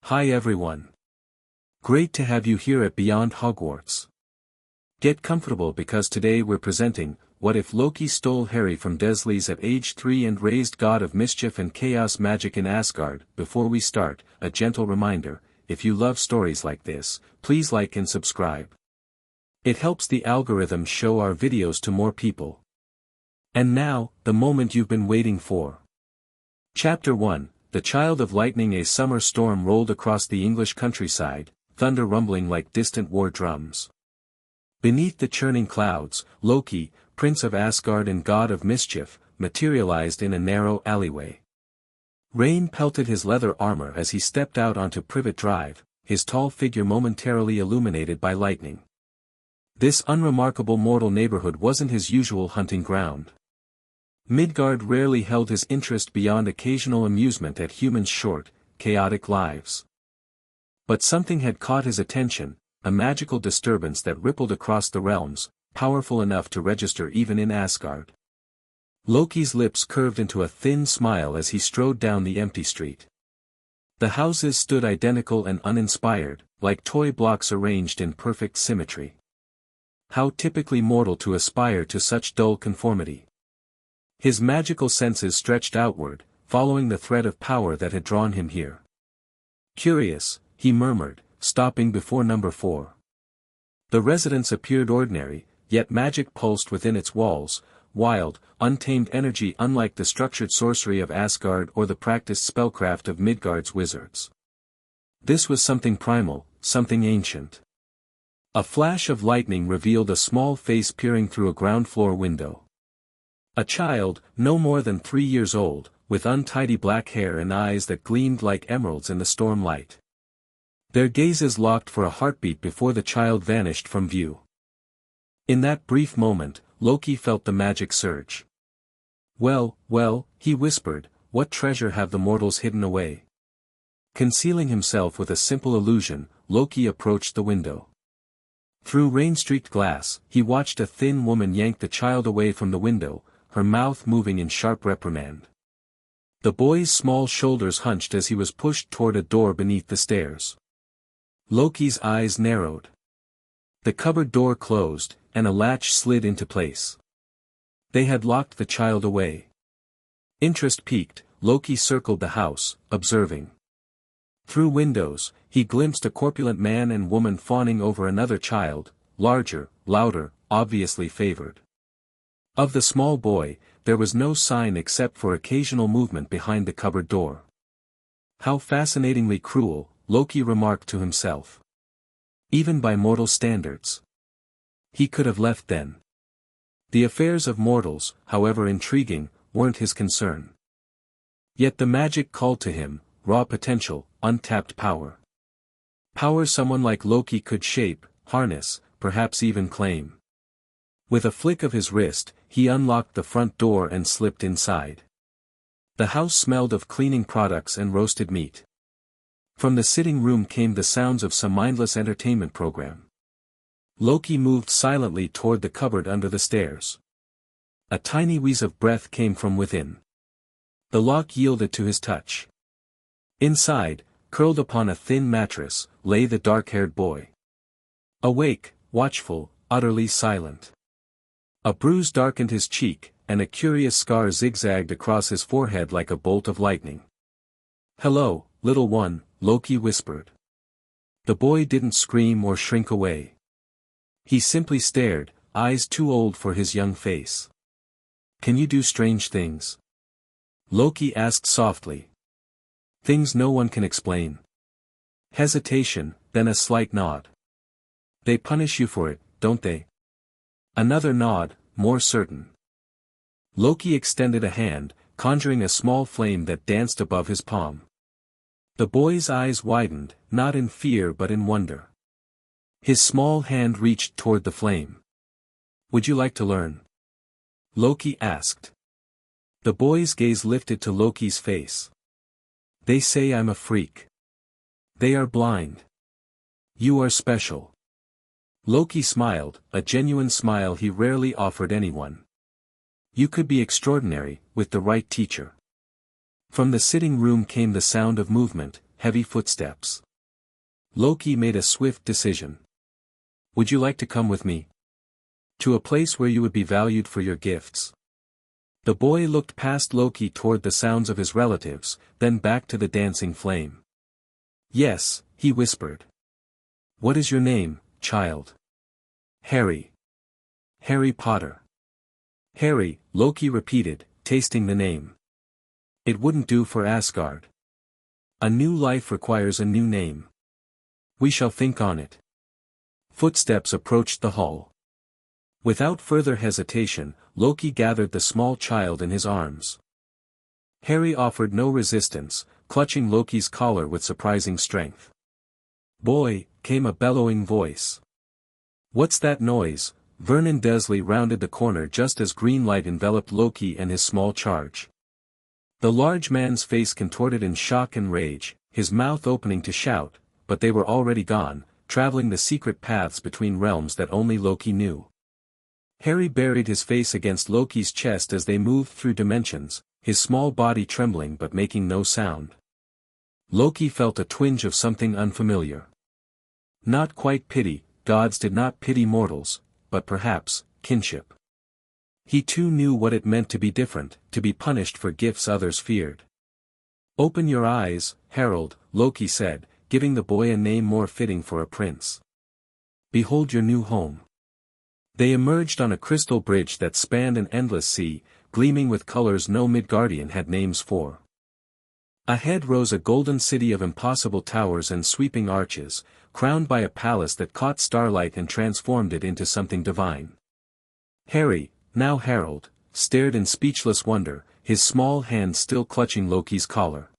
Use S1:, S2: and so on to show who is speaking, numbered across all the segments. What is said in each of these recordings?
S1: Hi everyone. Great to have you here at Beyond Hogwarts. Get comfortable because today we're presenting, What If Loki Stole Harry from Dursleys at age 3 and Raised God of Mischief and Chaos Magic in Asgard? Before we start, a gentle reminder, if you love stories like this, please like and subscribe. It helps the algorithm show our videos to more people. And now, the moment you've been waiting for. Chapter 1, The Child of Lightning. A summer storm rolled across the English countryside, thunder rumbling like distant war drums. Beneath the churning clouds, Loki, Prince of Asgard and God of Mischief, materialized in a narrow alleyway. Rain pelted his leather armor as he stepped out onto Privet Drive, his tall figure momentarily illuminated by lightning. This unremarkable mortal neighborhood wasn't his usual hunting ground. Midgard rarely held his interest beyond occasional amusement at humans' short, chaotic lives. But something had caught his attention, a magical disturbance that rippled across the realms, powerful enough to register even in Asgard. Loki's lips curved into a thin smile as he strode down the empty street. The houses stood identical and uninspired, like toy blocks arranged in perfect symmetry. How typically mortal to aspire to such dull conformity. His magical senses stretched outward, following the thread of power that had drawn him here. Curious, he murmured, stopping before number 4. The residence appeared ordinary, yet magic pulsed within its walls, wild, untamed energy unlike the structured sorcery of Asgard or the practiced spellcraft of Midgard's wizards. This was something primal, something ancient. A flash of lightning revealed a small face peering through a ground-floor window. A child, no more than 3 years old, with untidy black hair and eyes that gleamed like emeralds in the storm light. Their gazes locked for a heartbeat before the child vanished from view. In that brief moment, Loki felt the magic surge. Well, he whispered, what treasure have the mortals hidden away? Concealing himself with a simple illusion, Loki approached the window. Through rain-streaked glass, he watched a thin woman yank the child away from the window, her mouth moving in sharp reprimand. The boy's small shoulders hunched as he was pushed toward a door beneath the stairs. Loki's eyes narrowed. The cupboard door closed, and a latch slid into place. They had locked the child away. Interest piqued, Loki circled the house, observing. Through windows, he glimpsed a corpulent man and woman fawning over another child, larger, louder, obviously favored. Of the small boy, there was no sign except for occasional movement behind the cupboard door. How fascinatingly cruel, Loki remarked to himself. Even by mortal standards. He could have left then. The affairs of mortals, however intriguing, weren't his concern. Yet the magic called to him, raw potential, untapped power. Power someone like Loki could shape, harness, perhaps even claim. With a flick of his wrist, he unlocked the front door and slipped inside. The house smelled of cleaning products and roasted meat. From the sitting room came the sounds of some mindless entertainment program. Loki moved silently toward the cupboard under the stairs. A tiny wheeze of breath came from within. The lock yielded to his touch. Inside, curled upon a thin mattress, lay the dark-haired boy. Awake, watchful, utterly silent. A bruise darkened his cheek, and a curious scar zigzagged across his forehead like a bolt of lightning. "Hello, little one," Loki whispered. The boy didn't scream or shrink away. He simply stared, eyes too old for his young face. "Can you do strange things?" Loki asked softly. "Things no one can explain." Hesitation, then a slight nod. "They punish you for it, don't they?" Another nod, more certain. Loki extended a hand, conjuring a small flame that danced above his palm. The boy's eyes widened, not in fear but in wonder. His small hand reached toward the flame. "Would you like to learn?" Loki asked. The boy's gaze lifted to Loki's face. "They say I'm a freak. They are blind. You are special." Loki smiled, a genuine smile he rarely offered anyone. "You could be extraordinary, with the right teacher." From the sitting room came the sound of movement, heavy footsteps. Loki made a swift decision. Would you like to come with me? To a place where you would be valued for your gifts. The boy looked past Loki toward the sounds of his relatives, then back to the dancing flame. Yes, he whispered. What is your name, child? Harry. Harry Potter. Harry, Loki repeated, tasting the name. It wouldn't do for Asgard. A new life requires a new name. We shall think on it. Footsteps approached the hall. Without further hesitation, Loki gathered the small child in his arms. Harry offered no resistance, clutching Loki's collar with surprising strength. Boy, came a bellowing voice. What's that noise? Vernon Dursley rounded the corner just as green light enveloped Loki and his small charge. The large man's face contorted in shock and rage, his mouth opening to shout, but they were already gone, traveling the secret paths between realms that only Loki knew. Harry buried his face against Loki's chest as they moved through dimensions, his small body trembling but making no sound. Loki felt a twinge of something unfamiliar. Not quite pity, gods did not pity mortals, but perhaps, kinship. He too knew what it meant to be different, to be punished for gifts others feared. Open your eyes, Harold, Loki said, giving the boy a name more fitting for a prince. Behold your new home. They emerged on a crystal bridge that spanned an endless sea, gleaming with colors no Midgardian had names for. Ahead rose a golden city of impossible towers and sweeping arches, crowned by a palace that caught starlight and transformed it into something divine. Harry, now Harold, stared in speechless wonder, his small hand still clutching Loki's collar.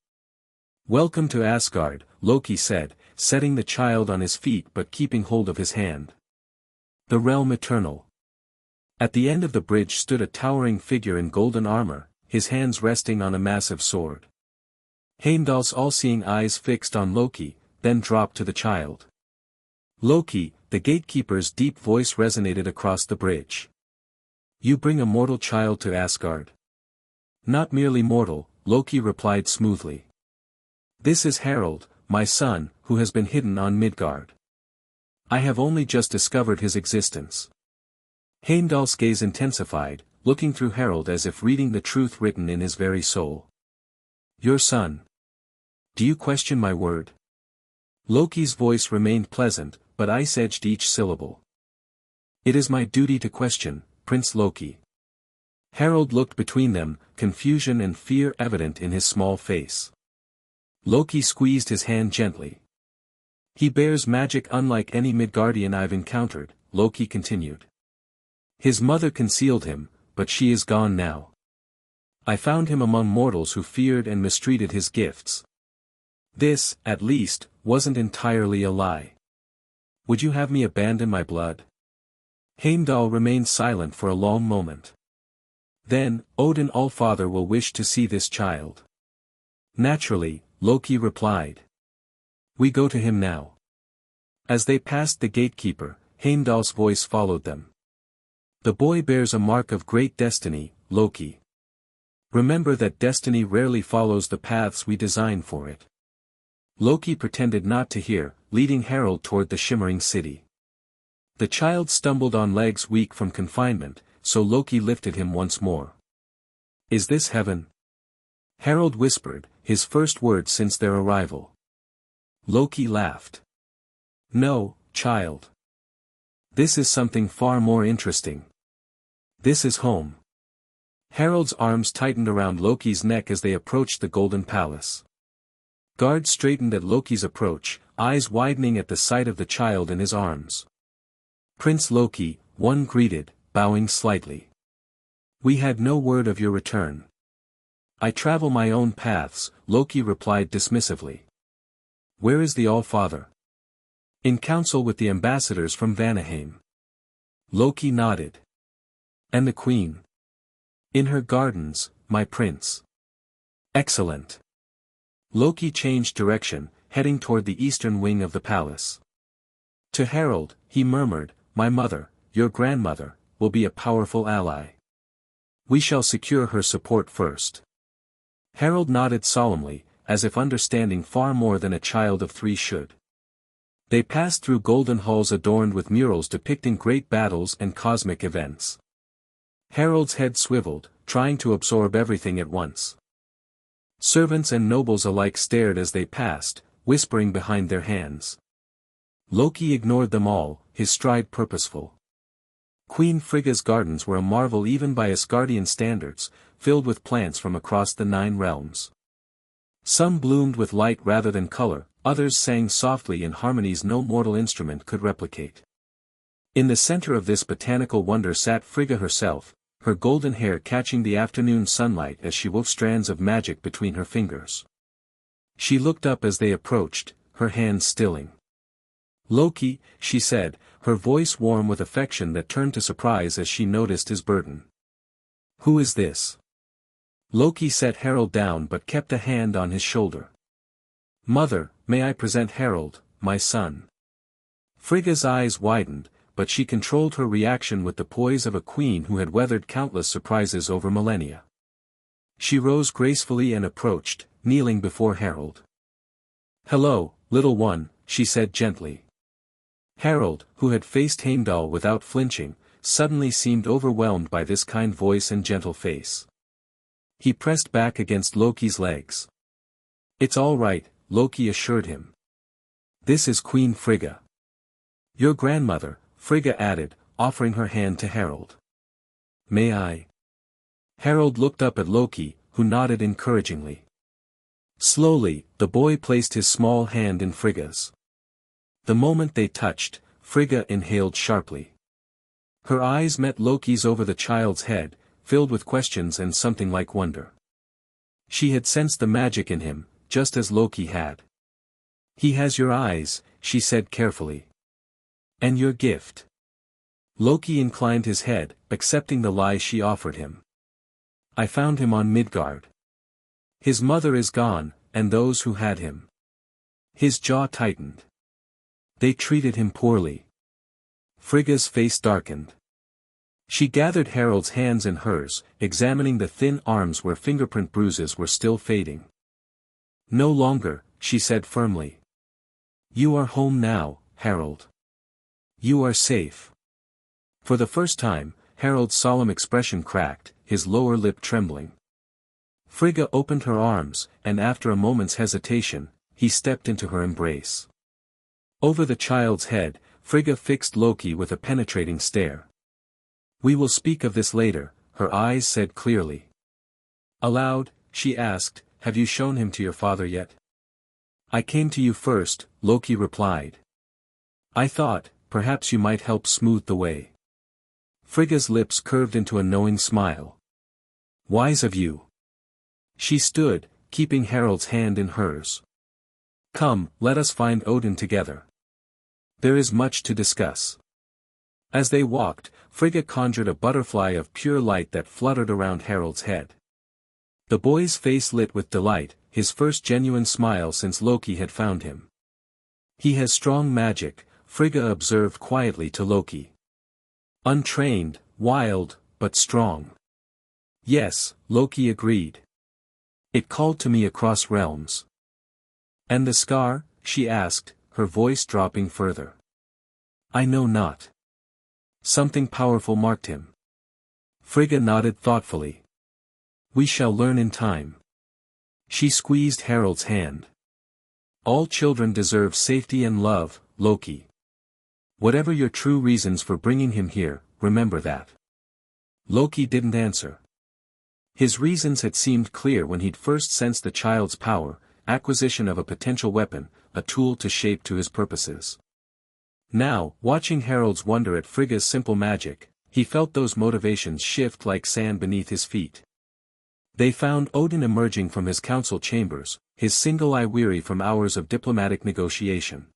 S1: Welcome to Asgard, Loki said, setting the child on his feet but keeping hold of his hand. The realm eternal. At the end of the bridge stood a towering figure in golden armor, his hands resting on a massive sword. Heimdall's all-seeing eyes fixed on Loki, then dropped to the child. Loki, the gatekeeper's deep voice resonated across the bridge. You bring a mortal child to Asgard. Not merely mortal, Loki replied smoothly. This is Harold, my son, who has been hidden on Midgard. I have only just discovered his existence. Heimdall's gaze intensified, looking through Harold as if reading the truth written in his very soul. Your son. Do you question my word? Loki's voice remained pleasant, but ice-edged each syllable. It is my duty to question, Prince Loki. Harold looked between them, confusion and fear evident in his small face. Loki squeezed his hand gently. He bears magic unlike any Midgardian I've encountered, Loki continued. His mother concealed him, but she is gone now. I found him among mortals who feared and mistreated his gifts. This, at least, wasn't entirely a lie. Would you have me abandon my blood? Heimdall remained silent for a long moment. Then, Odin Allfather will wish to see this child. Naturally, Loki replied. We go to him now. As they passed the gatekeeper, Heimdall's voice followed them. The boy bears a mark of great destiny, Loki. Remember that destiny rarely follows the paths we design for it. Loki pretended not to hear, leading Harold toward the shimmering city. The child stumbled on legs weak from confinement, so Loki lifted him once more. Is this heaven? Harold whispered, his first word since their arrival. Loki laughed. No, child. This is something far more interesting. This is home. Harold's arms tightened around Loki's neck as they approached the Golden Palace. Guards straightened at Loki's approach, eyes widening at the sight of the child in his arms. Prince Loki, one greeted, bowing slightly. We had no word of your return. I travel my own paths, Loki replied dismissively. Where is the All-Father? In council with the ambassadors from Vanaheim. Loki nodded. And the Queen? In her gardens, my prince. Excellent. Loki changed direction, heading toward the eastern wing of the palace. To Harold, he murmured, my mother, your grandmother, will be a powerful ally. We shall secure her support first. Harold nodded solemnly, as if understanding far more than a child of 3 should. They passed through golden halls adorned with murals depicting great battles and cosmic events. Harold's head swiveled, trying to absorb everything at once. Servants and nobles alike stared as they passed, whispering behind their hands. Loki ignored them all, his stride purposeful. Queen Frigga's gardens were a marvel even by Asgardian standards, filled with plants from across the 9 realms. Some bloomed with light rather than color, others sang softly in harmonies no mortal instrument could replicate. In the center of this botanical wonder sat Frigga herself, her golden hair catching the afternoon sunlight as she wove strands of magic between her fingers. She looked up as they approached, her hands stilling. "Loki," she said, her voice warm with affection that turned to surprise as she noticed his burden. "Who is this?" Loki set Harold down but kept a hand on his shoulder. "Mother, may I present Harold, my son?" Frigga's eyes widened, but she controlled her reaction with the poise of a queen who had weathered countless surprises over millennia. She rose gracefully and approached, kneeling before Harold. "Hello, little one," she said gently. Harold, who had faced Heimdall without flinching, suddenly seemed overwhelmed by this kind voice and gentle face. He pressed back against Loki's legs. "It's all right," Loki assured him. "This is Queen Frigga." "Your grandmother," Frigga added, offering her hand to Harold. "May I?" Harold looked up at Loki, who nodded encouragingly. Slowly, the boy placed his small hand in Frigga's. The moment they touched, Frigga inhaled sharply. Her eyes met Loki's over the child's head, filled with questions and something like wonder. She had sensed the magic in him, just as Loki had. "He has your eyes," she said carefully. "And your gift." Loki inclined his head, accepting the lie she offered him. "I found him on Midgard. His mother is gone, and those who had him." His jaw tightened. "They treated him poorly." Frigga's face darkened. She gathered Harold's hands in hers, examining the thin arms where fingerprint bruises were still fading. "No longer," she said firmly. "You are home now, Harold. You are safe." For the first time, Harold's solemn expression cracked, his lower lip trembling. Frigga opened her arms, and after a moment's hesitation, he stepped into her embrace. Over the child's head, Frigga fixed Loki with a penetrating stare. "We will speak of this later," her eyes said clearly. Aloud, she asked, "Have you shown him to your father yet?" "I came to you first," Loki replied. "I thought, perhaps you might help smooth the way." Frigga's lips curved into a knowing smile. "Wise of you." She stood, keeping Harold's hand in hers. "Come, let us find Odin together. There is much to discuss." As they walked, Frigga conjured a butterfly of pure light that fluttered around Harold's head. The boy's face lit with delight, his first genuine smile since Loki had found him. "He has strong magic," Frigga observed quietly to Loki. "Untrained, wild, but strong." "Yes," Loki agreed. "It called to me across realms." "And the scar?" she asked, her voice dropping further. "I know not. Something powerful marked him." Frigga nodded thoughtfully. "We shall learn in time." She squeezed Harold's hand. "All children deserve safety and love, Loki. Whatever your true reasons for bringing him here, remember that." Loki didn't answer. His reasons had seemed clear when he'd first sensed the child's power, acquisition of a potential weapon, a tool to shape to his purposes. Now, watching Harold's wonder at Frigga's simple magic, he felt those motivations shift like sand beneath his feet. They found Odin emerging from his council chambers, his single eye weary from hours of diplomatic negotiation.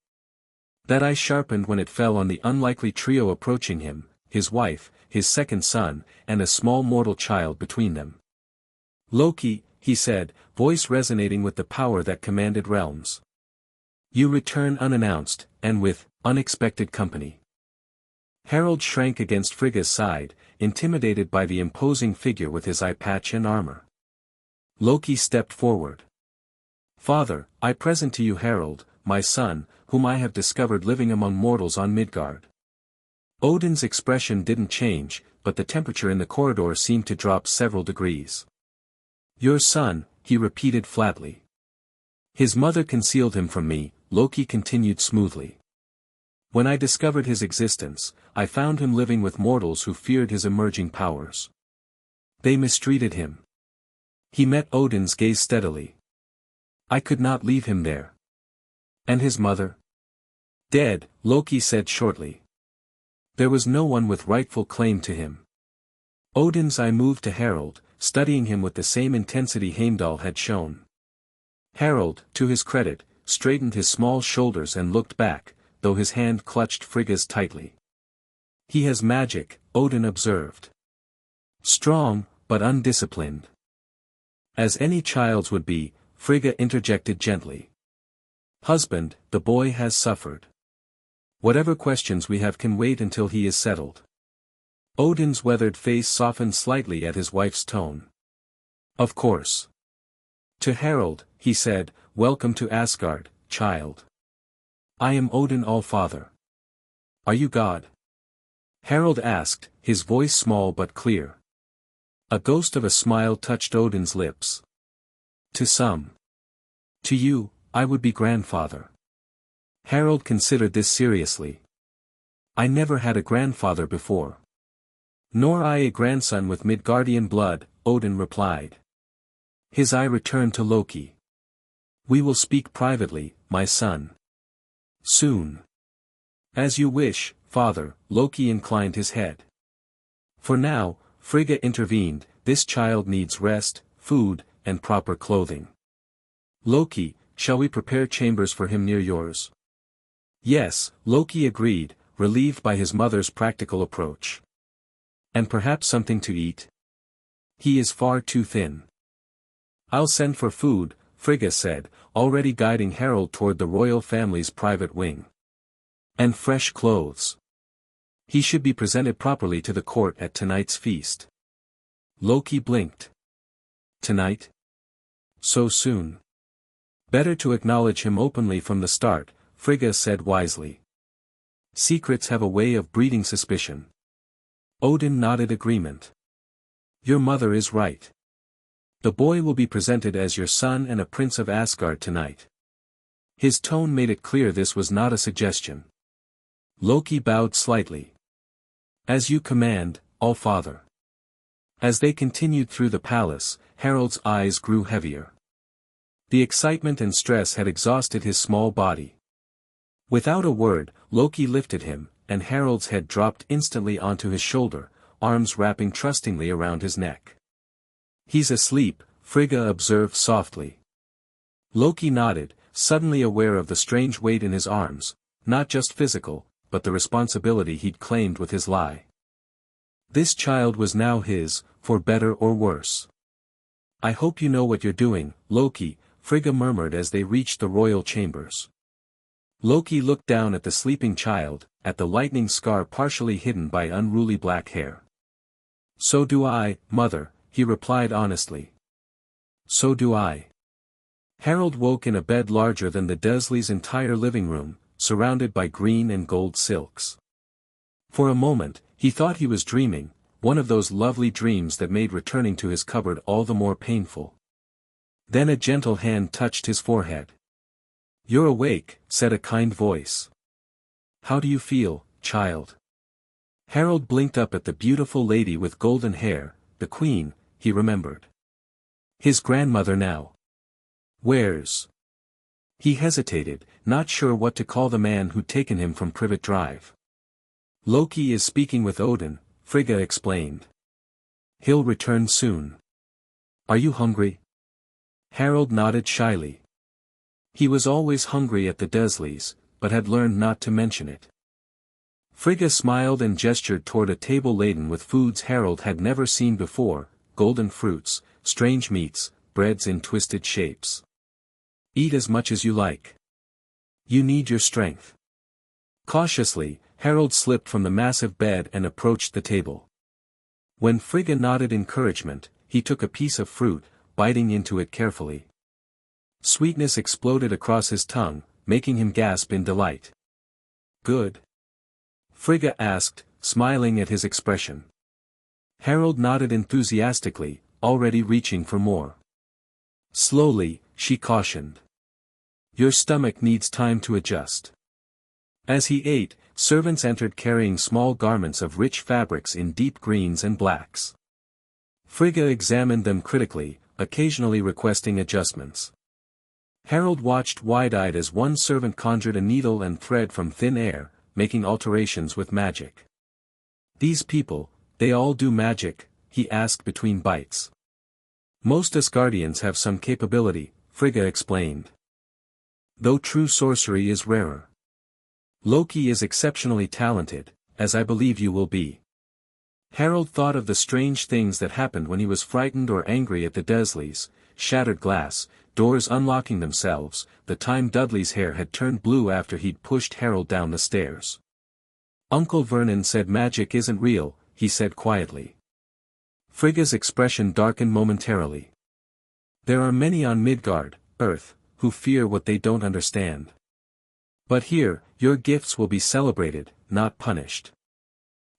S1: That eye sharpened when it fell on the unlikely trio approaching him, his wife, his second son, and a small mortal child between them. "Loki," he said, voice resonating with the power that commanded realms. "You return unannounced, and with unexpected company." Harold shrank against Frigga's side, intimidated by the imposing figure with his eye patch and armor. Loki stepped forward. Father, I present to you Harold, my son, whom I have discovered living among mortals on Midgard. Odin's expression didn't change, but the temperature in the corridor seemed to drop several degrees. Your son, he repeated flatly. His mother concealed him from me, Loki continued smoothly. When I discovered his existence, I found him living with mortals who feared his emerging powers. They mistreated him. He met Odin's gaze steadily. I could not leave him there. And his mother? Dead, Loki said shortly. There was no one with rightful claim to him. Odin's eye moved to Harold, studying him with the same intensity Heimdall had shown. Harold, to his credit, straightened his small shoulders and looked back, though his hand clutched Frigga's tightly. He has magic, Odin observed. Strong, but undisciplined. As any child's would be, Frigga interjected gently. Husband, the boy has suffered. Whatever questions we have can wait until he is settled. Odin's weathered face softened slightly at his wife's tone. Of course. To Harold, he said, welcome to Asgard, child. I am Odin All-Father. Are you God? Harold asked, his voice small but clear. A ghost of a smile touched Odin's lips. To some. To you, I would be grandfather. Harold considered this seriously. I never had a grandfather before. Nor I a grandson with Midgardian blood, Odin replied. His eye returned to Loki. We will speak privately, my son. Soon. As you wish, father, Loki inclined his head. For now, Frigga intervened, this child needs rest, food, and proper clothing. Loki, shall we prepare chambers for him near yours? Yes, Loki agreed, relieved by his mother's practical approach. And perhaps something to eat? He is far too thin. I'll send for food, Frigga said, already guiding Harold toward the royal family's private wing. And fresh clothes. He should be presented properly to the court at tonight's feast. Loki blinked. Tonight? So soon? Better to acknowledge him openly from the start, Frigga said wisely. Secrets have a way of breeding suspicion. Odin nodded agreement. Your mother is right. The boy will be presented as your son and a prince of Asgard tonight. His tone made it clear this was not a suggestion. Loki bowed slightly. As you command, All-Father. As they continued through the palace, Harold's eyes grew heavier. The excitement and stress had exhausted his small body. Without a word, Loki lifted him, and Harold's head dropped instantly onto his shoulder, arms wrapping trustingly around his neck. He's asleep, Frigga observed softly. Loki nodded, suddenly aware of the strange weight in his arms, not just physical, but the responsibility he'd claimed with his lie. This child was now his, for better or worse. I hope you know what you're doing, Loki, Frigga murmured as they reached the royal chambers. Loki looked down at the sleeping child, at the lightning scar partially hidden by unruly black hair. So do I, mother, he replied honestly. So do I. Harold woke in a bed larger than the Dursleys' entire living room, surrounded by green and gold silks. For a moment, he thought he was dreaming, one of those lovely dreams that made returning to his cupboard all the more painful. Then a gentle hand touched his forehead. You're awake, said a kind voice. How do you feel, child? Harold blinked up at the beautiful lady with golden hair, the queen, he remembered. His grandmother now. Where's? He hesitated, not sure what to call the man who'd taken him from Privet Drive. Loki is speaking with Odin, Frigga explained. He'll return soon. Are you hungry? Harold nodded shyly. He was always hungry at the Dursleys, but had learned not to mention it. Frigga smiled and gestured toward a table laden with foods Harold had never seen before, golden fruits, strange meats, breads in twisted shapes. Eat as much as you like. You need your strength. Cautiously, Harold slipped from the massive bed and approached the table. When Frigga nodded encouragement, he took a piece of fruit, biting into it carefully. Sweetness exploded across his tongue, making him gasp in delight. Good? Frigga asked, smiling at his expression. Harold nodded enthusiastically, already reaching for more. Slowly, she cautioned. Your stomach needs time to adjust. As he ate, servants entered carrying small garments of rich fabrics in deep greens and blacks. Frigga examined them critically, occasionally requesting adjustments. Harold watched wide-eyed as one servant conjured a needle and thread from thin air, making alterations with magic. These people, they all do magic? He asked between bites. Most Asgardians have some capability, Frigga explained. Though true sorcery is rarer. Loki is exceptionally talented, as I believe you will be. Harold thought of the strange things that happened when he was frightened or angry at the Dursleys, shattered glass, doors unlocking themselves, the time Dudley's hair had turned blue after he'd pushed Harold down the stairs. Uncle Vernon said magic isn't real, he said quietly. Frigga's expression darkened momentarily. There are many on Midgard, Earth, who fear what they don't understand. But here, your gifts will be celebrated, not punished.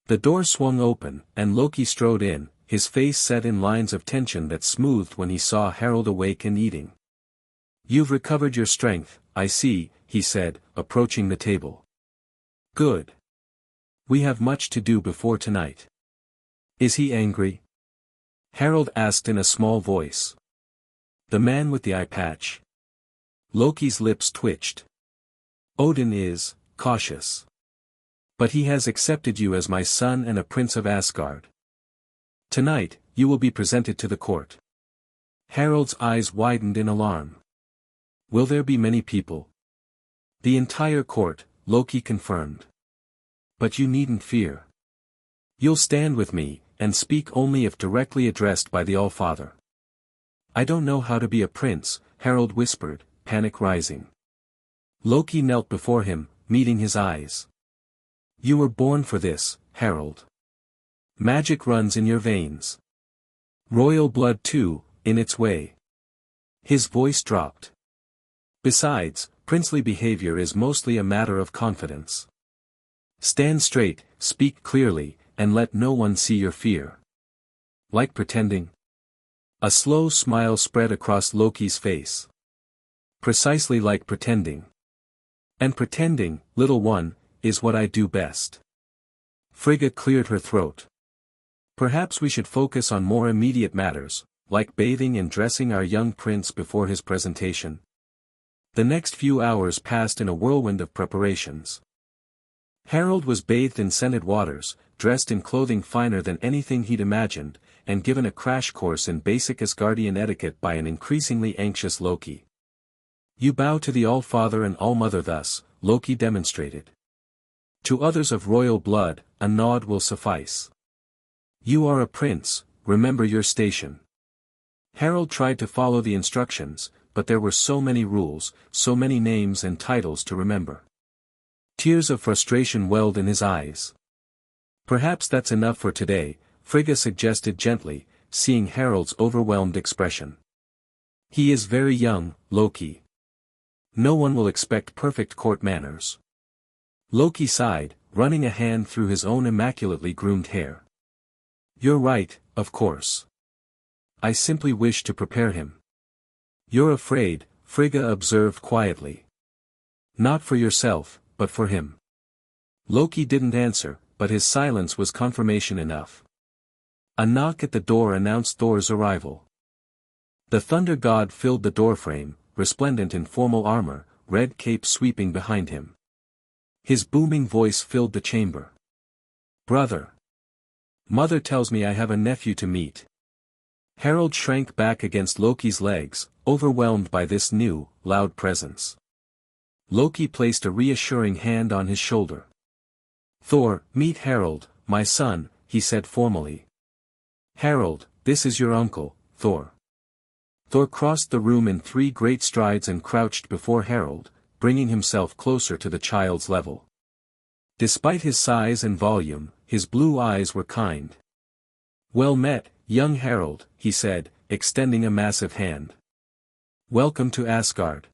S1: The door swung open, and Loki strode in, his face set in lines of tension that smoothed when he saw Harold awake and eating. You've recovered your strength, I see, he said, approaching the table. Good. We have much to do before tonight. Is he angry? Harold asked in a small voice. The man with the eye patch. Loki's lips twitched. Odin is cautious. But he has accepted you as my son and a prince of Asgard. Tonight, you will be presented to the court. Harold's eyes widened in alarm. Will there be many people? The entire court, Loki confirmed. But you needn't fear. You'll stand with me, and speak only if directly addressed by the Allfather. I don't know how to be a prince, Harold whispered, panic rising. Loki knelt before him, meeting his eyes. You were born for this, Harold. Magic runs in your veins. Royal blood too, in its way. His voice dropped. Besides, princely behavior is mostly a matter of confidence. Stand straight, speak clearly, and let no one see your fear. Like pretending? A slow smile spread across Loki's face. Precisely like pretending. And pretending, little one, is what I do best. Frigga cleared her throat. Perhaps we should focus on more immediate matters, like bathing and dressing our young prince before his presentation. The next few hours passed in a whirlwind of preparations. Harold was bathed in scented waters, dressed in clothing finer than anything he'd imagined, and given a crash course in basic Asgardian etiquette by an increasingly anxious Loki. You bow to the All-Father and All-Mother thus, Loki demonstrated. To others of royal blood, a nod will suffice. You are a prince, remember your station. Harold tried to follow the instructions, but there were so many rules, so many names and titles to remember. Tears of frustration welled in his eyes. Perhaps that's enough for today, Frigga suggested gently, seeing Harold's overwhelmed expression. He is very young, Loki. No one will expect perfect court manners. Loki sighed, running a hand through his own immaculately groomed hair. You're right, of course. I simply wish to prepare him. You're afraid, Frigga observed quietly. Not for yourself, but for him. Loki didn't answer, but his silence was confirmation enough. A knock at the door announced Thor's arrival. The thunder god filled the doorframe, resplendent in formal armor, red cape sweeping behind him. His booming voice filled the chamber. Brother. Mother tells me I have a nephew to meet. Harold shrank back against Loki's legs, overwhelmed by this new, loud presence. Loki placed a reassuring hand on his shoulder. Thor, meet Harold, my son, he said formally. Harold, this is your uncle, Thor. Thor crossed the room in 3 great strides and crouched before Harold, bringing himself closer to the child's level. Despite his size and volume, his blue eyes were kind. Well met, young Harold, he said, extending a massive hand. Welcome to Asgard.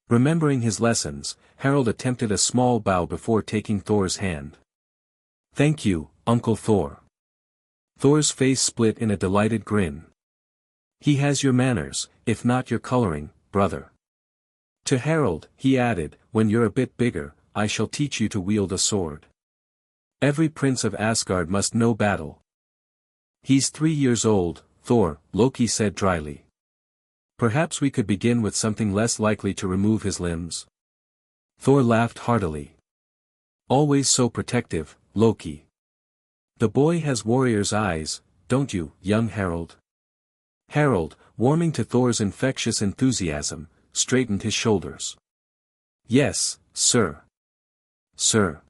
S1: Remembering his lessons, Harold attempted a small bow before taking Thor's hand. Thank you, Uncle Thor. Thor's face split in a delighted grin. He has your manners, if not your coloring, brother. To Harold, he added, when you're a bit bigger, I shall teach you to wield a sword. Every prince of Asgard must know battle. He's 3 years old, Thor, Loki said dryly. Perhaps we could begin with something less likely to remove his limbs. Thor laughed heartily. Always so protective, Loki. The boy has warrior's eyes, don't you, young Harold? Harold, warming to Thor's infectious enthusiasm, straightened his shoulders. Yes, sir. Sir.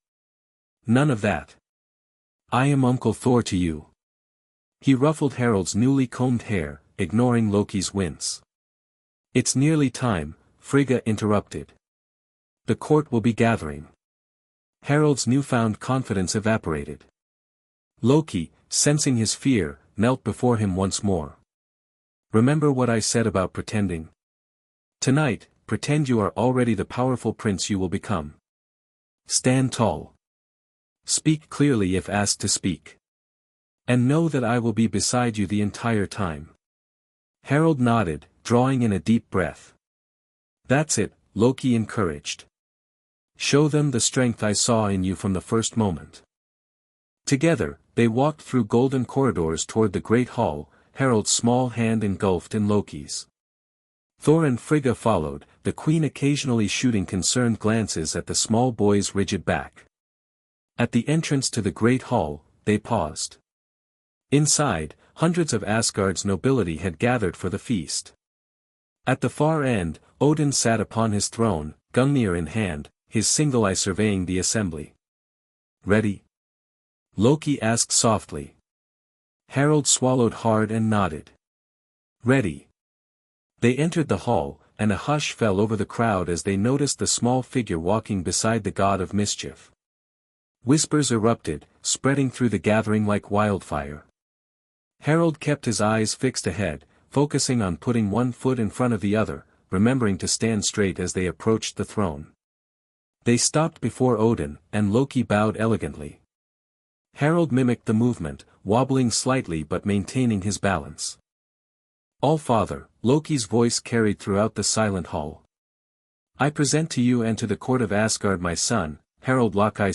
S1: None of that. I am Uncle Thor to you. He ruffled Harold's newly combed hair, ignoring Loki's wince. It's nearly time, Frigga interrupted. The court will be gathering. Harold's newfound confidence evaporated. Loki, sensing his fear, knelt before him once more. Remember what I said about pretending? Tonight, pretend you are already the powerful prince you will become. Stand tall. Speak clearly if asked to speak. And know that I will be beside you the entire time. Harold nodded, drawing in a deep breath. That's it, Loki encouraged. Show them the strength I saw in you from the first moment. Together, they walked through golden corridors toward the great hall, Harold's small hand engulfed in Loki's. Thor and Frigga followed, the queen occasionally shooting concerned glances at the small boy's rigid back. At the entrance to the great hall, they paused. Inside, hundreds of Asgard's nobility had gathered for the feast. At the far end, Odin sat upon his throne, Gungnir in hand, his single eye surveying the assembly. Ready? Loki asked softly. Harold swallowed hard and nodded. Ready. They entered the hall, and a hush fell over the crowd as they noticed the small figure walking beside the god of mischief. Whispers erupted, spreading through the gathering like wildfire. Harold kept his eyes fixed ahead, focusing on putting one foot in front of the other, remembering to stand straight as they approached the throne. They stopped before Odin, and Loki bowed elegantly. Harold mimicked the movement, wobbling slightly but maintaining his balance. All-Father, Loki's voice carried throughout the silent hall. I present to you and to the court of Asgard my son, Harold Loki,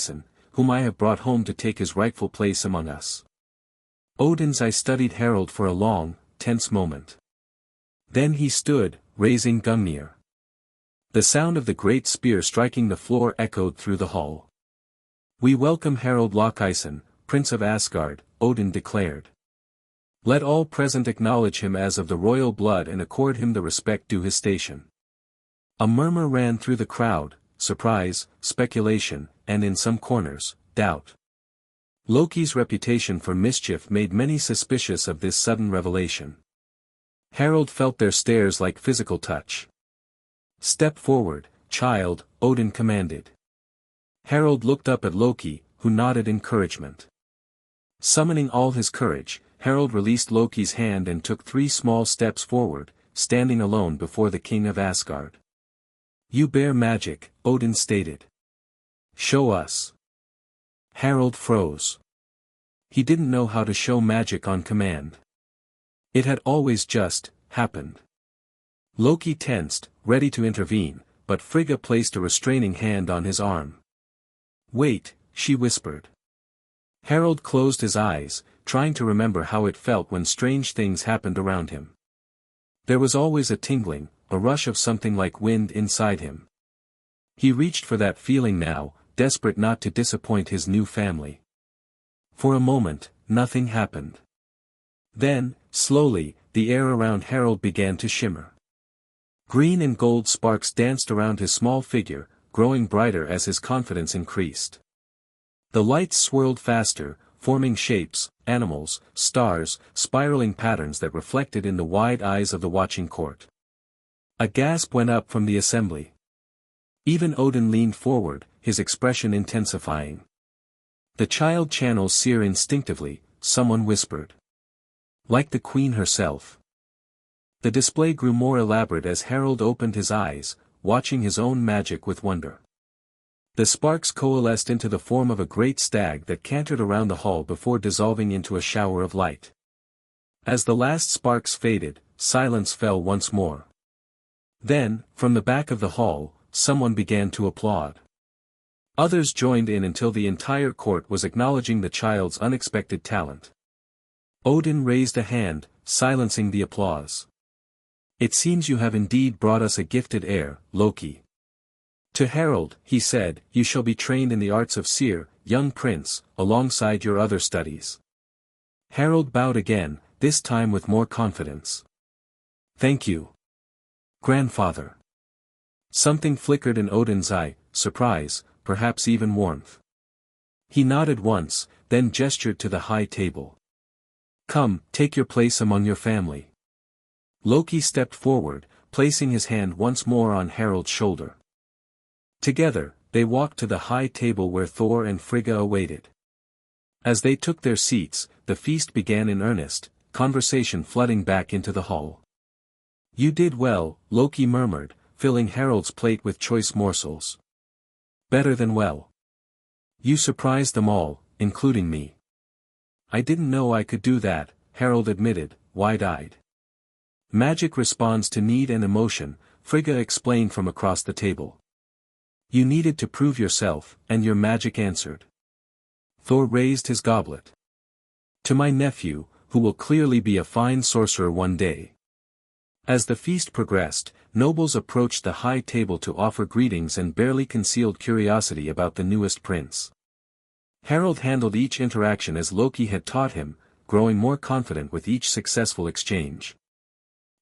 S1: whom I have brought home to take his rightful place among us. Odin's eye studied Harold for a long, tense moment. Then he stood, raising Gungnir. The sound of the great spear striking the floor echoed through the hall. We welcome Harold Loki, Prince of Asgard, Odin declared. Let all present acknowledge him as of the royal blood and accord him the respect due his station. A murmur ran through the crowd, surprise, speculation, and in some corners, doubt. Loki's reputation for mischief made many suspicious of this sudden revelation. Harold felt their stares like physical touch. Step forward, child, Odin commanded. Harold looked up at Loki, who nodded encouragement. Summoning all his courage, Harold released Loki's hand and took 3 small steps forward, standing alone before the king of Asgard. You bear magic, Odin stated. Show us. Harold froze. He didn't know how to show magic on command. It had always just happened. Loki tensed, ready to intervene, but Frigga placed a restraining hand on his arm. Wait, she whispered. Harold closed his eyes, trying to remember how it felt when strange things happened around him. There was always a tingling, a rush of something like wind inside him. He reached for that feeling now, desperate not to disappoint his new family. For a moment, nothing happened. Then, slowly, the air around Harold began to shimmer. Green and gold sparks danced around his small figure, growing brighter as his confidence increased. The lights swirled faster, forming shapes, animals, stars, spiraling patterns that reflected in the wide eyes of the watching court. A gasp went up from the assembly. Even Odin leaned forward, his expression intensifying. The child channels seer instinctively, someone whispered. Like the queen herself. The display grew more elaborate as Harold opened his eyes, watching his own magic with wonder. The sparks coalesced into the form of a great stag that cantered around the hall before dissolving into a shower of light. As the last sparks faded, silence fell once more. Then, from the back of the hall, someone began to applaud. Others joined in until the entire court was acknowledging the child's unexpected talent. Odin raised a hand, silencing the applause. "It seems you have indeed brought us a gifted heir, Loki." To Harold, he said, "You shall be trained in the arts of seer, young prince, alongside your other studies." Harold bowed again, this time with more confidence. "Thank you, grandfather." Something flickered in Odin's eye, surprise, perhaps even warmth. He nodded once, then gestured to the high table. "Come, take your place among your family." Loki stepped forward, placing his hand once more on Harold's shoulder. Together, they walked to the high table where Thor and Frigga awaited. As they took their seats, the feast began in earnest, conversation flooding back into the hall. "You did well," Loki murmured, filling Harold's plate with choice morsels. "Better than well. You surprised them all, including me." "I didn't know I could do that," Harold admitted, wide-eyed. "Magic responds to need and emotion," Frigga explained from across the table. "You needed to prove yourself, and your magic answered." Thor raised his goblet. "To my nephew, who will clearly be a fine sorcerer one day." As the feast progressed, nobles approached the high table to offer greetings and barely concealed curiosity about the newest prince. Harold handled each interaction as Loki had taught him, growing more confident with each successful exchange.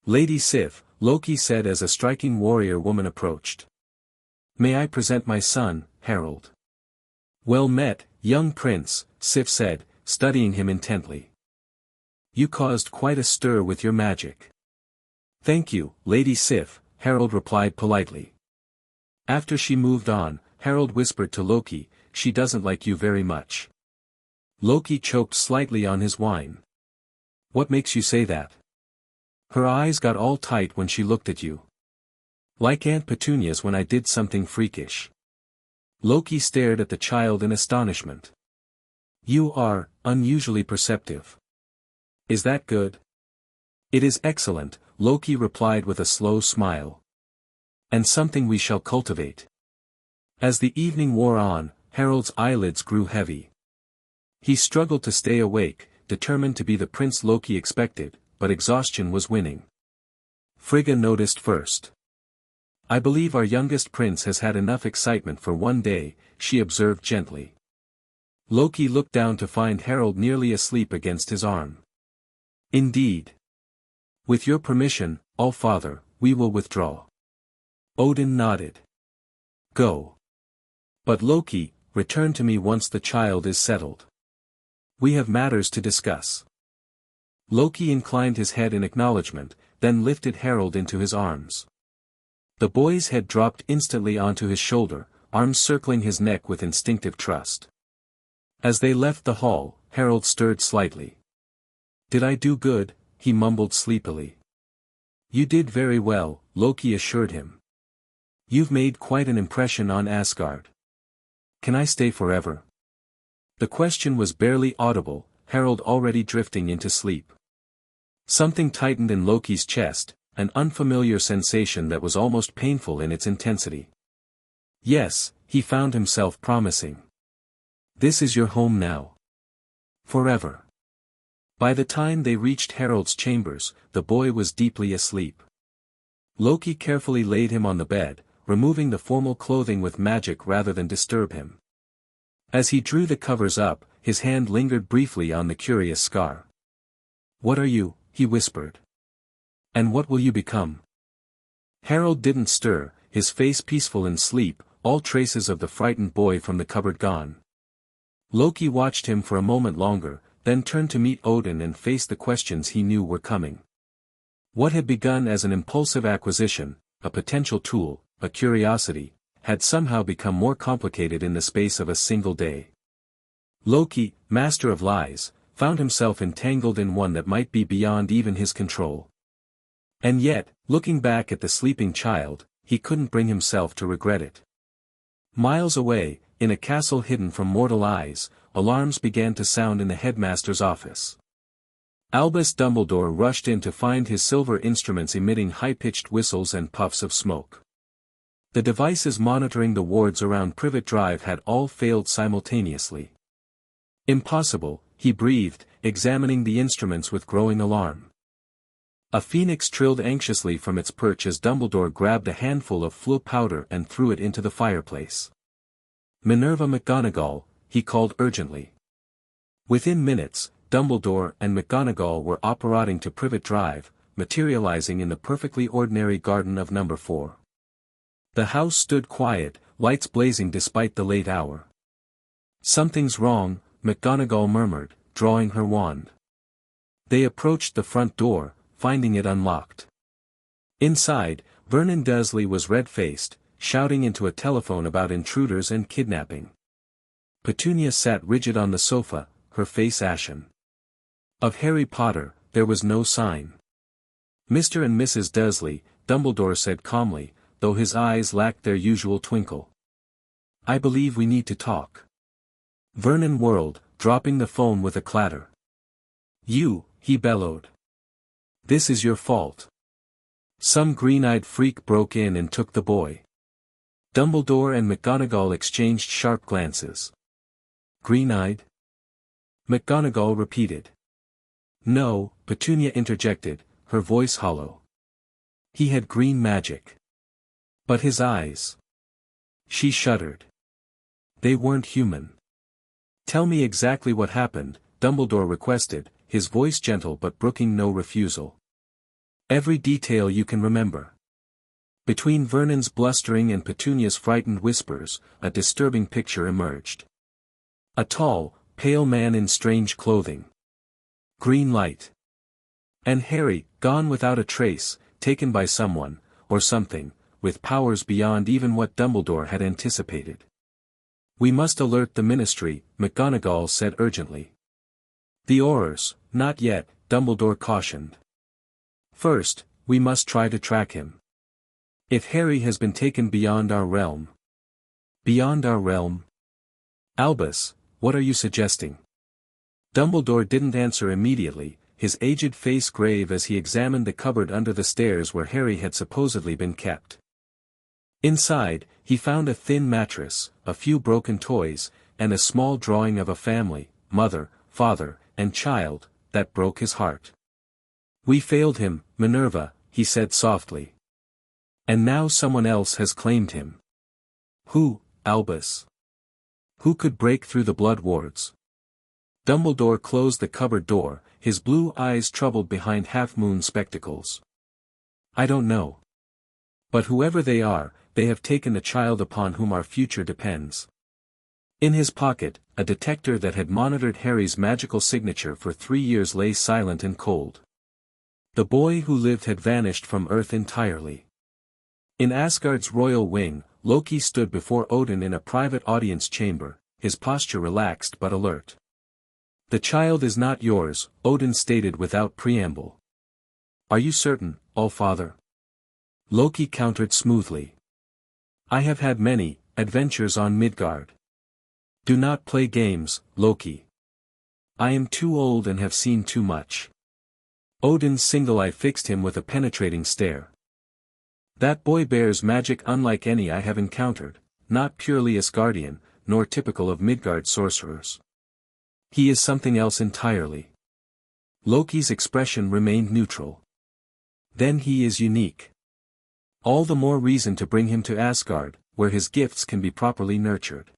S1: "Lady Sif," Loki said as a striking warrior woman approached. "May I present my son, Harold?" "Well met, young prince," Sif said, studying him intently. "You caused quite a stir with your magic." "Thank you, Lady Sif," Harold replied politely. After she moved on, Harold whispered to Loki, "She doesn't like you very much." Loki choked slightly on his wine. "What makes you say that?" "Her eyes got all tight when she looked at you. Like Aunt Petunia's when I did something freakish." Loki stared at the child in astonishment. "You are unusually perceptive. Is that good?" "It is excellent," Loki replied with a slow smile. "And something we shall cultivate." As the evening wore on, Harold's eyelids grew heavy. He struggled to stay awake, determined to be the prince Loki expected, but exhaustion was winning. Frigga noticed first. "I believe our youngest prince has had enough excitement for one day," she observed gently. Loki looked down to find Harold nearly asleep against his arm. "Indeed. With your permission, All-Father, we will withdraw." Odin nodded. "Go. But Loki, return to me once the child is settled. We have matters to discuss." Loki inclined his head in acknowledgement, then lifted Harold into his arms. The boy's head dropped instantly onto his shoulder, arms circling his neck with instinctive trust. As they left the hall, Harold stirred slightly. "Did I do good?" he mumbled sleepily. "You did very well," Loki assured him. "You've made quite an impression on Asgard. Can I stay forever?" The question was barely audible, Harold already drifting into sleep. Something tightened in Loki's chest, an unfamiliar sensation that was almost painful in its intensity. "Yes," he found himself promising. "This is your home now. Forever." By the time they reached Harold's chambers, the boy was deeply asleep. Loki carefully laid him on the bed, removing the formal clothing with magic rather than disturb him. As he drew the covers up, his hand lingered briefly on the curious scar. "What are you?" he whispered. "And what will you become?" Harold didn't stir, his face peaceful in sleep, all traces of the frightened boy from the cupboard gone. Loki watched him for a moment longer, then turned to meet Odin and face the questions he knew were coming. What had begun as an impulsive acquisition, a potential tool, a curiosity, had somehow become more complicated in the space of a single day. Loki, master of lies, found himself entangled in one that might be beyond even his control. And yet, looking back at the sleeping child, he couldn't bring himself to regret it. Miles away, in a castle hidden from mortal eyes, alarms began to sound in the headmaster's office. Albus Dumbledore rushed in to find his silver instruments emitting high-pitched whistles and puffs of smoke. The devices monitoring the wards around Privet Drive had all failed simultaneously. Impossible, he breathed, examining the instruments with growing alarm. A phoenix trilled anxiously from its perch as Dumbledore grabbed a handful of Floo powder and threw it into the fireplace. "Minerva McGonagall," he called urgently. Within minutes, Dumbledore and McGonagall were apparating to Privet Drive, materializing in the perfectly ordinary garden of number 4. The house stood quiet, lights blazing despite the late hour. "Something's wrong," McGonagall murmured, drawing her wand. They approached the front door, finding it unlocked. Inside, Vernon Dursley was red-faced, shouting into a telephone about intruders and kidnapping. Petunia sat rigid on the sofa, her face ashen. Of Harry Potter, there was no sign. "Mr. and Mrs. Dursley," Dumbledore said calmly, though his eyes lacked their usual twinkle. "I believe we need to talk." Vernon whirled, dropping the phone with a clatter. "You," he bellowed. "This is your fault. Some green-eyed freak broke in and took the boy." Dumbledore and McGonagall exchanged sharp glances. "Green-eyed?" McGonagall repeated. "No," Petunia interjected, her voice hollow. "He had green magic. But his eyes." She shuddered. "They weren't human." "Tell me exactly what happened," Dumbledore requested, his voice gentle but brooking no refusal. "Every detail you can remember." Between Vernon's blustering and Petunia's frightened whispers, a disturbing picture emerged. A tall, pale man in strange clothing. Green light. And Harry, gone without a trace, taken by someone, or something, with powers beyond even what Dumbledore had anticipated. "We must alert the Ministry," McGonagall said urgently. "The Aurors, not yet," Dumbledore cautioned. "First, we must try to track him. If Harry has been taken beyond our realm." "Beyond our realm?" "Albus, what are you suggesting?" Dumbledore didn't answer immediately, his aged face grave as he examined the cupboard under the stairs where Harry had supposedly been kept. Inside, he found a thin mattress, a few broken toys, and a small drawing of a family, mother, father, and child, that broke his heart. "We failed him, Minerva," he said softly. "And now someone else has claimed him." "Who, Albus? Who could break through the blood wards?" Dumbledore closed the cupboard door, his blue eyes troubled behind half-moon spectacles. "I don't know. But whoever they are, they have taken a child upon whom our future depends." In his pocket, a detector that had monitored Harry's magical signature for 3 years lay silent and cold. The boy who lived had vanished from Earth entirely. In Asgard's royal wing, Loki stood before Odin in a private audience chamber, his posture relaxed but alert. "The child is not yours," Odin stated without preamble. "Are you certain, All-Father?" Loki countered smoothly. "I have had many adventures on Midgard. Do not play games, Loki. I am too old and have seen too much." Odin's single eye fixed him with a penetrating stare. "That boy bears magic unlike any I have encountered, not purely Asgardian, nor typical of Midgard sorcerers. He is something else entirely." Loki's expression remained neutral. "Then he is unique. All the more reason to bring him to Asgard, where his gifts can be properly nurtured."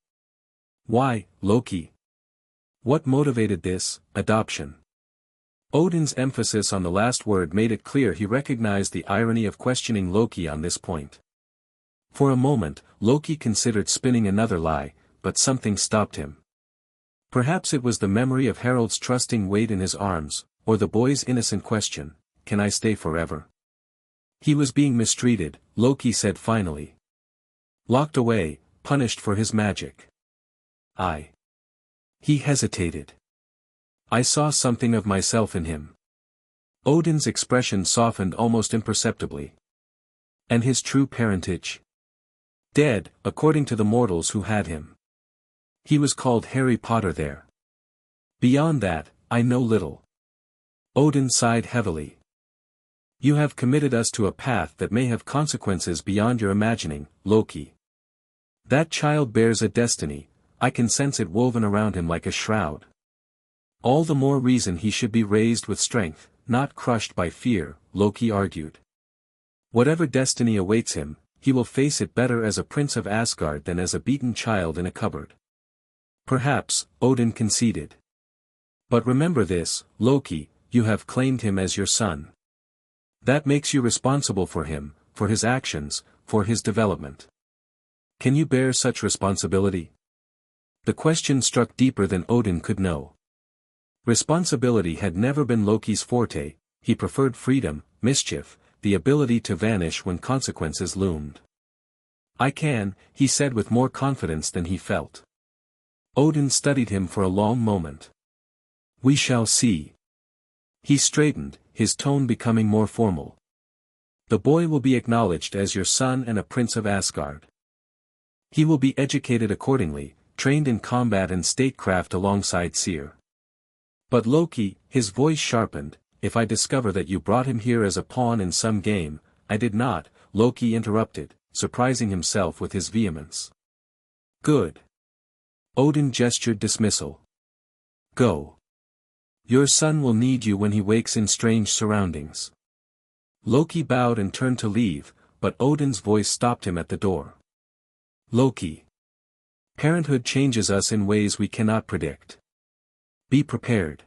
S1: "Why, Loki? What motivated this adoption?" Odin's emphasis on the last word made it clear he recognized the irony of questioning Loki on this point. For a moment, Loki considered spinning another lie, but something stopped him. Perhaps it was the memory of Harold's trusting weight in his arms, or the boy's innocent question, "Can I stay forever?" "He was being mistreated," Loki said finally. "Locked away, punished for his magic. He hesitated. "I saw something of myself in him. Odin's expression softened almost imperceptibly. And his true parentage? Dead, according to the mortals who had him. He was called Harry Potter there. Beyond that, I know little. Odin sighed heavily. You have committed us to a path that may have consequences beyond your imagining, Loki. That child bears a destiny, I can sense it woven around him like a shroud. All the more reason he should be raised with strength, not crushed by fear, Loki argued. Whatever destiny awaits him, he will face it better as a prince of Asgard than as a beaten child in a cupboard. Perhaps, Odin conceded. But remember this, Loki, you have claimed him as your son. That makes you responsible for him, for his actions, for his development. Can you bear such responsibility? The question struck deeper than Odin could know. Responsibility had never been Loki's forte, he preferred freedom, mischief, the ability to vanish when consequences loomed. I can, he said with more confidence than he felt. Odin studied him for a long moment. We shall see. He straightened, his tone becoming more formal. The boy will be acknowledged as your son and a prince of Asgard. He will be educated accordingly, trained in combat and statecraft alongside Seer. But Loki, his voice sharpened, if I discover that you brought him here as a pawn in some game, I did not, Loki interrupted, surprising himself with his vehemence. Good. Odin gestured dismissal. Go. Your son will need you when he wakes in strange surroundings. Loki bowed and turned to leave, but Odin's voice stopped him at the door. Loki. Parenthood changes us in ways we cannot predict. Be prepared.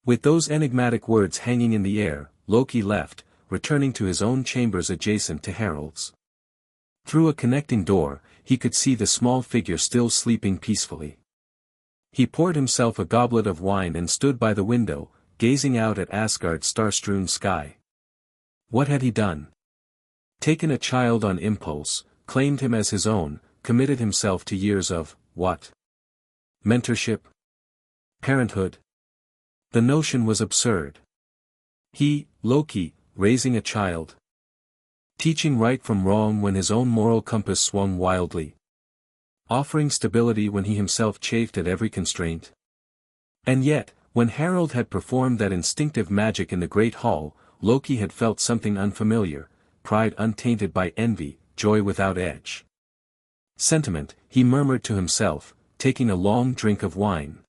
S1: With those enigmatic words hanging in the air, Loki left, returning to his own chambers adjacent to Harald's. Through a connecting door, he could see the small figure still sleeping peacefully. He poured himself a goblet of wine and stood by the window, gazing out at Asgard's star-strewn sky. What had he done? Taken a child on impulse, claimed him as his own, committed himself to years of, what? Mentorship? Parenthood? The notion was absurd. He, Loki, raising a child. Teaching right from wrong when his own moral compass swung wildly. Offering stability when he himself chafed at every constraint. And yet, when Harald had performed that instinctive magic in the Great Hall, Loki had felt something unfamiliar, pride untainted by envy, joy without edge. Sentiment, he murmured to himself, taking a long drink of wine.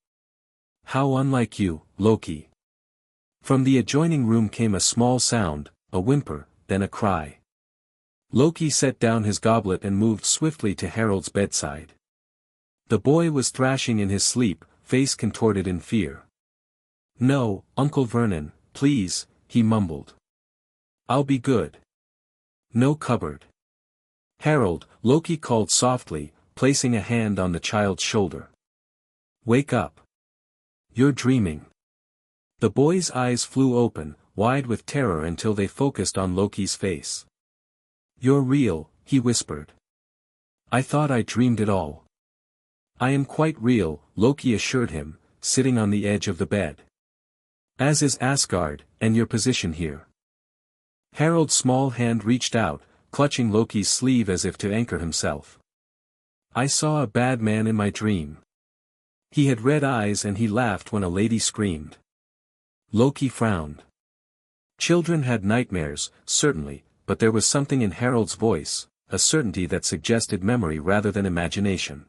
S1: How unlike you, Loki. From the adjoining room came a small sound, a whimper, then a cry. Loki set down his goblet and moved swiftly to Harald's bedside. The boy was thrashing in his sleep, face contorted in fear. No, Uncle Vernon, please, he mumbled. I'll be good. No cupboard. Harald, Loki called softly, placing a hand on the child's shoulder. Wake up. You're dreaming. The boy's eyes flew open, wide with terror until they focused on Loki's face. You're real, he whispered. I thought I dreamed it all. I am quite real, Loki assured him, sitting on the edge of the bed. As is Asgard, and your position here. Harald's small hand reached out, clutching Loki's sleeve as if to anchor himself. I saw a bad man in my dream. He had red eyes and he laughed when a lady screamed. Loki frowned. Children had nightmares, certainly, but there was something in Harald's voice, a certainty that suggested memory rather than imagination.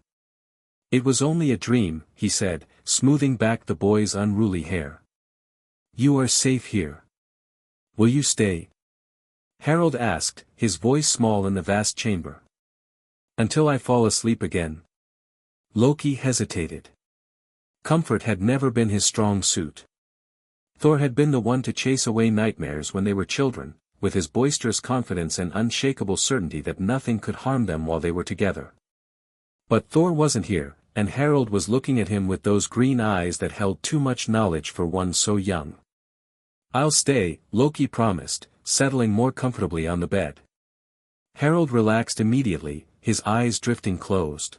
S1: It was only a dream, he said, smoothing back the boy's unruly hair. You are safe here. Will you stay? Harald asked, his voice small in the vast chamber. Until I fall asleep again. Loki hesitated. Comfort had never been his strong suit. Thor had been the one to chase away nightmares when they were children, with his boisterous confidence and unshakable certainty that nothing could harm them while they were together. But Thor wasn't here, and Harald was looking at him with those green eyes that held too much knowledge for one so young. I'll stay, Loki promised, settling more comfortably on the bed. Harald relaxed immediately, his eyes drifting closed.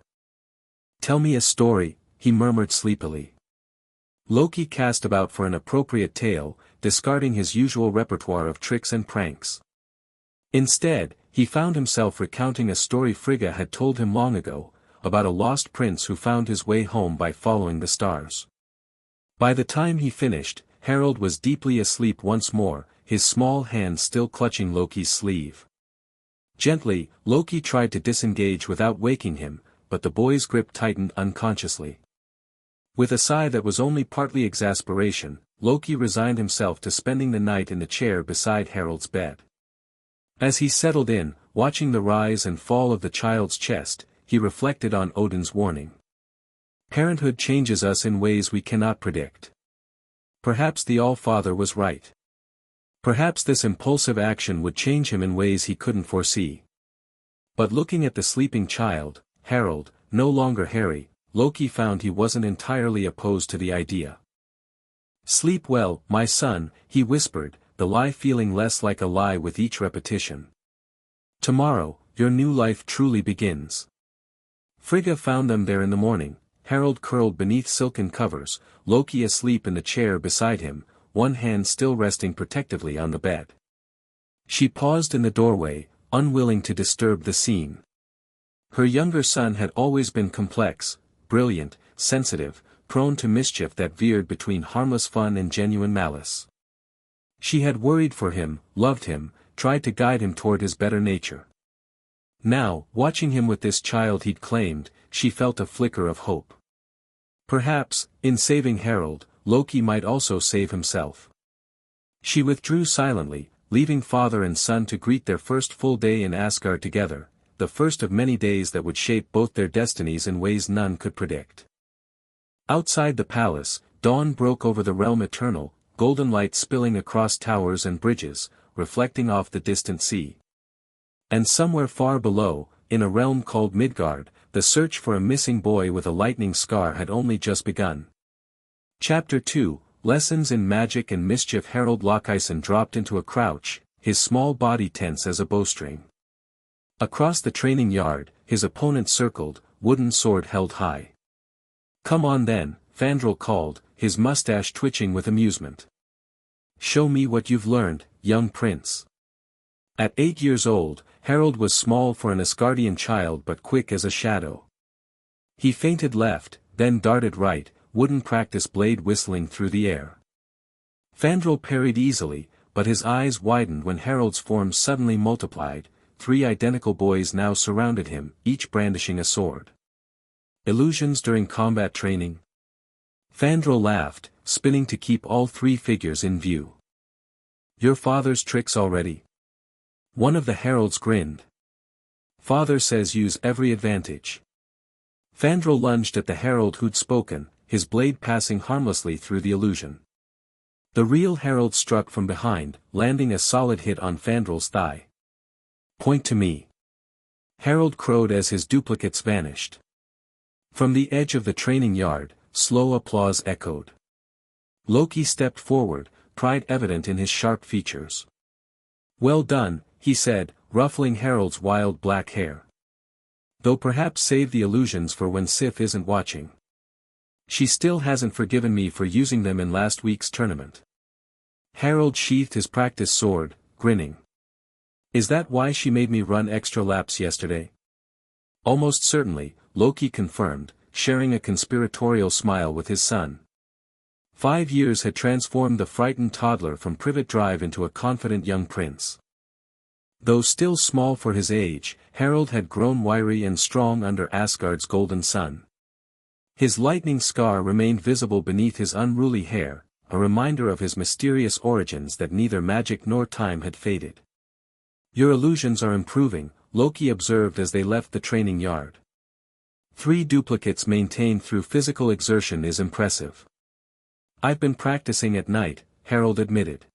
S1: Tell me a story, he murmured sleepily. Loki cast about for an appropriate tale, discarding his usual repertoire of tricks and pranks. Instead, he found himself recounting a story Frigga had told him long ago, about a lost prince who found his way home by following the stars. By the time he finished, Harold was deeply asleep once more, his small hand still clutching Loki's sleeve. Gently, Loki tried to disengage without waking him, but the boy's grip tightened unconsciously. With a sigh that was only partly exasperation, Loki resigned himself to spending the night in the chair beside Harold's bed. As he settled in, watching the rise and fall of the child's chest, he reflected on Odin's warning. Parenthood changes us in ways we cannot predict. Perhaps the All-Father was right. Perhaps this impulsive action would change him in ways he couldn't foresee. But looking at the sleeping child, Harold, no longer Harry, Loki found he wasn't entirely opposed to the idea. "Sleep well, my son," he whispered, the lie feeling less like a lie with each repetition. "Tomorrow, your new life truly begins." Frigga found them there in the morning, Harold curled beneath silken covers, Loki asleep in the chair beside him, one hand still resting protectively on the bed. She paused in the doorway, unwilling to disturb the scene. Her younger son had always been complex, brilliant, sensitive, prone to mischief that veered between harmless fun and genuine malice. She had worried for him, loved him, tried to guide him toward his better nature. Now, watching him with this child he'd claimed, she felt a flicker of hope. Perhaps, in saving Harold, Loki might also save himself. She withdrew silently, leaving father and son to greet their first full day in Asgard together, the first of many days that would shape both their destinies in ways none could predict. Outside the palace, dawn broke over the realm eternal, golden light spilling across towers and bridges, reflecting off the distant sea. And somewhere far below, in a realm called Midgard, the search for a missing boy with a lightning scar had only just begun. Chapter 2, Lessons in Magic and Mischief. Harold Lockison dropped into a crouch, his small body tense as a bowstring. Across the training yard, his opponent circled, wooden sword held high. "Come on then," Fandral called, his mustache twitching with amusement. "Show me what you've learned, young prince." At 8 years old, Harold was small for an Asgardian child but quick as a shadow. He feinted left, then darted right, wooden practice blade whistling through the air. Fandral parried easily, but his eyes widened when Harold's form suddenly multiplied. 3 identical boys now surrounded him, each brandishing a sword. "Illusions during combat training?" Fandral laughed, spinning to keep all 3 figures in view. "Your father's tricks already?" One of the heralds grinned. "Father says use every advantage." Fandral lunged at the herald who'd spoken, his blade passing harmlessly through the illusion. The real herald struck from behind, landing a solid hit on Fandral's thigh. "Point to me." Harold crowed as his duplicates vanished. From the edge of the training yard, slow applause echoed. Loki stepped forward, pride evident in his sharp features. "Well done," he said, ruffling Harold's wild black hair. "Though perhaps save the illusions for when Sif isn't watching. She still hasn't forgiven me for using them in last week's tournament." Harold sheathed his practice sword, grinning. "Is that why she made me run extra laps yesterday?" "Almost certainly," Loki confirmed, sharing a conspiratorial smile with his son. 5 years had transformed the frightened toddler from privet drive into a confident young prince. Though still small for his age, Harold had grown wiry and strong under Asgard's golden sun. His lightning scar remained visible beneath his unruly hair, a reminder of his mysterious origins that neither magic nor time had faded. "Your illusions are improving," Loki observed as they left the training yard. 3 duplicates maintained through physical exertion is impressive. "I've been practicing at night," Harold admitted.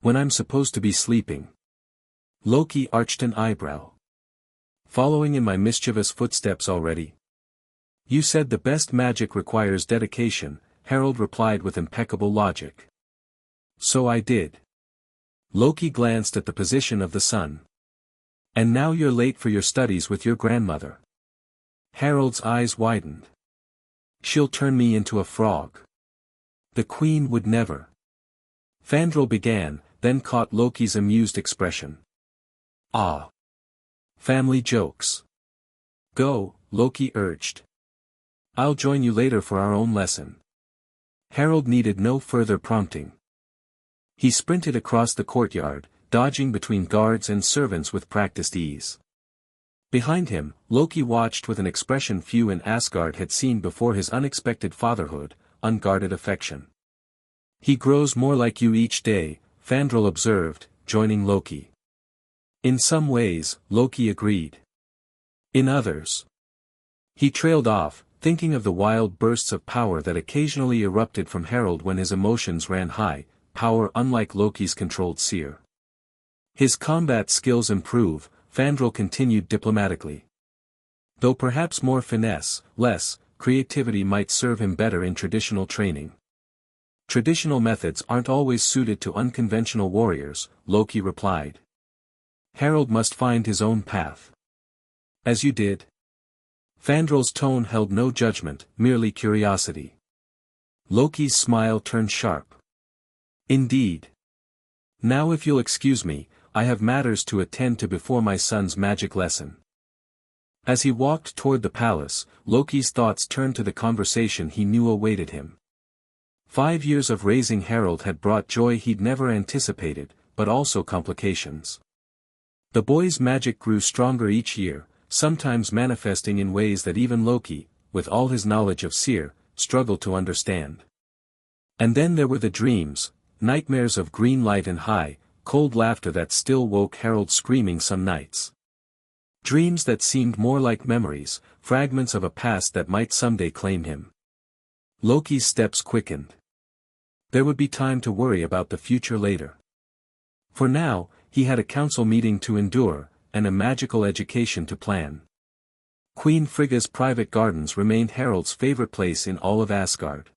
S1: "When I'm supposed to be sleeping." Loki arched an eyebrow. "Following in my mischievous footsteps already?" "You said the best magic requires dedication," Harold replied with impeccable logic. "So I did." Loki glanced at the position of the sun. "And now you're late for your studies with your grandmother." Harold's eyes widened. "She'll turn me into a frog." "The queen would never." Fandral began, then caught Loki's amused expression. Ah. Family jokes. Go, Loki urged. I'll join you later for our own lesson. Harold needed no further prompting. He sprinted across the courtyard, dodging between guards and servants with practiced ease. Behind him, Loki watched with an expression few in Asgard had seen before: his unexpected fatherhood, unguarded affection. He grows more like you each day, Fandral observed, joining Loki. In some ways, Loki agreed. In others. He trailed off, thinking of the wild bursts of power that occasionally erupted from Harold when his emotions ran high, power unlike Loki's controlled seer. His combat skills improve, Fandral continued diplomatically. Though perhaps more finesse, less creativity might serve him better in traditional training. Traditional methods aren't always suited to unconventional warriors, Loki replied. Harold must find his own path. As you did? Fandral's tone held no judgment, merely curiosity. Loki's smile turned sharp. Indeed. Now if you'll excuse me, I have matters to attend to before my son's magic lesson. As he walked toward the palace, Loki's thoughts turned to the conversation he knew awaited him. 5 years of raising Harold had brought joy he'd never anticipated, but also complications. The boy's magic grew stronger each year, sometimes manifesting in ways that even Loki, with all his knowledge of seer, struggled to understand. And then there were the dreams, nightmares of green light and high, cold laughter that still woke Harold screaming some nights. Dreams that seemed more like memories, fragments of a past that might someday claim him. Loki's steps quickened. There would be time to worry about the future later. For now, he had a council meeting to endure, and a magical education to plan. Queen Frigga's private gardens remained Harold's favorite place in all of Asgard.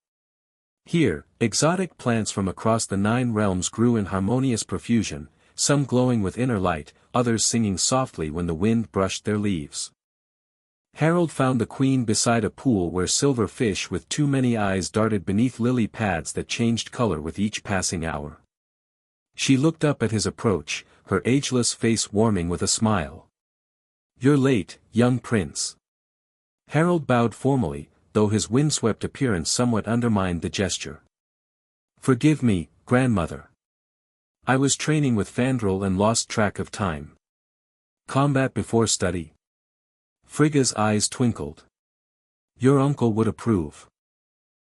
S1: Here, exotic plants from across the 9 realms grew in harmonious profusion, some glowing with inner light, others singing softly when the wind brushed their leaves. Harold found the queen beside a pool where silver fish with too many eyes darted beneath lily pads that changed color with each passing hour. She looked up at his approach, her ageless face warming with a smile. You're late, young prince. Harold bowed formally, though his windswept appearance somewhat undermined the gesture. Forgive me, grandmother. I was training with Fandral and lost track of time. Combat before study. Frigga's eyes twinkled. Your uncle would approve.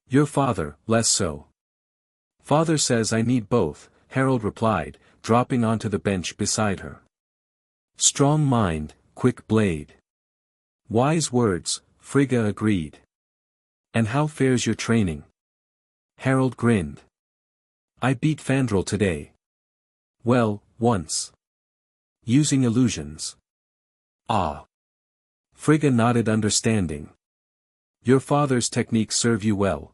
S1: Your father, less so. Father says I need both, Harold replied, dropping onto the bench beside her. Strong mind, quick blade. Wise words, Frigga agreed. And how fares your training? Harold grinned. I beat Fandral today. Well, once. Using illusions. Ah. Frigga nodded understanding. Your father's techniques serve you well.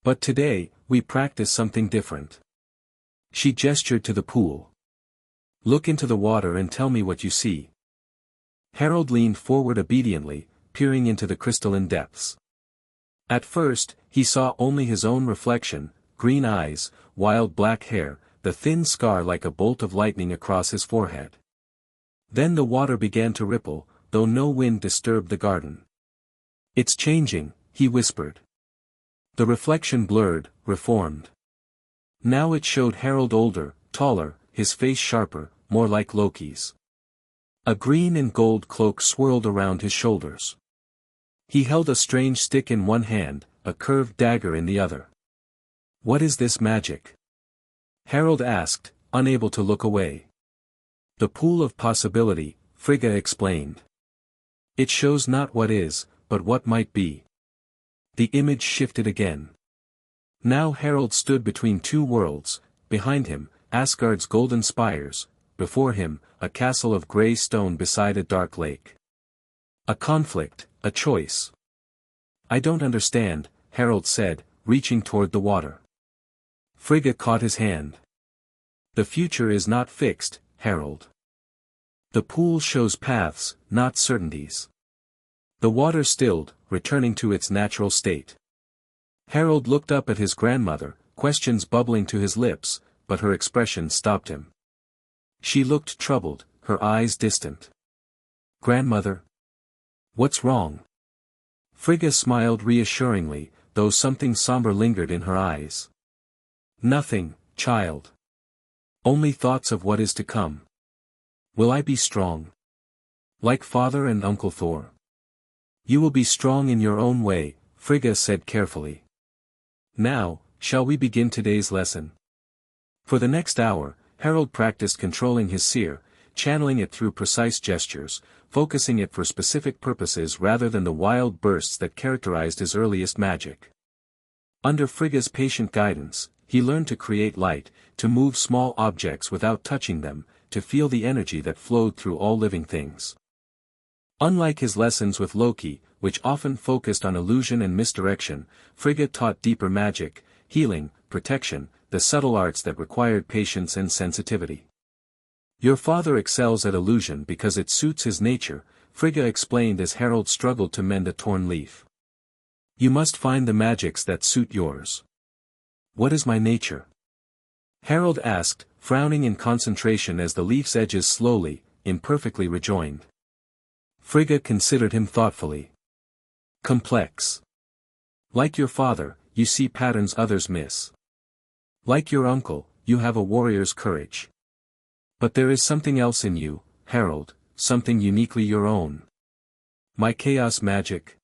S1: But today, we practice something different. She gestured to the pool. Look into the water and tell me what you see. Harold leaned forward obediently, peering into the crystalline depths. At first, he saw only his own reflection, green eyes, wild black hair, the thin scar like a bolt of lightning across his forehead. Then the water began to ripple, though no wind disturbed the garden. It's changing, he whispered. The reflection blurred, reformed. Now it showed Harold older, taller, his face sharper, more like Loki's. A green and gold cloak swirled around his shoulders. He held a strange stick in one hand, a curved dagger in the other. What is this magic? Harold asked, unable to look away. The pool of possibility, Frigga explained. It shows not what is, but what might be. The image shifted again. Now Harold stood between 2 worlds, behind him, Asgard's golden spires, before him, a castle of grey stone beside a dark lake. A conflict, a choice. I don't understand, Harold said, reaching toward the water. Frigga caught his hand. The future is not fixed, Harold. The pool shows paths, not certainties. The water stilled, returning to its natural state. Harold looked up at his grandmother, questions bubbling to his lips, but her expression stopped him. She looked troubled, her eyes distant. "Grandmother? What's wrong?" Frigga smiled reassuringly, though something somber lingered in her eyes. "Nothing, child. Only thoughts of what is to come. Will I be strong? Like father and Uncle Thor?" "You will be strong in your own way," Frigga said carefully. "Now, shall we begin today's lesson?" For the next hour, Harold practiced controlling his seer, channeling it through precise gestures, focusing it for specific purposes rather than the wild bursts that characterized his earliest magic. Under Frigga's patient guidance, he learned to create light, to move small objects without touching them, to feel the energy that flowed through all living things. Unlike his lessons with Loki, which often focused on illusion and misdirection, Frigga taught deeper magic, healing, protection, the subtle arts that required patience and sensitivity. "Your father excels at illusion because it suits his nature," Frigga explained as Harold struggled to mend a torn leaf. "You must find the magics that suit yours." "What is my nature?" Harold asked, frowning in concentration as the leaf's edges slowly, imperfectly rejoined. Frigga considered him thoughtfully. "Complex. Like your father, you see patterns others miss. Like your uncle, you have a warrior's courage. But there is something else in you, Harold, something uniquely your own." "My chaos magic?"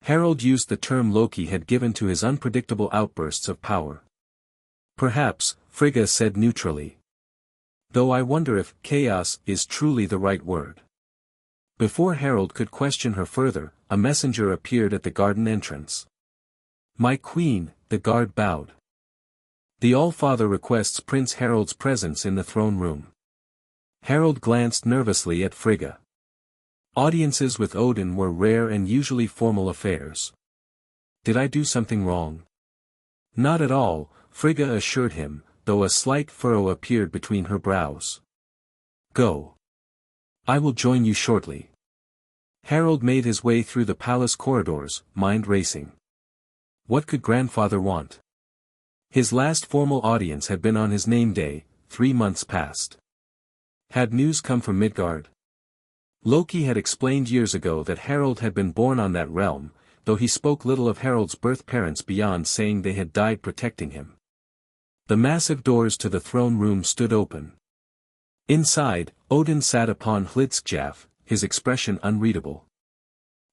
S1: Harold used the term Loki had given to his unpredictable outbursts of power. "Perhaps," Frigga said neutrally. "Though I wonder if chaos is truly the right word." Before Harold could question her further, a messenger appeared at the garden entrance. "My queen," the guard bowed. "The All-Father requests Prince Harold's presence in the throne room." Harold glanced nervously at Frigga. Audiences with Odin were rare and usually formal affairs. "Did I do something wrong?" "Not at all," Frigga assured him, though a slight furrow appeared between her brows. "Go. I will join you shortly." Harold made his way through the palace corridors, mind racing. What could grandfather want? His last formal audience had been on his name day, 3 months past. Had news come from Midgard? Loki had explained years ago that Harold had been born on that realm, though he spoke little of Harold's birth parents beyond saying they had died protecting him. The massive doors to the throne room stood open. Inside, Odin sat upon Hlidskjalf, his expression unreadable.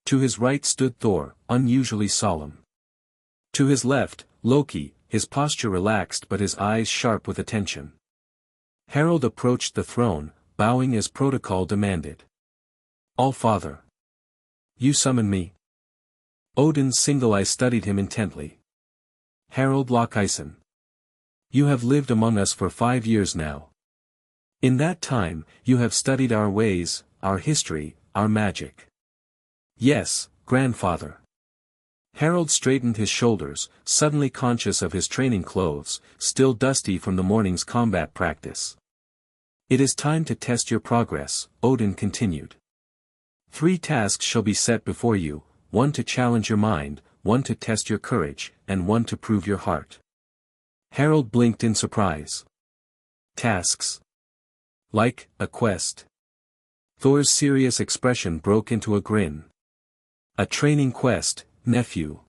S1: To his right stood Thor, unusually solemn. To his left, Loki, his posture relaxed but his eyes sharp with attention. Harold approached the throne, bowing as protocol demanded. "All-Father. You summon me?" Odin's single eye studied him intently. "Harold Lokison. You have lived among us for 5 years now. In that time, you have studied our ways, our history, our magic." "Yes, grandfather." Harold straightened his shoulders, suddenly conscious of his training clothes, still dusty from the morning's combat practice. "It is time to test your progress," Odin continued. 3 tasks shall be set before you, 1 to challenge your mind, 1 to test your courage, and 1 to prove your heart." Harold blinked in surprise. "Tasks? Like a quest?" Thor's serious expression broke into a grin. "A training quest, nephew.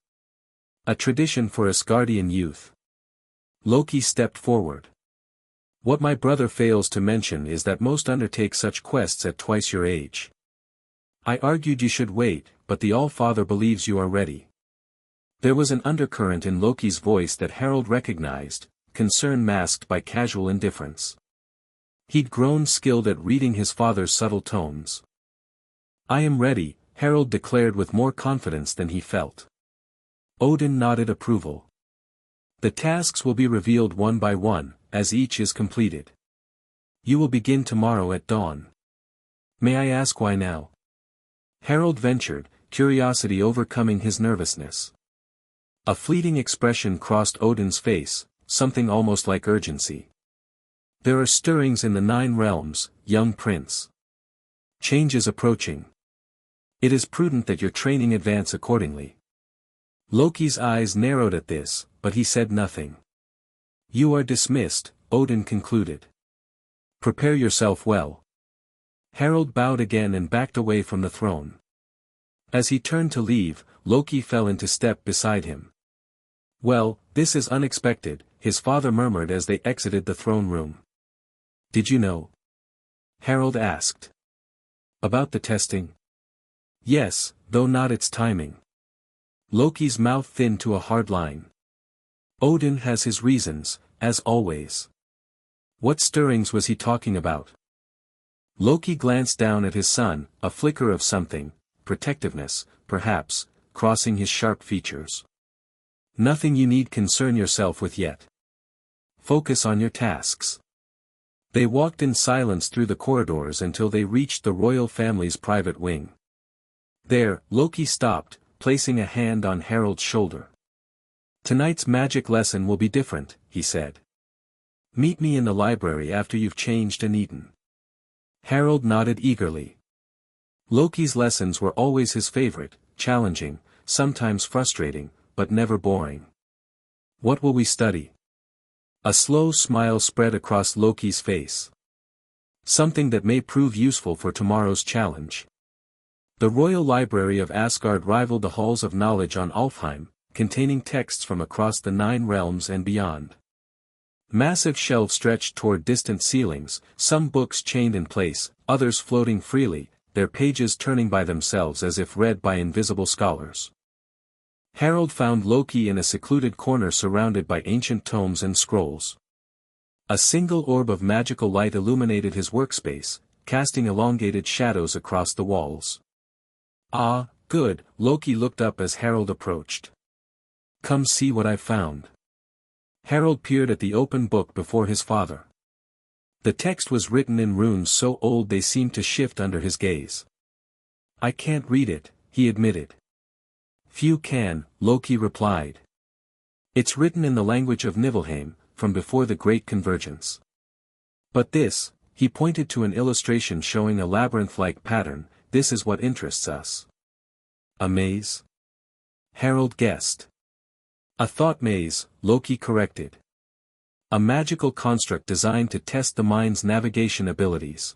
S1: A tradition for Asgardian youth." Loki stepped forward. "What my brother fails to mention is that most undertake such quests at twice your age. I argued you should wait, but the All-Father believes you are ready." There was an undercurrent in Loki's voice that Harold recognized, concern masked by casual indifference. He'd grown skilled at reading his father's subtle tones. "I am ready," Harold declared with more confidence than he felt. Odin nodded approval. "The tasks will be revealed one by one, as each is completed. You will begin tomorrow at dawn." "May I ask why now?" Harold ventured, curiosity overcoming his nervousness. A fleeting expression crossed Odin's face, something almost like urgency. "There are stirrings in the 9 realms, young prince. Change is approaching. It is prudent that your training advance accordingly." Loki's eyes narrowed at this, but he said nothing. "You are dismissed," Odin concluded. Prepare yourself well. Harald bowed again and backed away from the throne. As he turned to leave, Loki fell into step beside him. Well, this is unexpected, his father murmured as they exited the throne room. Did you know? Harald asked. About the testing? Yes, though not its timing. Loki's mouth thinned to a hard line. Odin has his reasons, as always. What stirrings was he talking about? Loki glanced down at his son, a flicker of something, protectiveness, perhaps, crossing his sharp features. Nothing you need concern yourself with yet. Focus on your tasks. They walked in silence through the corridors until they reached the royal family's private wing. There, Loki stopped, placing a hand on Harald's shoulder. Tonight's magic lesson will be different, he said. Meet me in the library after you've changed and eaten. Harald nodded eagerly. Loki's lessons were always his favorite, challenging, sometimes frustrating, but never boring. What will we study? A slow smile spread across Loki's face. Something that may prove useful for tomorrow's challenge. The Royal Library of Asgard rivaled the halls of knowledge on Alfheim, containing texts from across the 9 realms and beyond. Massive shelves stretched toward distant ceilings, some books chained in place, others floating freely, their pages turning by themselves as if read by invisible scholars. Harald found Loki in a secluded corner surrounded by ancient tomes and scrolls. A single orb of magical light illuminated his workspace, casting elongated shadows across the walls. Ah, good, Loki looked up as Harald approached. Come see what I've found. Harald peered at the open book before his father. The text was written in runes so old they seemed to shift under his gaze. I can't read it, he admitted. Few can, Loki replied. It's written in the language of Niflheim, from before the Great Convergence. But this, he pointed to an illustration showing a labyrinth-like pattern, this is what interests us. A maze? Harald guessed. A thought maze, Loki corrected. A magical construct designed to test the mind's navigation abilities.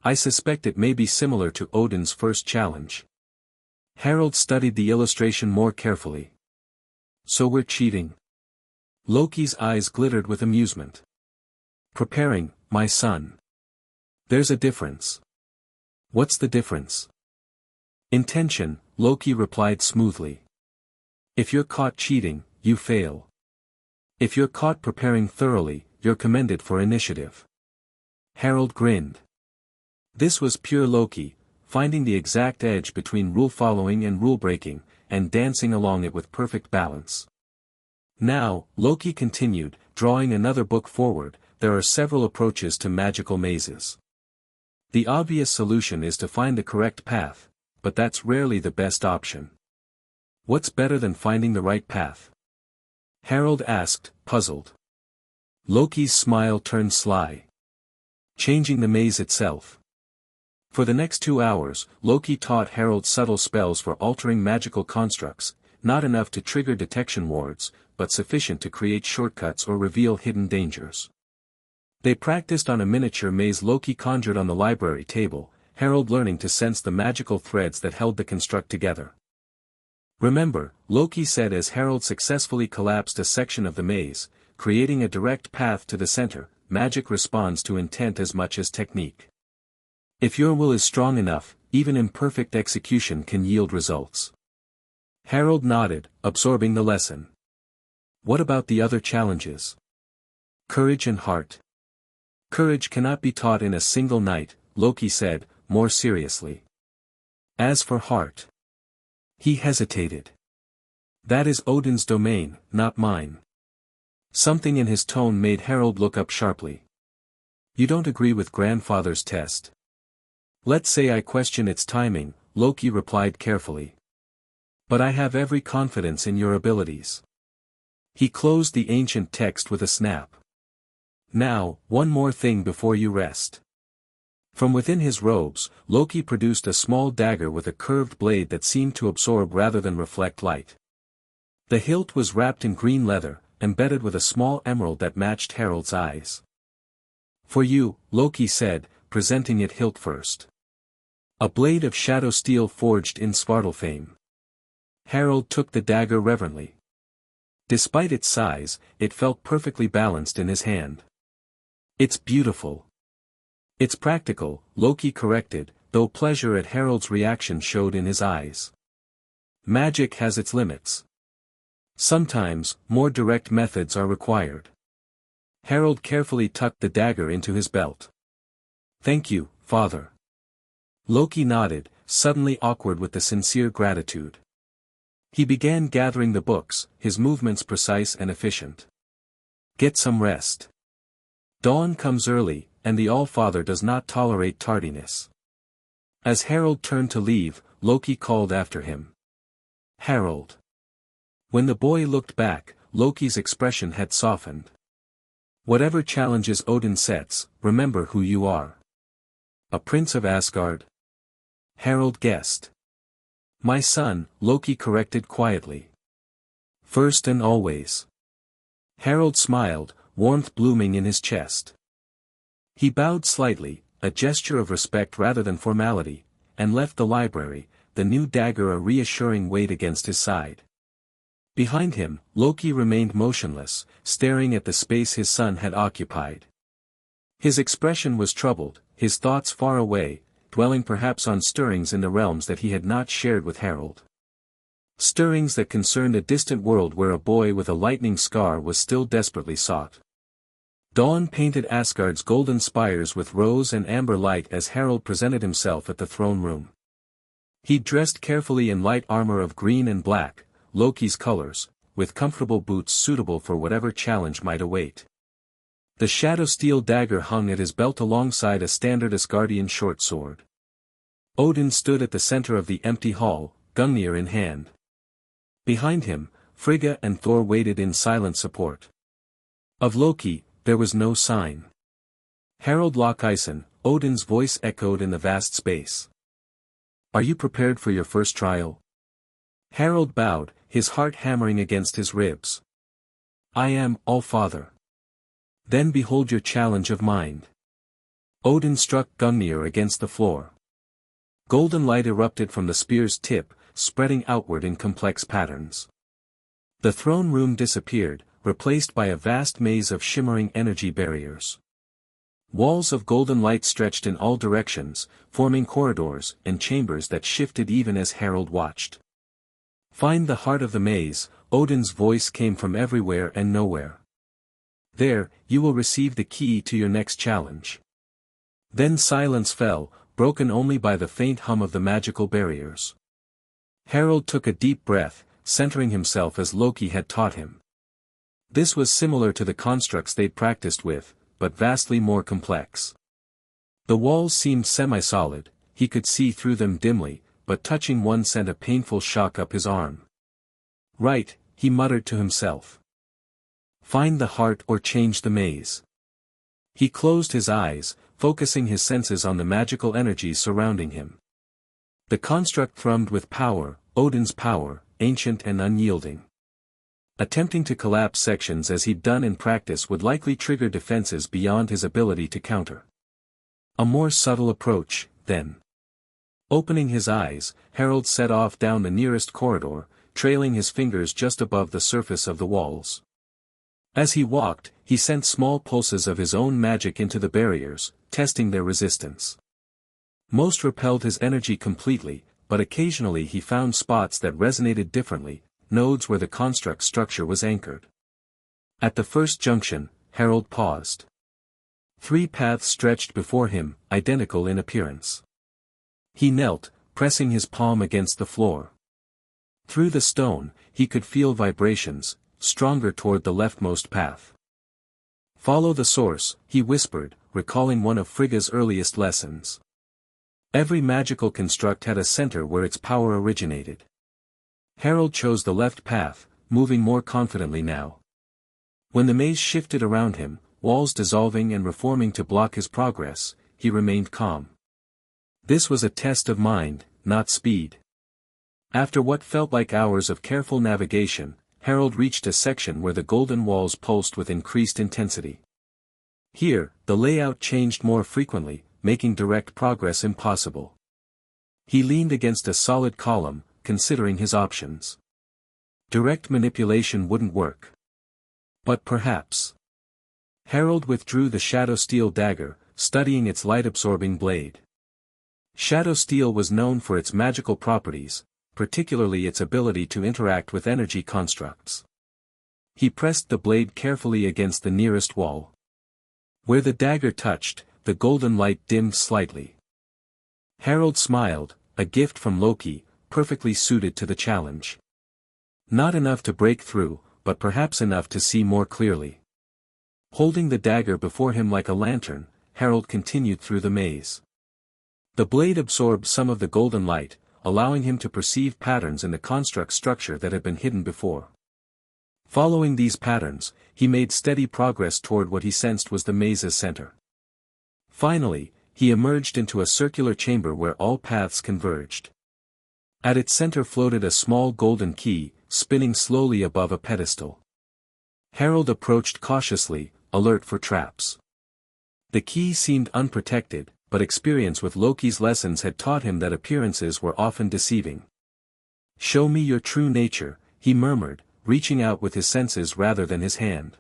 S1: I suspect it may be similar to Odin's first challenge. Harald studied the illustration more carefully. So we're cheating? Loki's eyes glittered with amusement. Preparing, my son. There's a difference. What's the difference? Intention, Loki replied smoothly. If you're caught cheating, you fail. If you're caught preparing thoroughly, you're commended for initiative. Harald grinned. This was pure Loki, finding the exact edge between rule-following and rule-breaking, and dancing along it with perfect balance. Now, Loki continued, drawing another book forward, there are several approaches to magical mazes. The obvious solution is to find the correct path, but that's rarely the best option. What's better than finding the right path? Harald asked, puzzled. Loki's smile turned sly. Changing the maze itself. For the next 2 hours, Loki taught Harald subtle spells for altering magical constructs, not enough to trigger detection wards, but sufficient to create shortcuts or reveal hidden dangers. They practiced on a miniature maze Loki conjured on the library table, Harald learning to sense the magical threads that held the construct together. Remember, Loki said as Harald successfully collapsed a section of the maze, creating a direct path to the center, magic responds to intent as much as technique. If your will is strong enough, even imperfect execution can yield results. Harald nodded, absorbing the lesson. What about the other challenges? Courage and heart. Courage cannot be taught in a single night, Loki said, more seriously. As for heart. He hesitated. That is Odin's domain, not mine. Something in his tone made Harald look up sharply. You don't agree with grandfather's test? Let's say I question its timing, Loki replied carefully. But I have every confidence in your abilities. He closed the ancient text with a snap. Now, one more thing before you rest. From within his robes, Loki produced a small dagger with a curved blade that seemed to absorb rather than reflect light. The hilt was wrapped in green leather, embedded with a small emerald that matched Harold's eyes. "For you," Loki said, presenting it hilt first. A blade of shadow steel forged in Svartalfheim. Harold took the dagger reverently. Despite its size, it felt perfectly balanced in his hand. "It's beautiful." "It's practical," Loki corrected, though pleasure at Harold's reaction showed in his eyes. "Magic has its limits. Sometimes, more direct methods are required." Harold carefully tucked the dagger into his belt. "Thank you, father." Loki nodded, suddenly awkward with the sincere gratitude. He began gathering the books, his movements precise and efficient. "Get some rest. Dawn comes early, and the All-Father does not tolerate tardiness." As Harold turned to leave, Loki called after him. "Harold." When the boy looked back, Loki's expression had softened. "Whatever challenges Odin sets, remember who you are." "A prince of Asgard?" Harold guessed. "My son," Loki corrected quietly. "First and always." Harold smiled, warmth blooming in his chest. He bowed slightly, a gesture of respect rather than formality, and left the library, the new dagger a reassuring weight against his side. Behind him, Loki remained motionless, staring at the space his son had occupied. His expression was troubled, his thoughts far away, dwelling perhaps on stirrings in the realms that he had not shared with Harold. Stirrings that concerned a distant world where a boy with a lightning scar was still desperately sought. Dawn painted Asgard's golden spires with rose and amber light as Harold presented himself at the throne room. He dressed carefully in light armor of green and black, Loki's colors, with comfortable boots suitable for whatever challenge might await. The shadow steel dagger hung at his belt alongside a standard Asgardian short sword. Odin stood at the center of the empty hall, Gungnir in hand. Behind him, Frigga and Thor waited in silent support. Of Loki, there was no sign. "Harald Lokeisen," Odin's voice echoed in the vast space. "Are you prepared for your first trial?" Harold bowed, his heart hammering against his ribs. "I am, All-Father." "Then behold your challenge of mind." Odin struck Gungnir against the floor. Golden light erupted from the spear's tip, spreading outward in complex patterns. The throne room disappeared, replaced by a vast maze of shimmering energy barriers. Walls of golden light stretched in all directions, forming corridors and chambers that shifted even as Harold watched. "Find the heart of the maze," Odin's voice came from everywhere and nowhere. "There, you will receive the key to your next challenge." Then silence fell, broken only by the faint hum of the magical barriers. Harold took a deep breath, centering himself as Loki had taught him. This was similar to the constructs they'd practiced with, but vastly more complex. The walls seemed semi-solid, he could see through them dimly, but touching one sent a painful shock up his arm. "Right," he muttered to himself. "Find the heart or change the maze." He closed his eyes, focusing his senses on the magical energies surrounding him. The construct thrummed with power, Odin's power, ancient and unyielding. Attempting to collapse sections as he'd done in practice would likely trigger defenses beyond his ability to counter. A more subtle approach, then. Opening his eyes, Harold set off down the nearest corridor, trailing his fingers just above the surface of the walls. As he walked, he sent small pulses of his own magic into the barriers, testing their resistance. Most repelled his energy completely, but occasionally he found spots that resonated differently, nodes where the construct structure was anchored. At the first junction, Harold paused. 3 paths stretched before him, identical in appearance. He knelt, pressing his palm against the floor. Through the stone, he could feel vibrations, stronger toward the leftmost path. "Follow the source," he whispered, recalling one of Frigga's earliest lessons. Every magical construct had a center where its power originated. Harold chose the left path, moving more confidently now. When the maze shifted around him, walls dissolving and reforming to block his progress, he remained calm. This was a test of mind, not speed. After what felt like hours of careful navigation, Harold reached a section where the golden walls pulsed with increased intensity. Here, the layout changed more frequently, making direct progress impossible. He leaned against a solid column, considering his options. Direct manipulation wouldn't work. But perhaps. Harold withdrew the shadow steel dagger, studying its light-absorbing blade. Shadow steel was known for its magical properties, particularly its ability to interact with energy constructs. He pressed the blade carefully against the nearest wall. Where the dagger touched, the golden light dimmed slightly. Harold smiled, a gift from Loki, perfectly suited to the challenge. Not enough to break through, but perhaps enough to see more clearly. Holding the dagger before him like a lantern, Harold continued through the maze. The blade absorbed some of the golden light, allowing him to perceive patterns in the construct structure that had been hidden before. Following these patterns, he made steady progress toward what he sensed was the maze's center. Finally, he emerged into a circular chamber where all paths converged. At its center floated a small golden key, spinning slowly above a pedestal. Harold approached cautiously, alert for traps. The key seemed unprotected, but experience with Loki's lessons had taught him that appearances were often deceiving. "Show me your true nature," he murmured, reaching out with his senses rather than his hand.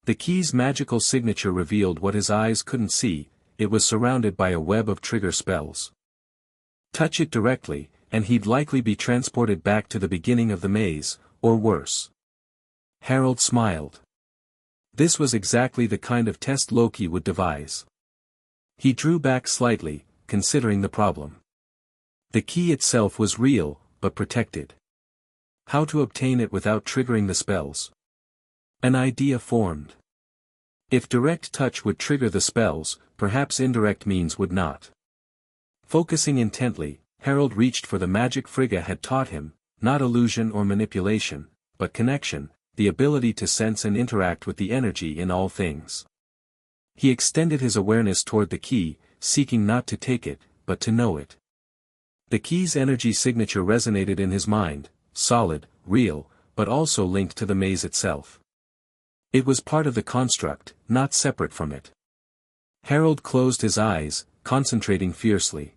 S1: The key's magical signature revealed what his eyes couldn't see. It was surrounded by a web of trigger spells. Touch it directly, and he'd likely be transported back to the beginning of the maze, or worse. Harold smiled. This was exactly the kind of test Loki would devise. He drew back slightly, considering the problem. The key itself was real, but protected. How to obtain it without triggering the spells? An idea formed. If direct touch would trigger the spells, perhaps indirect means would not. Focusing intently, Harold reached for the magic Frigga had taught him, not illusion or manipulation, but connection, the ability to sense and interact with the energy in all things. He extended his awareness toward the key, seeking not to take it, but to know it. The key's energy signature resonated in his mind, solid, real, but also linked to the maze itself. It was part of the construct, not separate from it. Harold closed his eyes, concentrating fiercely.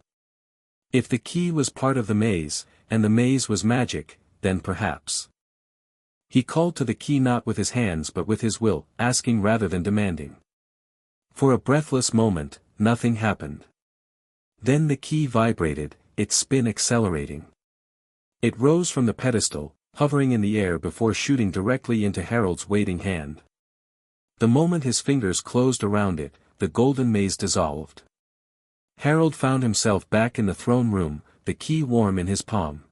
S1: If the key was part of the maze, and the maze was magic, then perhaps. He called to the key not with his hands but with his will, asking rather than demanding. For a breathless moment, nothing happened. Then the key vibrated, its spin accelerating. It rose from the pedestal, hovering in the air before shooting directly into Harold's waiting hand. The moment his fingers closed around it, the golden maze dissolved. Harold found himself back in the throne room, the key warm in his palm.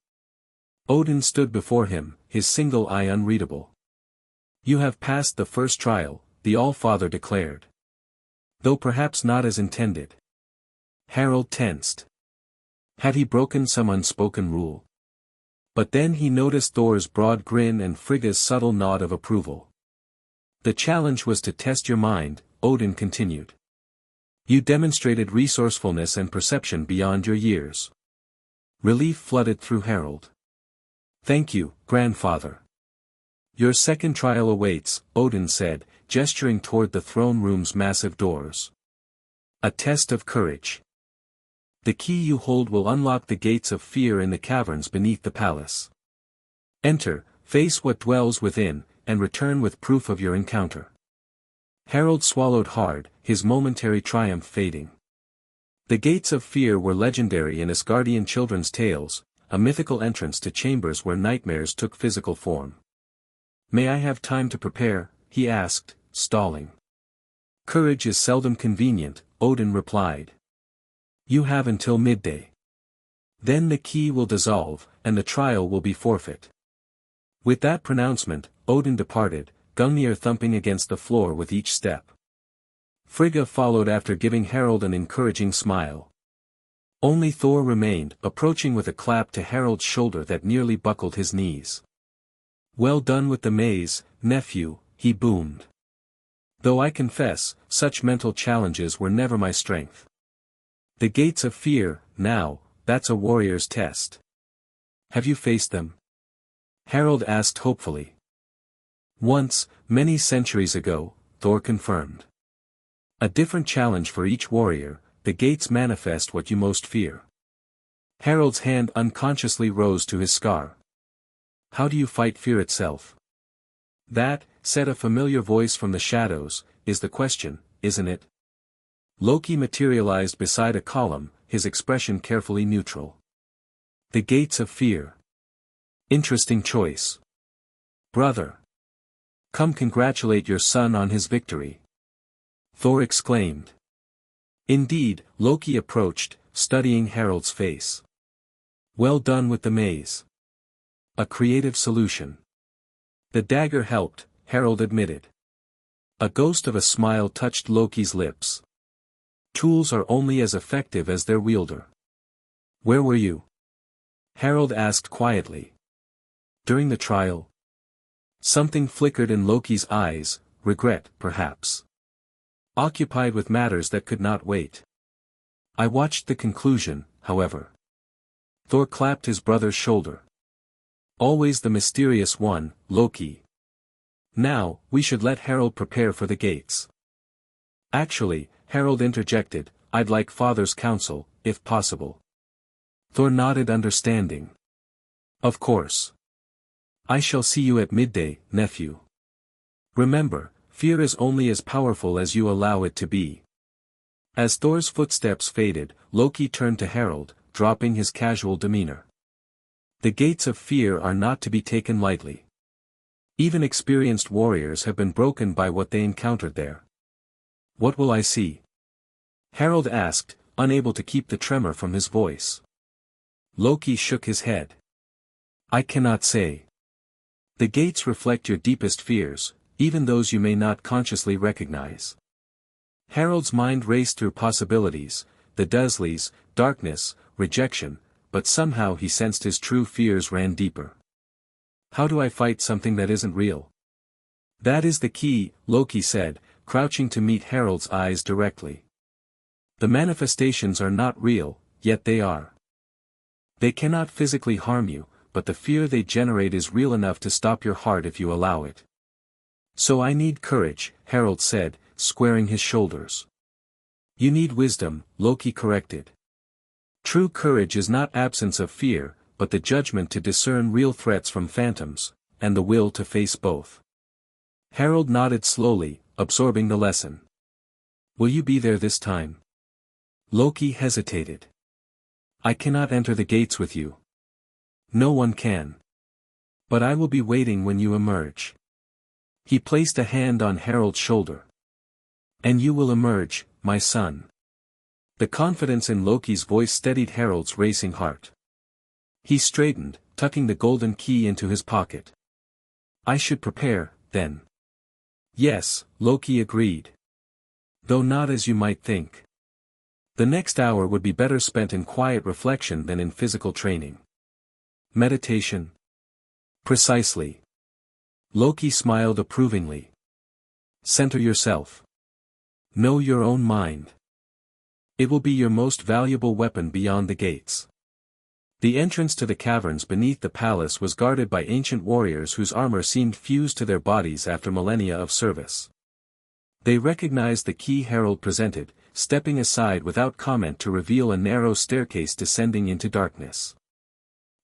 S1: Odin stood before him, his single eye unreadable. "You have passed the first trial," the All-Father declared. Though perhaps not as intended. Harold tensed. Had he broken some unspoken rule? But then he noticed Thor's broad grin and Frigga's subtle nod of approval. "The challenge was to test your mind," Odin continued. "You demonstrated resourcefulness and perception beyond your years." Relief flooded through Harold. "Thank you, grandfather." "Your second trial awaits," Odin said, gesturing toward the throne room's massive doors. "A test of courage. The key you hold will unlock the gates of fear in the caverns beneath the palace. Enter, face what dwells within, and return with proof of your encounter." Harold swallowed hard, his momentary triumph fading. The gates of fear were legendary in Asgardian children's tales, a mythical entrance to chambers where nightmares took physical form. "May I have time to prepare?" he asked, stalling. "Courage is seldom convenient," Odin replied. "You have until midday. Then the key will dissolve, and the trial will be forfeit." With that pronouncement, Odin departed, Gungnir thumping against the floor with each step. Frigga followed after giving Harold an encouraging smile. Only Thor remained, approaching with a clap to Harold's shoulder that nearly buckled his knees. "Well done with the maze, nephew," he boomed. "Though I confess, such mental challenges were never my strength. The gates of fear, now, that's a warrior's test. Have you faced them?" Harold asked hopefully. Once, many centuries ago, Thor confirmed. A different challenge for each warrior, the gates manifest what you most fear. Harold's hand unconsciously rose to his scar. How do you fight fear itself? That, said a familiar voice from the shadows, is the question, isn't it? Loki materialized beside a column, his expression carefully neutral. The gates of fear. Interesting choice. Brother. Come congratulate your son on his victory. Thor exclaimed. Indeed, Loki approached, studying Harold's face. Well done with the maze. A creative solution. The dagger helped, Harold admitted. A ghost of a smile touched Loki's lips. Tools are only as effective as their wielder. Where were you? Harold asked quietly. During the trial. Something flickered in Loki's eyes, regret, perhaps. Occupied with matters that could not wait. I watched the conclusion, however. Thor clapped his brother's shoulder. Always the mysterious one, Loki. Now, we should let Harold prepare for the gates. Actually, Harold interjected, I'd like Father's counsel, if possible. Thor nodded understanding. Of course. I shall see you at midday, nephew. Remember, fear is only as powerful as you allow it to be. As Thor's footsteps faded, Loki turned to Harold, dropping his casual demeanor. The gates of fear are not to be taken lightly. Even experienced warriors have been broken by what they encountered there. What will I see? Harold asked, unable to keep the tremor from his voice. Loki shook his head. I cannot say. The gates reflect your deepest fears, even those you may not consciously recognize. Harold's mind raced through possibilities, the Dursleys, darkness, rejection, but somehow he sensed his true fears ran deeper. How do I fight something that isn't real? That is the key, Loki said, crouching to meet Harold's eyes directly. The manifestations are not real, yet they are. They cannot physically harm you, but the fear they generate is real enough to stop your heart if you allow it. So I need courage, Harold said, squaring his shoulders. You need wisdom, Loki corrected. True courage is not absence of fear, but the judgment to discern real threats from phantoms, and the will to face both. Harold nodded slowly, absorbing the lesson. Will you be there this time? Loki hesitated. I cannot enter the gates with you. No one can. But I will be waiting when you emerge. He placed a hand on Harold's shoulder. And you will emerge, my son. The confidence in Loki's voice steadied Harold's racing heart. He straightened, tucking the golden key into his pocket. I should prepare, then. Yes, Loki agreed. Though not as you might think. The next hour would be better spent in quiet reflection than in physical training. Meditation? Precisely. Loki smiled approvingly. Center yourself. Know your own mind. It will be your most valuable weapon beyond the gates. The entrance to the caverns beneath the palace was guarded by ancient warriors whose armor seemed fused to their bodies after millennia of service. They recognized the key Harold presented, stepping aside without comment to reveal a narrow staircase descending into darkness.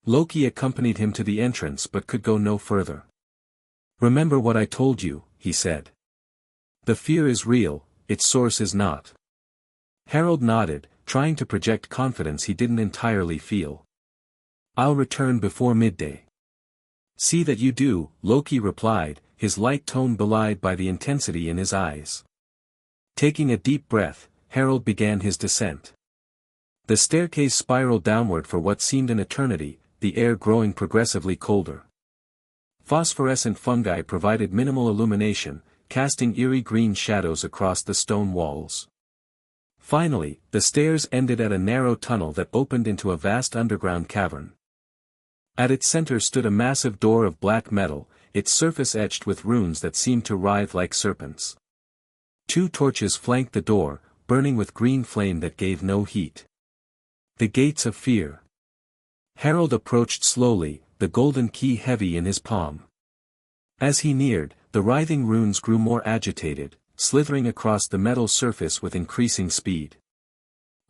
S1: Loki accompanied him to the entrance but could go no further. Remember what I told you, he said. The fear is real, its source is not. Harold nodded, trying to project confidence he didn't entirely feel. I'll return before midday. See that you do, Loki replied, his light tone belied by the intensity in his eyes. Taking a deep breath, Harold began his descent. The staircase spiraled downward for what seemed an eternity, the air growing progressively colder. Phosphorescent fungi provided minimal illumination, casting eerie green shadows across the stone walls. Finally, the stairs ended at a narrow tunnel that opened into a vast underground cavern. At its center stood a massive door of black metal, its surface etched with runes that seemed to writhe like serpents. 2 torches flanked the door, burning with green flame that gave no heat. The gates of fear. Harold approached slowly, the golden key heavy in his palm. As he neared, The writhing runes grew more agitated, slithering across the metal surface with increasing speed.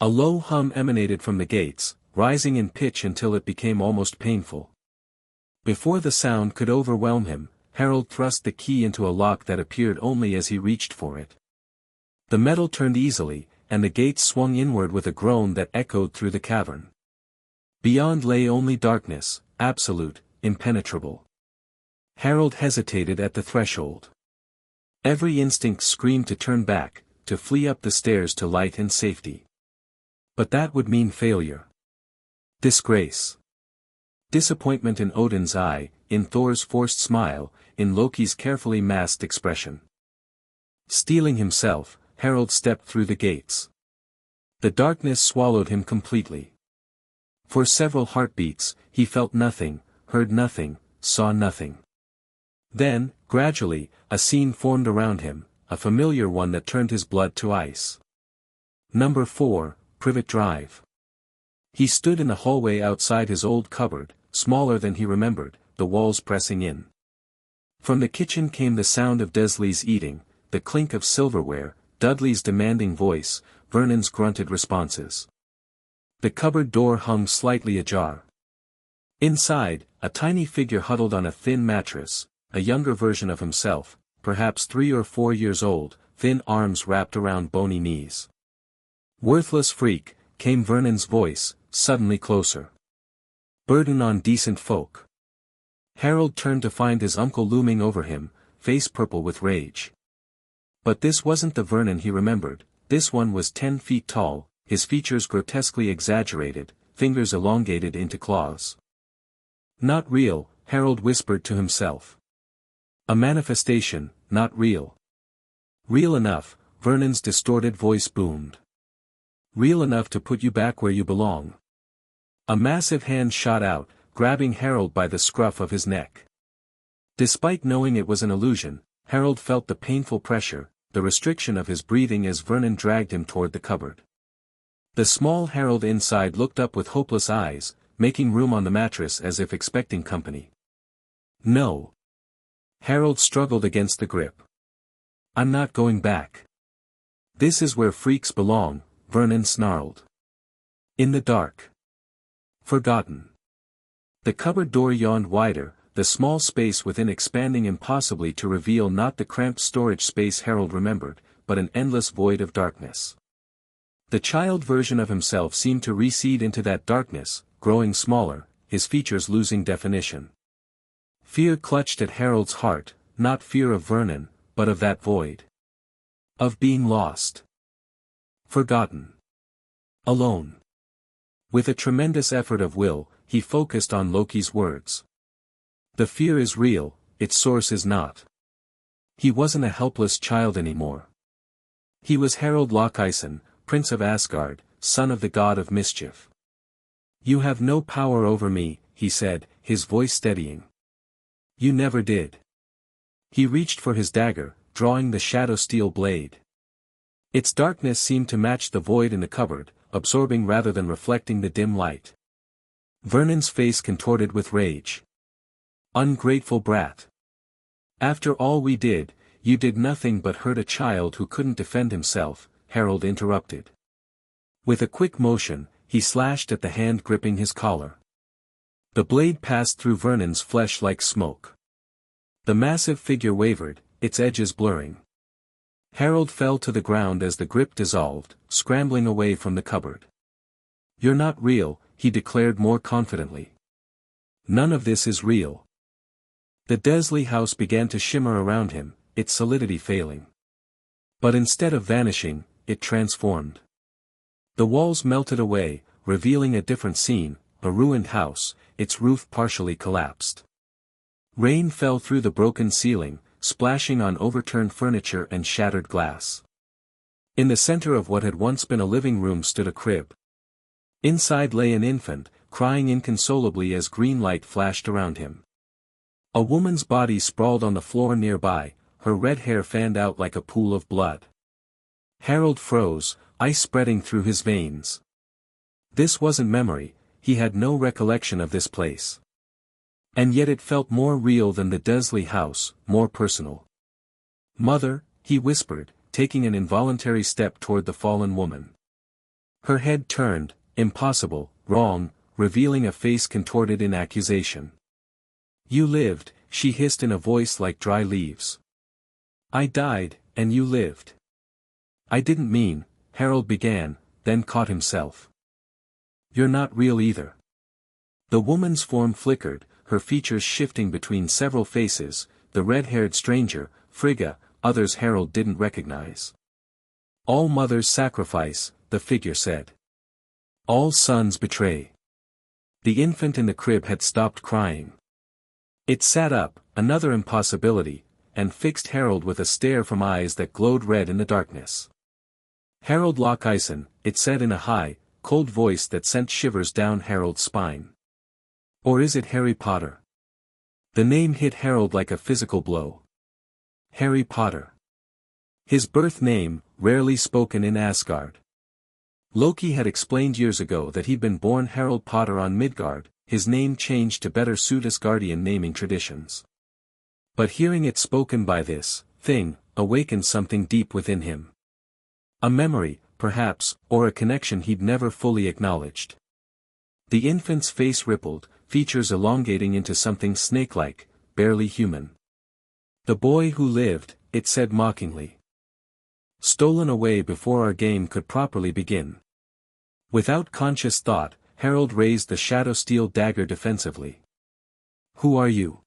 S1: A low hum emanated from the gates, rising in pitch until it became almost painful. Before the sound could overwhelm him, Harold thrust the key into a lock that appeared only as he reached for it. The metal turned easily, and the gates swung inward with a groan that echoed through the cavern. Beyond lay only darkness, absolute, impenetrable. Harold hesitated at the threshold. Every instinct screamed to turn back, to flee up the stairs to light and safety. But that would mean failure. Disgrace. Disappointment in Odin's eye, in Thor's forced smile, in Loki's carefully masked expression. Steeling himself, Harold stepped through the gates. The darkness swallowed him completely. For several heartbeats, he felt nothing, heard nothing, saw nothing. Then, gradually, a scene formed around him, a familiar one that turned his blood to ice. Number 4, Privet Drive. He stood in the hallway outside his old cupboard, smaller than he remembered, the walls pressing in. From the kitchen came the sound of Dursley's eating, the clink of silverware, Dudley's demanding voice, Vernon's grunted responses. The cupboard door hung slightly ajar. Inside, a tiny figure huddled on a thin mattress, a younger version of himself, perhaps 3 or 4 years old, thin arms wrapped around bony knees. "Worthless freak," came Vernon's voice, suddenly closer. "Burden on decent folk." Harold turned to find his uncle looming over him, face purple with rage. But this wasn't the Vernon he remembered. This one was 10 feet tall, his features grotesquely exaggerated, fingers elongated into claws. "Not real," Harold whispered to himself. "A manifestation, not real." "Real enough," Vernon's distorted voice boomed. "Real enough to put you back where you belong." A massive hand shot out, grabbing Harold by the scruff of his neck. Despite knowing it was an illusion, Harold felt the painful pressure, the restriction of his breathing as Vernon dragged him toward the cupboard. The small Harold inside looked up with hopeless eyes, making room on the mattress as if expecting company. "No." Harold struggled against the grip. "I'm not going back. This is where freaks belong," Vernon snarled. "In the dark. Forgotten." The cupboard door yawned wider, the small space within expanding impossibly to reveal not the cramped storage space Harold remembered, but an endless void of darkness. The child version of himself seemed to recede into that darkness, growing smaller, his features losing definition. Fear clutched at Harold's heart, not fear of Vernon, but of that void. Of being lost. Forgotten. Alone. With a tremendous effort of will, he focused on Loki's words. The fear is real, its source is not. He wasn't a helpless child anymore. He was Harold Lochison, Prince of Asgard, son of the god of mischief. "You have no power over me," he said, his voice steadying. "You never did." He reached for his dagger, drawing the shadow steel blade. Its darkness seemed to match the void in the cupboard, absorbing rather than reflecting the dim light. Vernon's face contorted with rage. "Ungrateful brat. After all we did, you did nothing but hurt a child who couldn't defend himself," Harold interrupted. With a quick motion, he slashed at the hand gripping his collar. The blade passed through Vernon's flesh like smoke. The massive figure wavered, its edges blurring. Harold fell to the ground as the grip dissolved, scrambling away from the cupboard. "You're not real," he declared more confidently. "None of this is real." The Dursley house began to shimmer around him, its solidity failing. But instead of vanishing, it transformed. The walls melted away, revealing a different scene, a ruined house, its roof partially collapsed. Rain fell through the broken ceiling, splashing on overturned furniture and shattered glass. In the center of what had once been a living room stood a crib. Inside lay an infant, crying inconsolably as green light flashed around him. A woman's body sprawled on the floor nearby, her red hair fanned out like a pool of blood. Harold froze, ice spreading through his veins. This wasn't memory, he had no recollection of this place. And yet it felt more real than the Dursley house, more personal. Mother, he whispered, taking an involuntary step toward the fallen woman. Her head turned, impossible, wrong, revealing a face contorted in accusation. You lived, she hissed in a voice like dry leaves. I died, and you lived. I didn't mean, Harold began, then caught himself. You're not real either. The woman's form flickered, her features shifting between several faces, the red-haired stranger, Frigga, others Harold didn't recognize. All mothers sacrifice, the figure said. All sons betray. The infant in the crib had stopped crying. It sat up, another impossibility, and fixed Harold with a stare from eyes that glowed red in the darkness. Harold Lockison, it said in a high, cold voice that sent shivers down Harold's spine. Or is it Harry Potter? The name hit Harold like a physical blow. Harry Potter. His birth name, rarely spoken in Asgard. Loki had explained years ago that he'd been born Harold Potter on Midgard, his name changed to better suit Asgardian naming traditions. But hearing it spoken by this thing awakened something deep within him. A memory, perhaps, or a connection he'd never fully acknowledged. The infant's face rippled, features elongating into something snake-like, barely human. The boy who lived, it said mockingly. Stolen away before our game could properly begin. Without conscious thought, Harold raised the shadow steel dagger defensively. Who are you?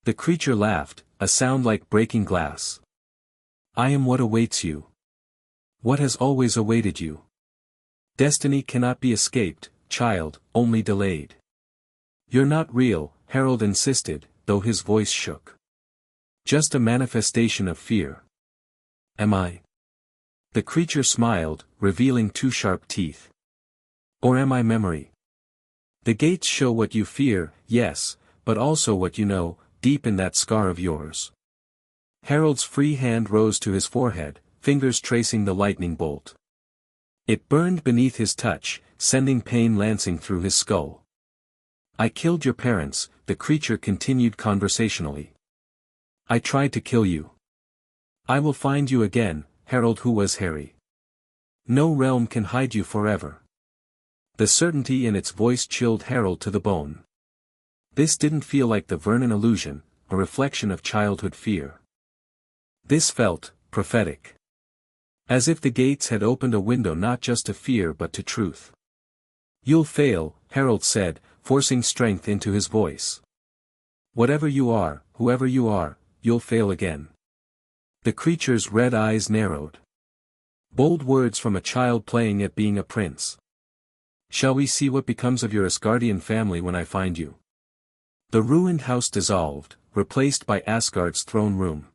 S1: The creature laughed, a sound like breaking glass. I am what awaits you. What has always awaited you. Destiny cannot be escaped, child, only delayed. You're not real, Harold insisted, though his voice shook. Just a manifestation of fear. Am I? The creature smiled, revealing two sharp teeth. Or am I memory? The gates show what you fear, yes, but also what you know, deep in that scar of yours. Harold's free hand rose to his forehead, fingers tracing the lightning bolt. It burned beneath his touch, sending pain lancing through his skull. I killed your parents, the creature continued conversationally. I tried to kill you. I will find you again, Harold who was Harry. No realm can hide you forever. The certainty in its voice chilled Harold to the bone. This didn't feel like the Vernon illusion, a reflection of childhood fear. This felt prophetic. As if the gates had opened a window not just to fear but to truth. You'll fail, Harold said, forcing strength into his voice. Whatever you are, whoever you are, you'll fail again. The creature's red eyes narrowed. Bold words from a child playing at being a prince. Shall we see what becomes of your Asgardian family when I find you? The ruined house dissolved, replaced by Asgard's throne room.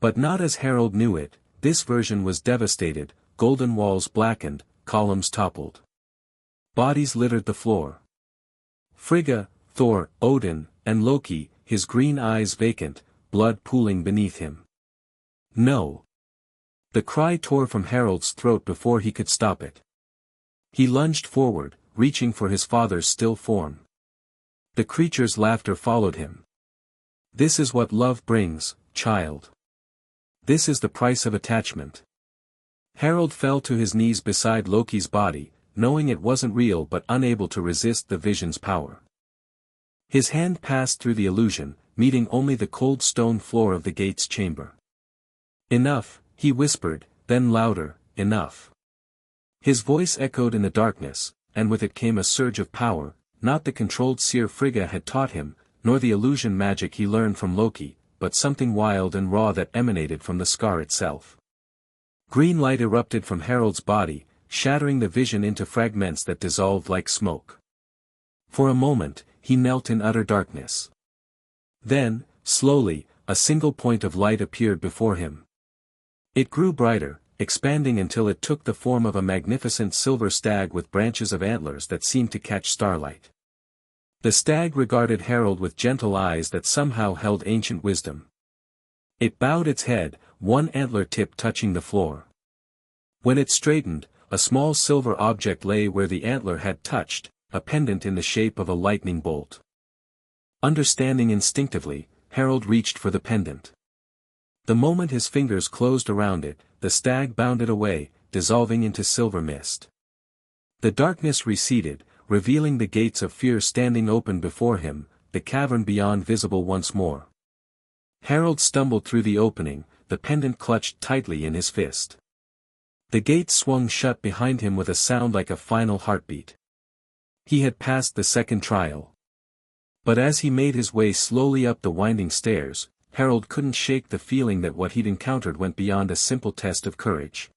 S1: But not as Harold knew it, this version was devastated, golden walls blackened, columns toppled. Bodies littered the floor. Frigga, Thor, Odin, and Loki, his green eyes vacant, blood pooling beneath him. No. The cry tore from Harold's throat before he could stop it. He lunged forward, reaching for his father's still form. The creature's laughter followed him. This is what love brings, child. This is the price of attachment. Harold fell to his knees beside Loki's body, knowing it wasn't real but unable to resist the vision's power. His hand passed through the illusion, meeting only the cold stone floor of the gate's chamber. Enough, he whispered, then louder, enough. His voice echoed in the darkness, and with it came a surge of power, not the controlled seer Frigga had taught him, nor the illusion magic he learned from Loki, but something wild and raw that emanated from the scar itself. Green light erupted from Harold's body, shattering the vision into fragments that dissolved like smoke. For a moment, he knelt in utter darkness. Then, slowly, a single point of light appeared before him. It grew brighter, expanding until it took the form of a magnificent silver stag with branches of antlers that seemed to catch starlight. The stag regarded Harold with gentle eyes that somehow held ancient wisdom. It bowed its head, one antler tip touching the floor. When it straightened, a small silver object lay where the antler had touched, a pendant in the shape of a lightning bolt. Understanding instinctively, Harold reached for the pendant. The moment his fingers closed around it, the stag bounded away, dissolving into silver mist. The darkness receded, revealing the gates of fear standing open before him, the cavern beyond visible once more. Harold stumbled through the opening, the pendant clutched tightly in his fist. The gates swung shut behind him with a sound like a final heartbeat. He had passed the second trial. But as he made his way slowly up the winding stairs, Harold couldn't shake the feeling that what he'd encountered went beyond a simple test of courage.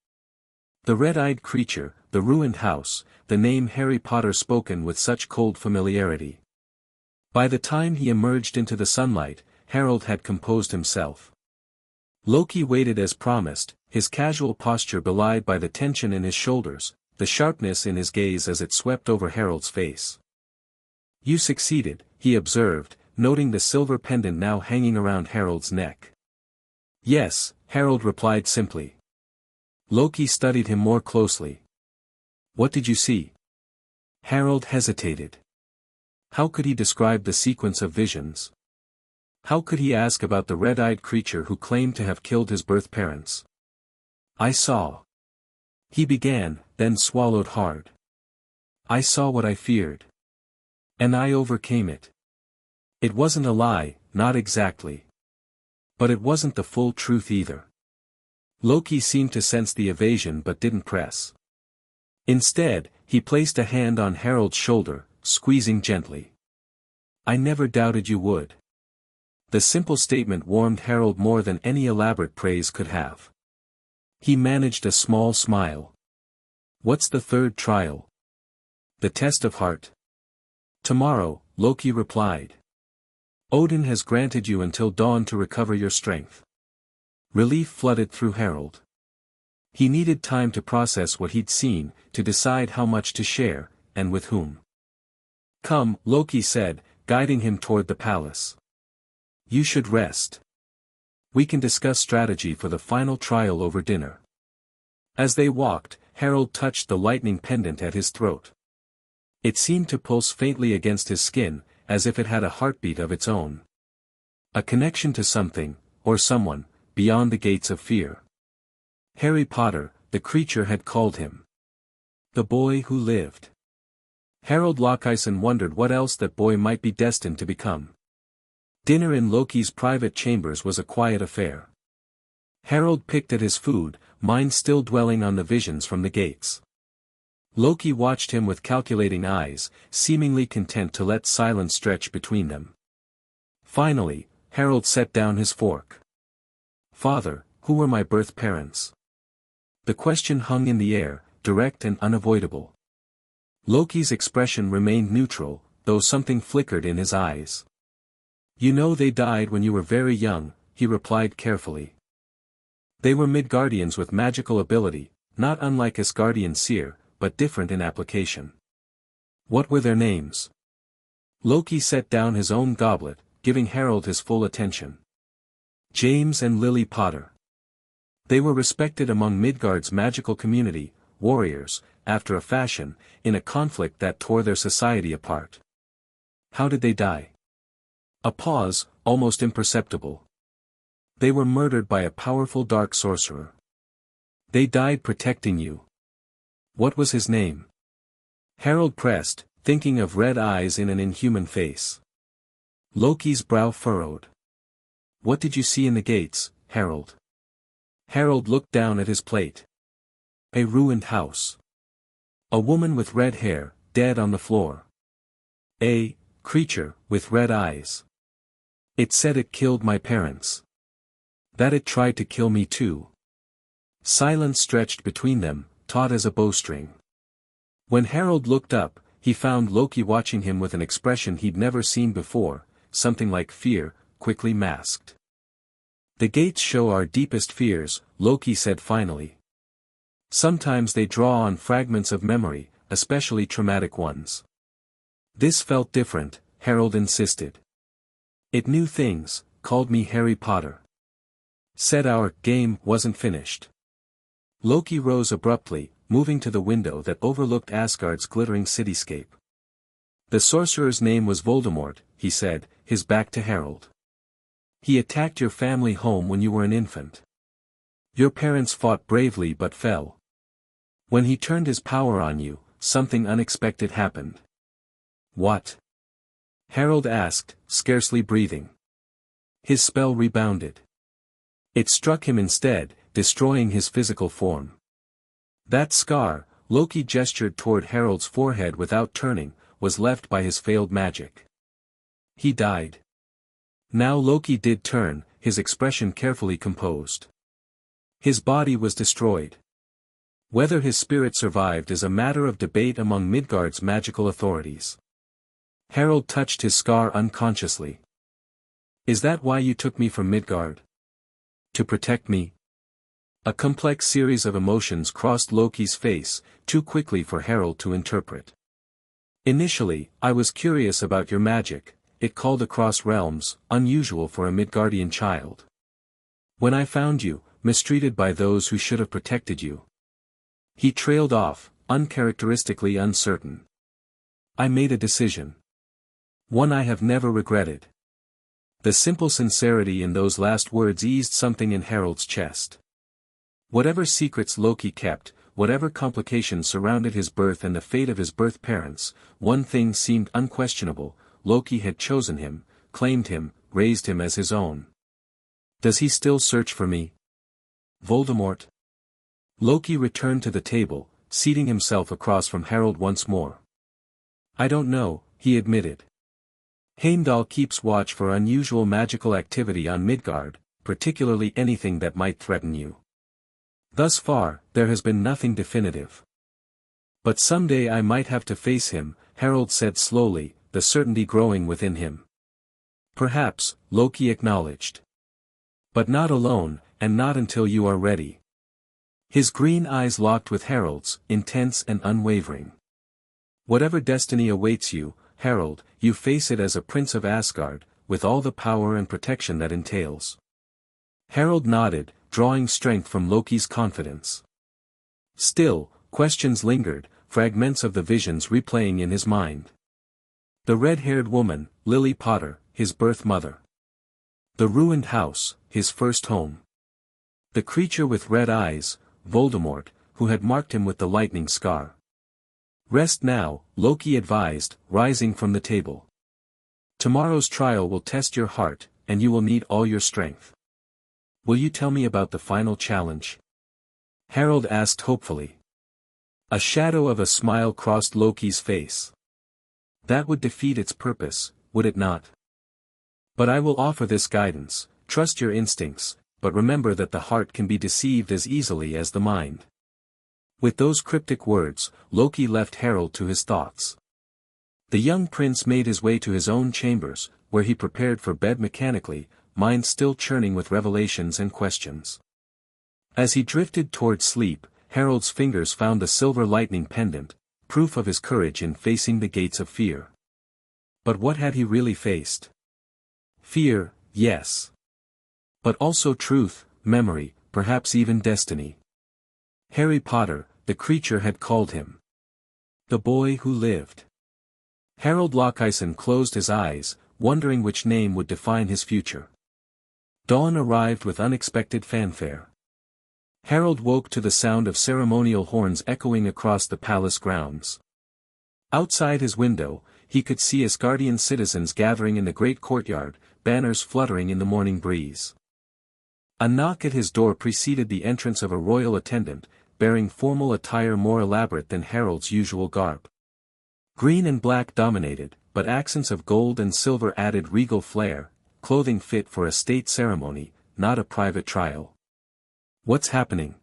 S1: The red-eyed creature, the ruined house, the name Harry Potter spoken with such cold familiarity. By the time he emerged into the sunlight, Harold had composed himself. Loki waited as promised, his casual posture belied by the tension in his shoulders, the sharpness in his gaze as it swept over Harold's face. "You succeeded," he observed, noting the silver pendant now hanging around Harold's neck. "Yes," Harold replied simply. Loki studied him more closely. "What did you see?" Harold hesitated. How could he describe the sequence of visions? How could he ask about the red-eyed creature who claimed to have killed his birth parents? "I saw." He began, then swallowed hard. "I saw what I feared. And I overcame it. It wasn't a lie, not exactly. But it wasn't the full truth either." Loki seemed to sense the evasion but didn't press. Instead, he placed a hand on Harold's shoulder, squeezing gently. "I never doubted you would." The simple statement warmed Harold more than any elaborate praise could have. He managed a small smile. "What's the third trial?" "The test of heart." "Tomorrow," Loki replied. "Odin has granted you until dawn to recover your strength." Relief flooded through Harold. He needed time to process what he'd seen, to decide how much to share, and with whom. "Come," Loki said, guiding him toward the palace. "You should rest. We can discuss strategy for the final trial over dinner." As they walked, Harold touched the lightning pendant at his throat. It seemed to pulse faintly against his skin, as if it had a heartbeat of its own. A connection to something, or someone, beyond the gates of fear. Harry Potter, the creature had called him. The boy who lived. Harold Lockison wondered what else that boy might be destined to become. Dinner in Loki's private chambers was a quiet affair. Harold picked at his food, mind still dwelling on the visions from the gates. Loki watched him with calculating eyes, seemingly content to let silence stretch between them. Finally, Harold set down his fork. "Father, who were my birth parents?" The question hung in the air, direct and unavoidable. Loki's expression remained neutral, though something flickered in his eyes. "You know they died when you were very young," he replied carefully. "They were Midgardians with magical ability, not unlike Asgardian seer, but different in application." "What were their names?" Loki set down his own goblet, giving Harold his full attention. "James and Lily Potter. They were respected among Midgard's magical community, warriors, after a fashion, in a conflict that tore their society apart." "How did they die?" A pause, almost imperceptible. "They were murdered by a powerful dark sorcerer. They died protecting you." "What was his name?" Harold pressed, thinking of red eyes in an inhuman face. Loki's brow furrowed. "What did you see in the gates, Harold?" Harold looked down at his plate. "A ruined house. A woman with red hair, dead on the floor. A creature, with red eyes. It said it killed my parents. That it tried to kill me too." Silence stretched between them, taut as a bowstring. When Harold looked up, he found Loki watching him with an expression he'd never seen before, something like fear, quickly masked. "The gates show our deepest fears," Loki said finally. "Sometimes they draw on fragments of memory, especially traumatic ones." "This felt different," Harold insisted. "It knew things, called me Harry Potter. Said our game wasn't finished." Loki rose abruptly, moving to the window that overlooked Asgard's glittering cityscape. "The sorcerer's name was Voldemort," he said, his back to Harold. He attacked your family home when you were an infant. Your parents fought bravely but fell. When he turned his power on you, something unexpected happened. What? Harold asked, scarcely breathing. His spell rebounded. It struck him instead, destroying his physical form. That scar, Loki gestured toward Harold's forehead without turning, was left by his failed magic. He died. Now Loki did turn, his expression carefully composed. His body was destroyed. Whether his spirit survived is a matter of debate among Midgard's magical authorities. Harold touched his scar unconsciously. Is that why you took me from Midgard? To protect me? A complex series of emotions crossed Loki's face, too quickly for Harold to interpret. Initially, I was curious about your magic. It called across realms, unusual for a Midgardian child. When I found you, mistreated by those who should have protected you. He trailed off, uncharacteristically uncertain. I made a decision. One I have never regretted. The simple sincerity in those last words eased something in Harold's chest. Whatever secrets Loki kept, whatever complications surrounded his birth and the fate of his birth parents, one thing seemed unquestionable: Loki had chosen him, claimed him, raised him as his own. Does he still search for me? Voldemort? Loki returned to the table, seating himself across from Harold once more. I don't know, he admitted. Heimdall keeps watch for unusual magical activity on Midgard, particularly anything that might threaten you. Thus far, there has been nothing definitive. But someday I might have to face him, Harold said slowly, the certainty growing within him. Perhaps, Loki acknowledged. But not alone, and not until you are ready. His green eyes locked with Harold's, intense and unwavering. Whatever destiny awaits you, Harold, you face it as a prince of Asgard, with all the power and protection that entails. Harold nodded, drawing strength from Loki's confidence. Still, questions lingered, fragments of the visions replaying in his mind. The red-haired woman, Lily Potter, his birth mother. The ruined house, his first home. The creature with red eyes, Voldemort, who had marked him with the lightning scar. Rest now, Loki advised, rising from the table. Tomorrow's trial will test your heart, and you will need all your strength. Will you tell me about the final challenge? Harold asked hopefully. A shadow of a smile crossed Loki's face. That would defeat its purpose, would it not? But I will offer this guidance: trust your instincts, but remember that the heart can be deceived as easily as the mind. With those cryptic words, Loki left Harold to his thoughts. The young prince made his way to his own chambers, where he prepared for bed mechanically, mind still churning with revelations and questions. As he drifted toward sleep, Harold's fingers found the silver lightning pendant, proof of his courage in facing the gates of fear. But what had he really faced? Fear, yes. But also truth, memory, perhaps even destiny. Harry Potter, the creature had called him. The boy who lived. Harold Lockheisen closed his eyes, wondering which name would define his future. Dawn arrived with unexpected fanfare. Harold woke to the sound of ceremonial horns echoing across the palace grounds. Outside his window, he could see Asgardian citizens gathering in the great courtyard, banners fluttering in the morning breeze. A knock at his door preceded the entrance of a royal attendant, bearing formal attire more elaborate than Harold's usual garb. Green and black dominated, but accents of gold and silver added regal flair, clothing fit for a state ceremony, not a private trial. What's happening?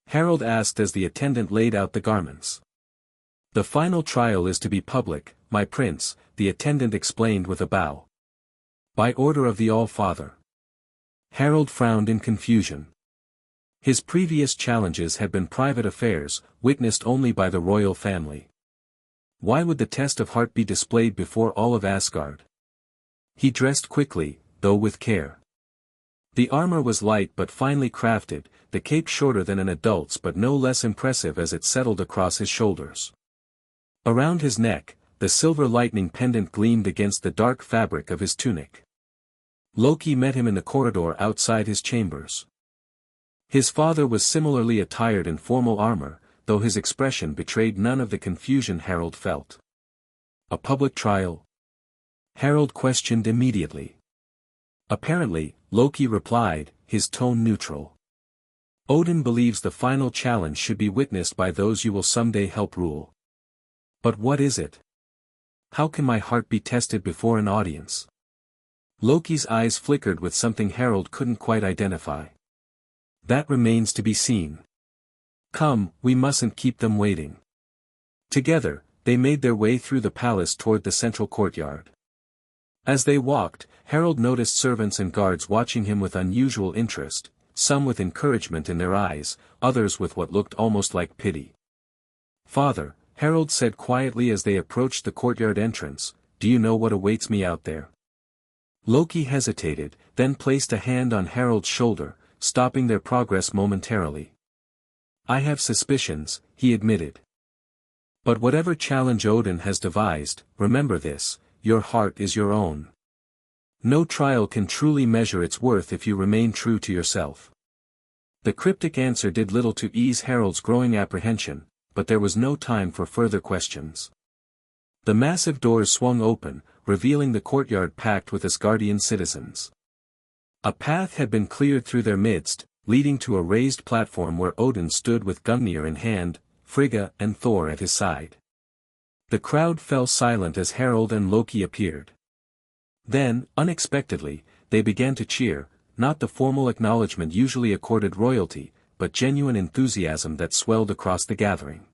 S1: Harold asked as the attendant laid out the garments. The final trial is to be public, my prince, the attendant explained with a bow. By order of the All-Father. Harold frowned in confusion. His previous challenges had been private affairs, witnessed only by the royal family. Why would the test of heart be displayed before all of Asgard? He dressed quickly, though with care. The armor was light but finely crafted, the cape shorter than an adult's but no less impressive as it settled across his shoulders. Around his neck, the silver lightning pendant gleamed against the dark fabric of his tunic. Loki met him in the corridor outside his chambers. His father was similarly attired in formal armor, though his expression betrayed none of the confusion Harold felt. A public trial? Harold questioned immediately. Apparently, Loki replied, his tone neutral. Odin believes the final challenge should be witnessed by those you will someday help rule. But what is it? How can my heart be tested before an audience? Loki's eyes flickered with something Harold couldn't quite identify. That remains to be seen. Come, we mustn't keep them waiting. Together, they made their way through the palace toward the central courtyard. As they walked, Harold noticed servants and guards watching him with unusual interest, some with encouragement in their eyes, others with what looked almost like pity. "Father," Harold said quietly as they approached the courtyard entrance, "do you know what awaits me out there?" Loki hesitated, then placed a hand on Harold's shoulder, stopping their progress momentarily. "I have suspicions," he admitted. "But whatever challenge Odin has devised, remember this, your heart is your own. No trial can truly measure its worth if you remain true to yourself." The cryptic answer did little to ease Harold's growing apprehension, but there was no time for further questions. The massive doors swung open, revealing the courtyard packed with Asgardian citizens. A path had been cleared through their midst, leading to a raised platform where Odin stood with Gungnir in hand, Frigga and Thor at his side. The crowd fell silent as Harold and Loki appeared. Then, unexpectedly, they began to cheer, not the formal acknowledgement usually accorded royalty, but genuine enthusiasm that swelled across the gathering.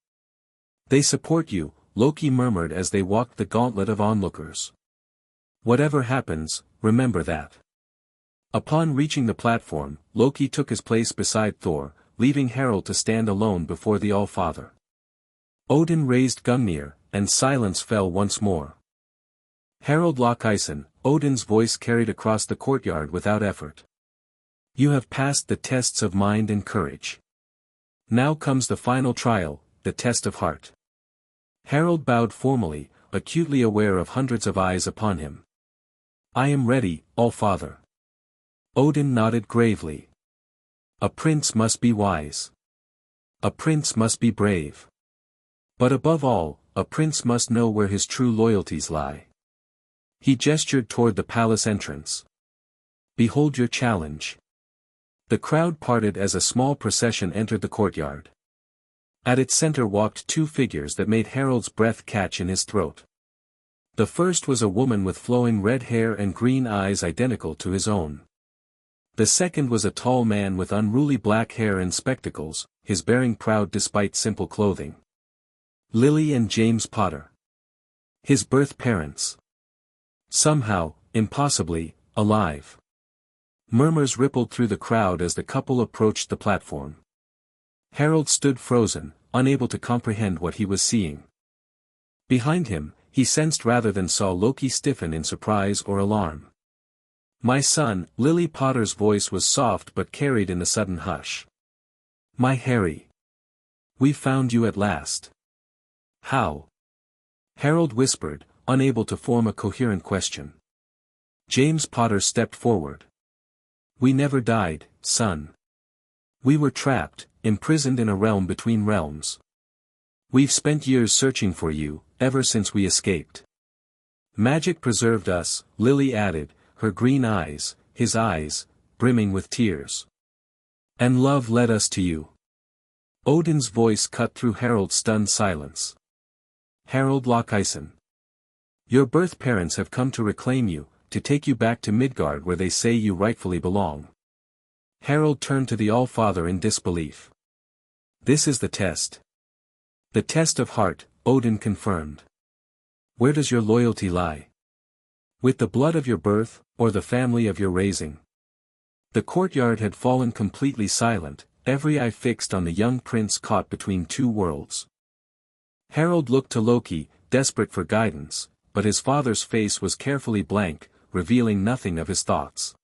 S1: "They support you," Loki murmured as they walked the gauntlet of onlookers. "Whatever happens, remember that." Upon reaching the platform, Loki took his place beside Thor, leaving Harold to stand alone before the All-Father. Odin raised Gungnir, and silence fell once more. "Harold Lokeisen," Odin's voice carried across the courtyard without effort. "You have passed the tests of mind and courage. Now comes the final trial, the test of heart." Harold bowed formally, acutely aware of hundreds of eyes upon him. "I am ready, All-Father." Odin nodded gravely. "A prince must be wise. A prince must be brave. But above all, a prince must know where his true loyalties lie." He gestured toward the palace entrance. "Behold your challenge." The crowd parted as a small procession entered the courtyard. At its center walked two figures that made Harold's breath catch in his throat. The first was a woman with flowing red hair and green eyes identical to his own. The second was a tall man with unruly black hair and spectacles, his bearing proud despite simple clothing. Lily and James Potter. His birth parents. Somehow, impossibly, alive. Murmurs rippled through the crowd as the couple approached the platform. Harold stood frozen, unable to comprehend what he was seeing. Behind him, he sensed rather than saw Loki stiffen in surprise or alarm. "My son," Lily Potter's voice was soft but carried in the sudden hush. "My Harry. We found you at last." "How?" Harold whispered, unable to form a coherent question. James Potter stepped forward. "We never died, son. We were trapped, imprisoned in a realm between realms. We've spent years searching for you, ever since we escaped. Magic preserved us," Lily added, her green eyes, his eyes, brimming with tears. "And love led us to you." Odin's voice cut through Harold's stunned silence. "Harold Lokeisen. Your birth parents have come to reclaim you, to take you back to Midgard where they say you rightfully belong." Harold turned to the All-Father in disbelief. "This is the test." "The test of heart," Odin confirmed. "Where does your loyalty lie? With the blood of your birth, or the family of your raising?" The courtyard had fallen completely silent, every eye fixed on the young prince caught between two worlds. Harold looked to Loki, desperate for guidance, but his father's face was carefully blank, revealing nothing of his thoughts.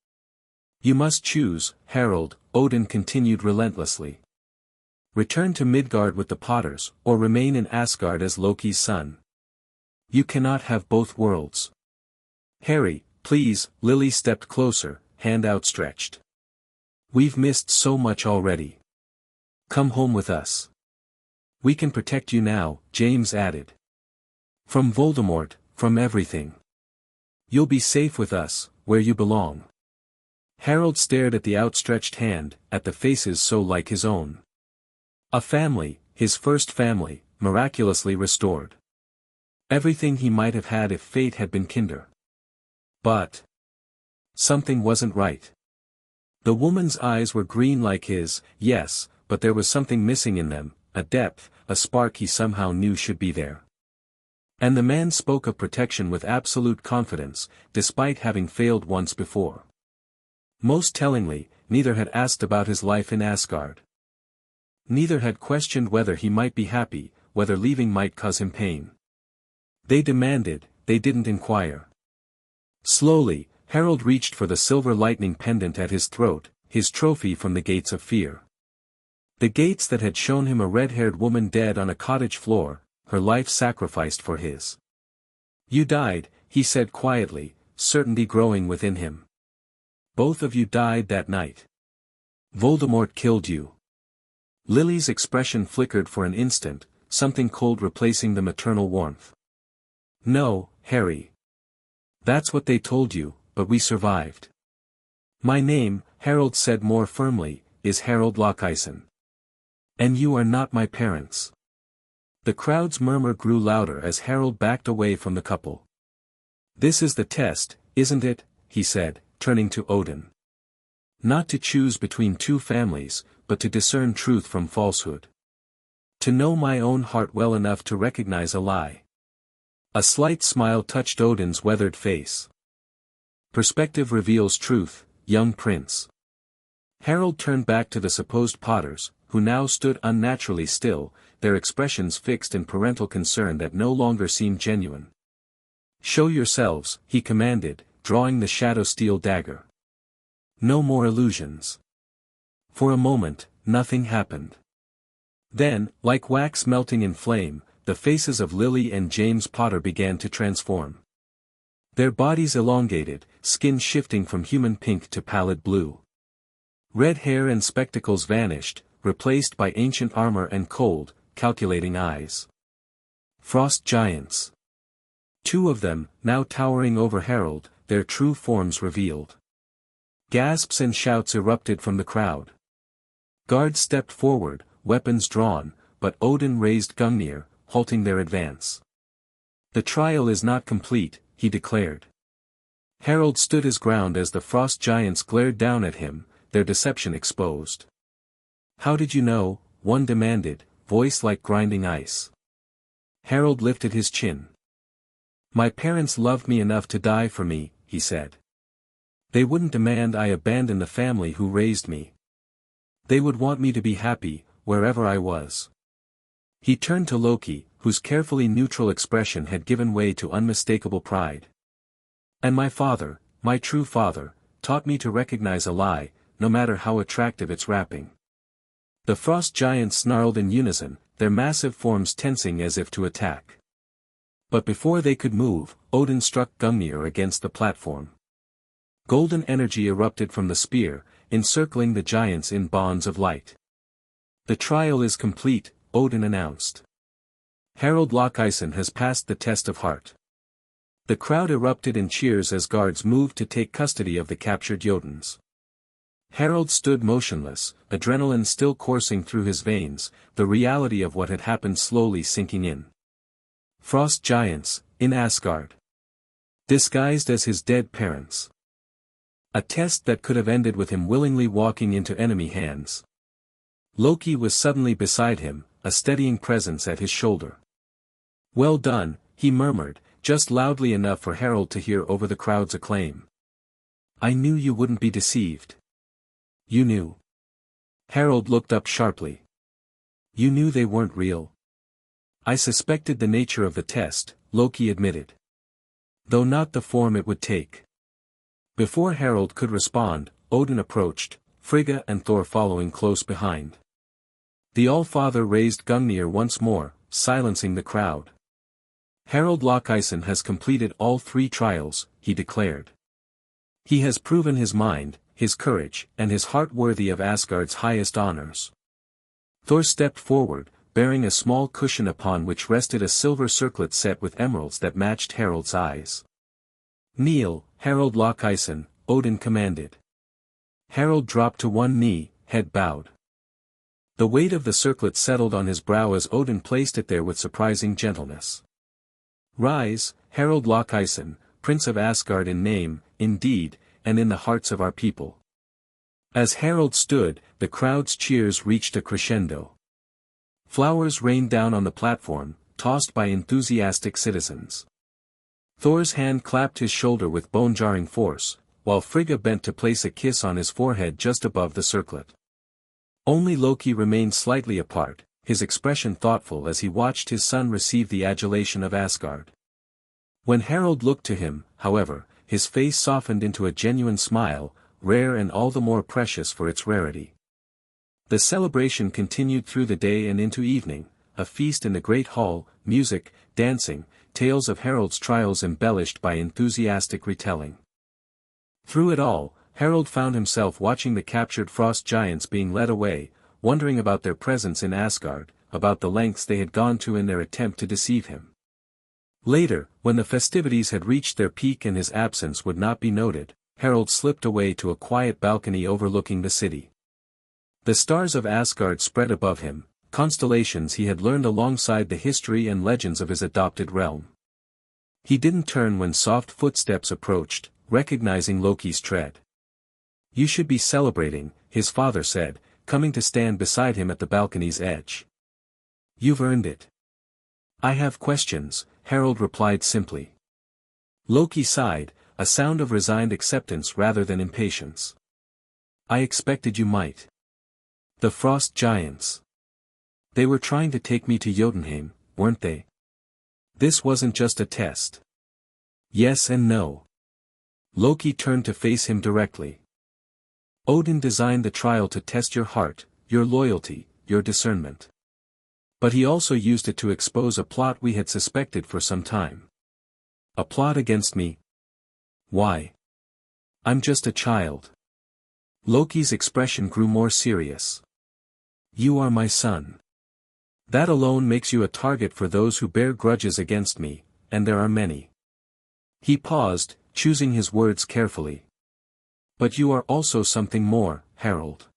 S1: "You must choose, Harold," Odin continued relentlessly. "Return to Midgard with the Potters, or remain in Asgard as Loki's son. You cannot have both worlds. Harry, Please, Lily stepped closer, hand outstretched. We've missed so much already. Come home with us. We can protect you now, James added. From Voldemort, from everything. You'll be safe with us, where you belong. Harold stared at the outstretched hand, at the faces so like his own. A family, his first family, miraculously restored. Everything he might have had if fate had been kinder. But something wasn't right. The woman's eyes were green like his, yes, but there was something missing in them, a depth, a spark he somehow knew should be there. And the man spoke of protection with absolute confidence, despite having failed once before. Most tellingly, neither had asked about his life in Asgard. Neither had questioned whether he might be happy, whether leaving might cause him pain. They demanded, they didn't inquire. Slowly, Harold reached for the silver lightning pendant at his throat, his trophy from the gates of fear. The gates that had shown him a red-haired woman dead on a cottage floor, her life sacrificed for his. You died, he said quietly, certainty growing within him. Both of you died that night. Voldemort killed you. Lily's expression flickered for an instant, something cold replacing the maternal warmth. No, Harry. That's what they told you, but we survived. My name, Harold said more firmly, is Harold Lockison. And you are not my parents. The crowd's murmur grew louder as Harold backed away from the couple. This is the test, isn't it, he said, turning to Odin. Not to choose between two families, but to discern truth from falsehood. To know my own heart well enough to recognize a lie. A slight smile touched Odin's weathered face. Perspective reveals truth, young prince. Harold turned back to the supposed Potters, who now stood unnaturally still, their expressions fixed in parental concern that no longer seemed genuine. Show yourselves, he commanded, drawing the shadow steel dagger. No more illusions. For a moment, nothing happened. Then, like wax melting in flame, the faces of Lily and James Potter began to transform. Their bodies elongated, skin shifting from human pink to pallid blue. Red hair and spectacles vanished, replaced by ancient armor and cold, calculating eyes. Frost giants. Two of them, now towering over Harold, their true forms revealed. Gasps and shouts erupted from the crowd. Guards stepped forward, weapons drawn, but Odin raised Gungnir, halting their advance. The trial is not complete, he declared. Harold stood his ground as the frost giants glared down at him, their deception exposed. How did you know? One demanded, voice like grinding ice. Harold lifted his chin. My parents loved me enough to die for me, he said. They wouldn't demand I abandon the family who raised me. They would want me to be happy, wherever I was. He turned to Loki, whose carefully neutral expression had given way to unmistakable pride. And my father, my true father, taught me to recognize a lie, no matter how attractive its wrapping. The frost giants snarled in unison, their massive forms tensing as if to attack. But before they could move, Odin struck Gungnir against the platform. Golden energy erupted from the spear, encircling the giants in bonds of light. The trial is complete, Odin announced. Harold Lockison has passed the test of heart. The crowd erupted in cheers as guards moved to take custody of the captured Jotuns. Harold stood motionless, adrenaline still coursing through his veins, the reality of what had happened slowly sinking in. Frost giants, in Asgard. Disguised as his dead parents. A test that could have ended with him willingly walking into enemy hands. Loki was suddenly beside him, a steadying presence at his shoulder. Well done, he murmured, just loudly enough for Harold to hear over the crowd's acclaim. I knew you wouldn't be deceived. You knew. Harold looked up sharply. You knew they weren't real. I suspected the nature of the test, Loki admitted. Though not the form it would take. Before Harold could respond, Odin approached, Frigga and Thor following close behind. The All-Father raised Gungnir once more, silencing the crowd. Harold Lockison has completed all 3 trials, he declared. He has proven his mind, his courage, and his heart worthy of Asgard's highest honors. Thor stepped forward, bearing a small cushion upon which rested a silver circlet set with emeralds that matched Harald's eyes. "Kneel, Harald Loki's," Odin commanded. Harald dropped to one knee, head bowed. The weight of the circlet settled on his brow as Odin placed it there with surprising gentleness. "Rise, Harald Loki's, Prince of Asgard in name, in deed, and in the hearts of our people." As Harald stood, the crowd's cheers reached a crescendo. Flowers rained down on the platform, tossed by enthusiastic citizens. Thor's hand clapped his shoulder with bone-jarring force, while Frigga bent to place a kiss on his forehead just above the circlet. Only Loki remained slightly apart, his expression thoughtful as he watched his son receive the adulation of Asgard. When Harald looked to him, however, his face softened into a genuine smile, rare and all the more precious for its rarity. The celebration continued through the day and into evening, a feast in the great hall, music, dancing, tales of Harald's trials embellished by enthusiastic retelling. Through it all, Harald found himself watching the captured frost giants being led away, wondering about their presence in Asgard, about the lengths they had gone to in their attempt to deceive him. Later, when the festivities had reached their peak and his absence would not be noted, Harald slipped away to a quiet balcony overlooking the city. The stars of Asgard spread above him, constellations he had learned alongside the history and legends of his adopted realm. He didn't turn when soft footsteps approached, recognizing Loki's tread. "You should be celebrating," his father said, coming to stand beside him at the balcony's edge. "You've earned it." "I have questions," Harald replied simply. Loki sighed, a sound of resigned acceptance rather than impatience. "I expected you might. The frost giants. They were trying to take me to Jotunheim, weren't they? This wasn't just a test." "Yes and no." Loki turned to face him directly. "Odin designed the trial to test your heart, your loyalty, your discernment. But he also used it to expose a plot we had suspected for some time." "A plot against me? Why? I'm just a child." Loki's expression grew more serious. "You are my son. That alone makes you a target for those who bear grudges against me, and there are many." He paused, choosing his words carefully. "But you are also something more, Harald.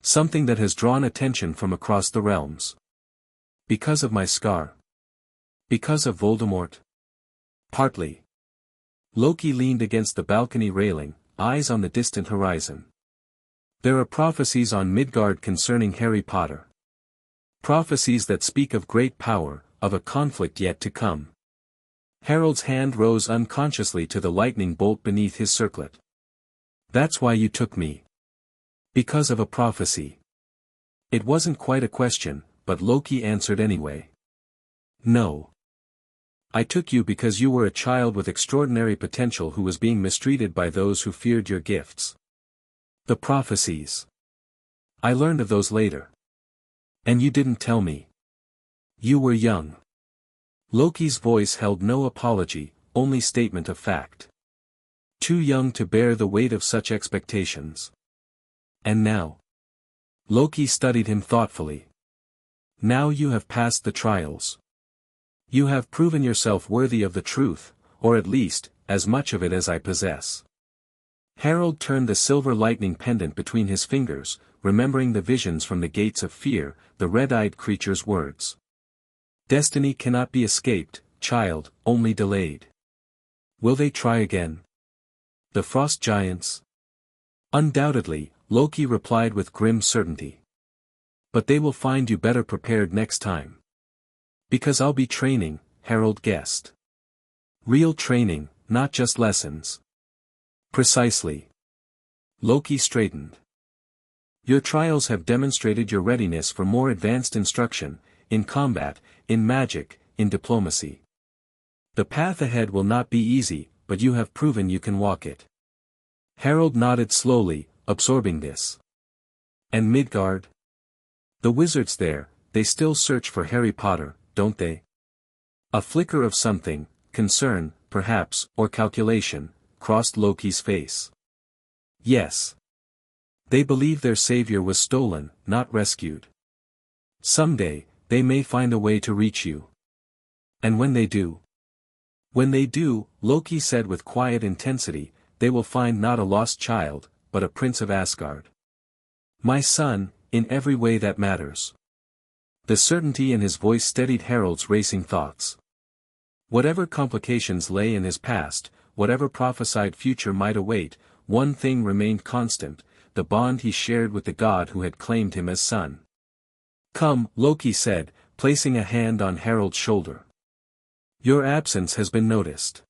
S1: Something that has drawn attention from across the realms. Because of my scar? Because of Voldemort?" "Partly." Loki leaned against the balcony railing, eyes on the distant horizon. "There are prophecies on Midgard concerning Harry Potter. Prophecies that speak of great power, of a conflict yet to come." Harald's hand rose unconsciously to the lightning bolt beneath his circlet. "That's why you took me. Because of a prophecy." It wasn't quite a question, but Loki answered anyway. "No. I took you because you were a child with extraordinary potential who was being mistreated by those who feared your gifts." "The prophecies. I learned of those later. And you didn't tell me. You were young." Loki's voice held no apology, only statement of fact. "Too young to bear the weight of such expectations. And now?" Loki studied him thoughtfully. "Now you have passed the trials. You have proven yourself worthy of the truth, or at least, as much of it as I possess." Harald turned the silver lightning pendant between his fingers, remembering the visions from the gates of fear, the red-eyed creature's words. "Destiny cannot be escaped, child, only delayed." "Will they try again? The frost giants?" "Undoubtedly," Loki replied with grim certainty. "But they will find you better prepared next time." "Because I'll be training," Harald guessed. "Real training, not just lessons." "Precisely." Loki straightened. "Your trials have demonstrated your readiness for more advanced instruction, in combat, in magic, in diplomacy. The path ahead will not be easy, but you have proven you can walk it." Harald nodded slowly, absorbing this. "And Midgard? The wizards there, they still search for Harry Potter, don't they?" A flicker of something, concern, perhaps, or calculation, crossed Loki's face. Yes. They believe their savior was stolen, not rescued. Someday, they may find a way to reach you. And when they do? When they do, Loki said with quiet intensity, they will find not a lost child, but a prince of Asgard. My son, in every way that matters. The certainty in his voice steadied Harold's racing thoughts. Whatever complications lay in his past, whatever prophesied future might await, one thing remained constant, the bond he shared with the god who had claimed him as son. Come, Loki said, placing a hand on Harold's shoulder. Your absence has been noticed.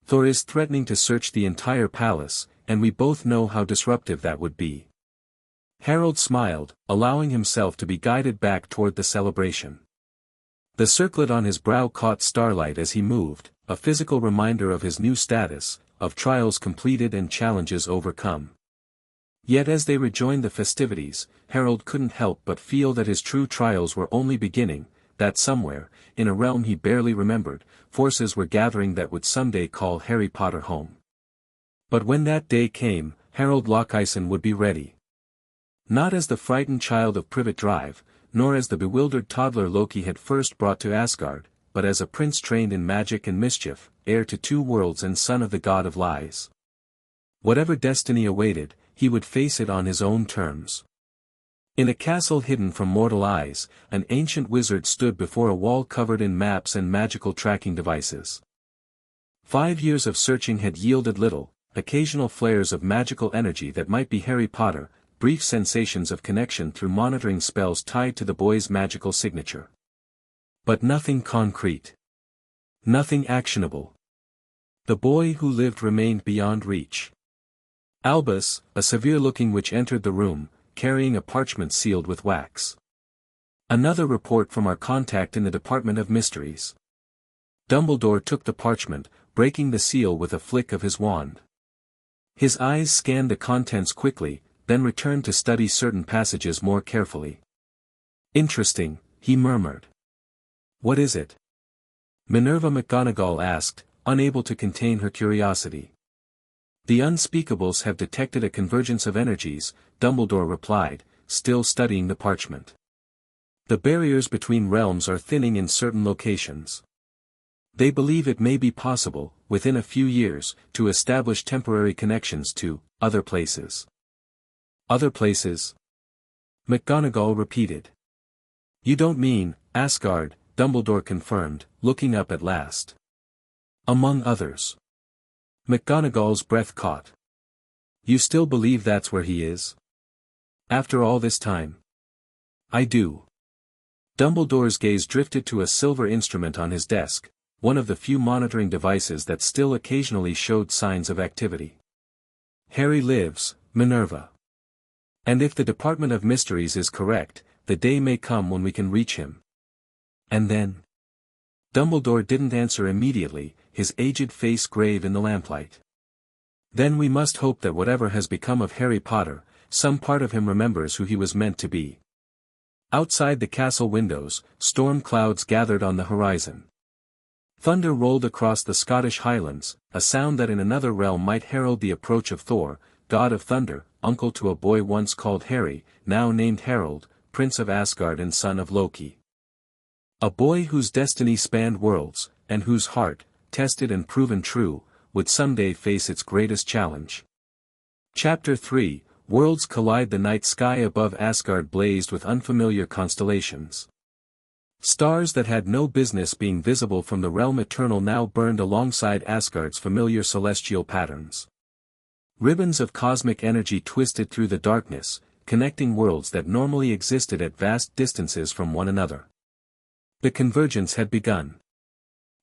S1: Thor is threatening to search the entire palace, and we both know how disruptive that would be. Harold smiled, allowing himself to be guided back toward the celebration. The circlet on his brow caught starlight as he moved, a physical reminder of his new status, of trials completed and challenges overcome. Yet as they rejoined the festivities, Harold couldn't help but feel that his true trials were only beginning, that somewhere, in a realm he barely remembered, forces were gathering that would someday call Harry Potter home. But when that day came, Harold Lockison would be ready. Not as the frightened child of Privet Drive, nor as the bewildered toddler Loki had first brought to Asgard, but as a prince trained in magic and mischief, heir to two worlds and son of the god of lies. Whatever destiny awaited, he would face it on his own terms. In a castle hidden from mortal eyes, an ancient wizard stood before a wall covered in maps and magical tracking devices. 5 years of searching had yielded little, occasional flares of magical energy that might be Harry Potter, brief sensations of connection through monitoring spells tied to the boy's magical signature. But nothing concrete. Nothing actionable. The boy who lived remained beyond reach. Albus, a severe-looking witch entered the room, carrying a parchment sealed with wax. Another report from our contact in the Department of Mysteries. Dumbledore took the parchment, breaking the seal with a flick of his wand. His eyes scanned the contents quickly, then returned to study certain passages more carefully. Interesting, he murmured. What is it? Minerva McGonagall asked, unable to contain her curiosity. The unspeakables have detected a convergence of energies, Dumbledore replied, still studying the parchment. The barriers between realms are thinning in certain locations. They believe it may be possible, within a few years, to establish temporary connections to other places. Other places? McGonagall repeated. You don't mean Asgard, Dumbledore confirmed, looking up at last. Among others. McGonagall's breath caught. You still believe that's where he is? After all this time? I do. Dumbledore's gaze drifted to a silver instrument on his desk, one of the few monitoring devices that still occasionally showed signs of activity. Harry lives, Minerva. And if the Department of Mysteries is correct, the day may come when we can reach him. And then? Dumbledore didn't answer immediately, his aged face grave in the lamplight. Then we must hope that whatever has become of Harry Potter, some part of him remembers who he was meant to be. Outside the castle windows, storm clouds gathered on the horizon. Thunder rolled across the Scottish Highlands, a sound that in another realm might herald the approach of Thor, god of thunder, uncle to a boy once called Harry, now named Harold, prince of Asgard and son of Loki. A boy whose destiny spanned worlds, and whose heart, tested and proven true, would someday face its greatest challenge. Chapter 3, Worlds Collide. The night sky above Asgard blazed with unfamiliar constellations. Stars that had no business being visible from the realm eternal now burned alongside Asgard's familiar celestial patterns. Ribbons of cosmic energy twisted through the darkness, connecting worlds that normally existed at vast distances from one another. The convergence had begun.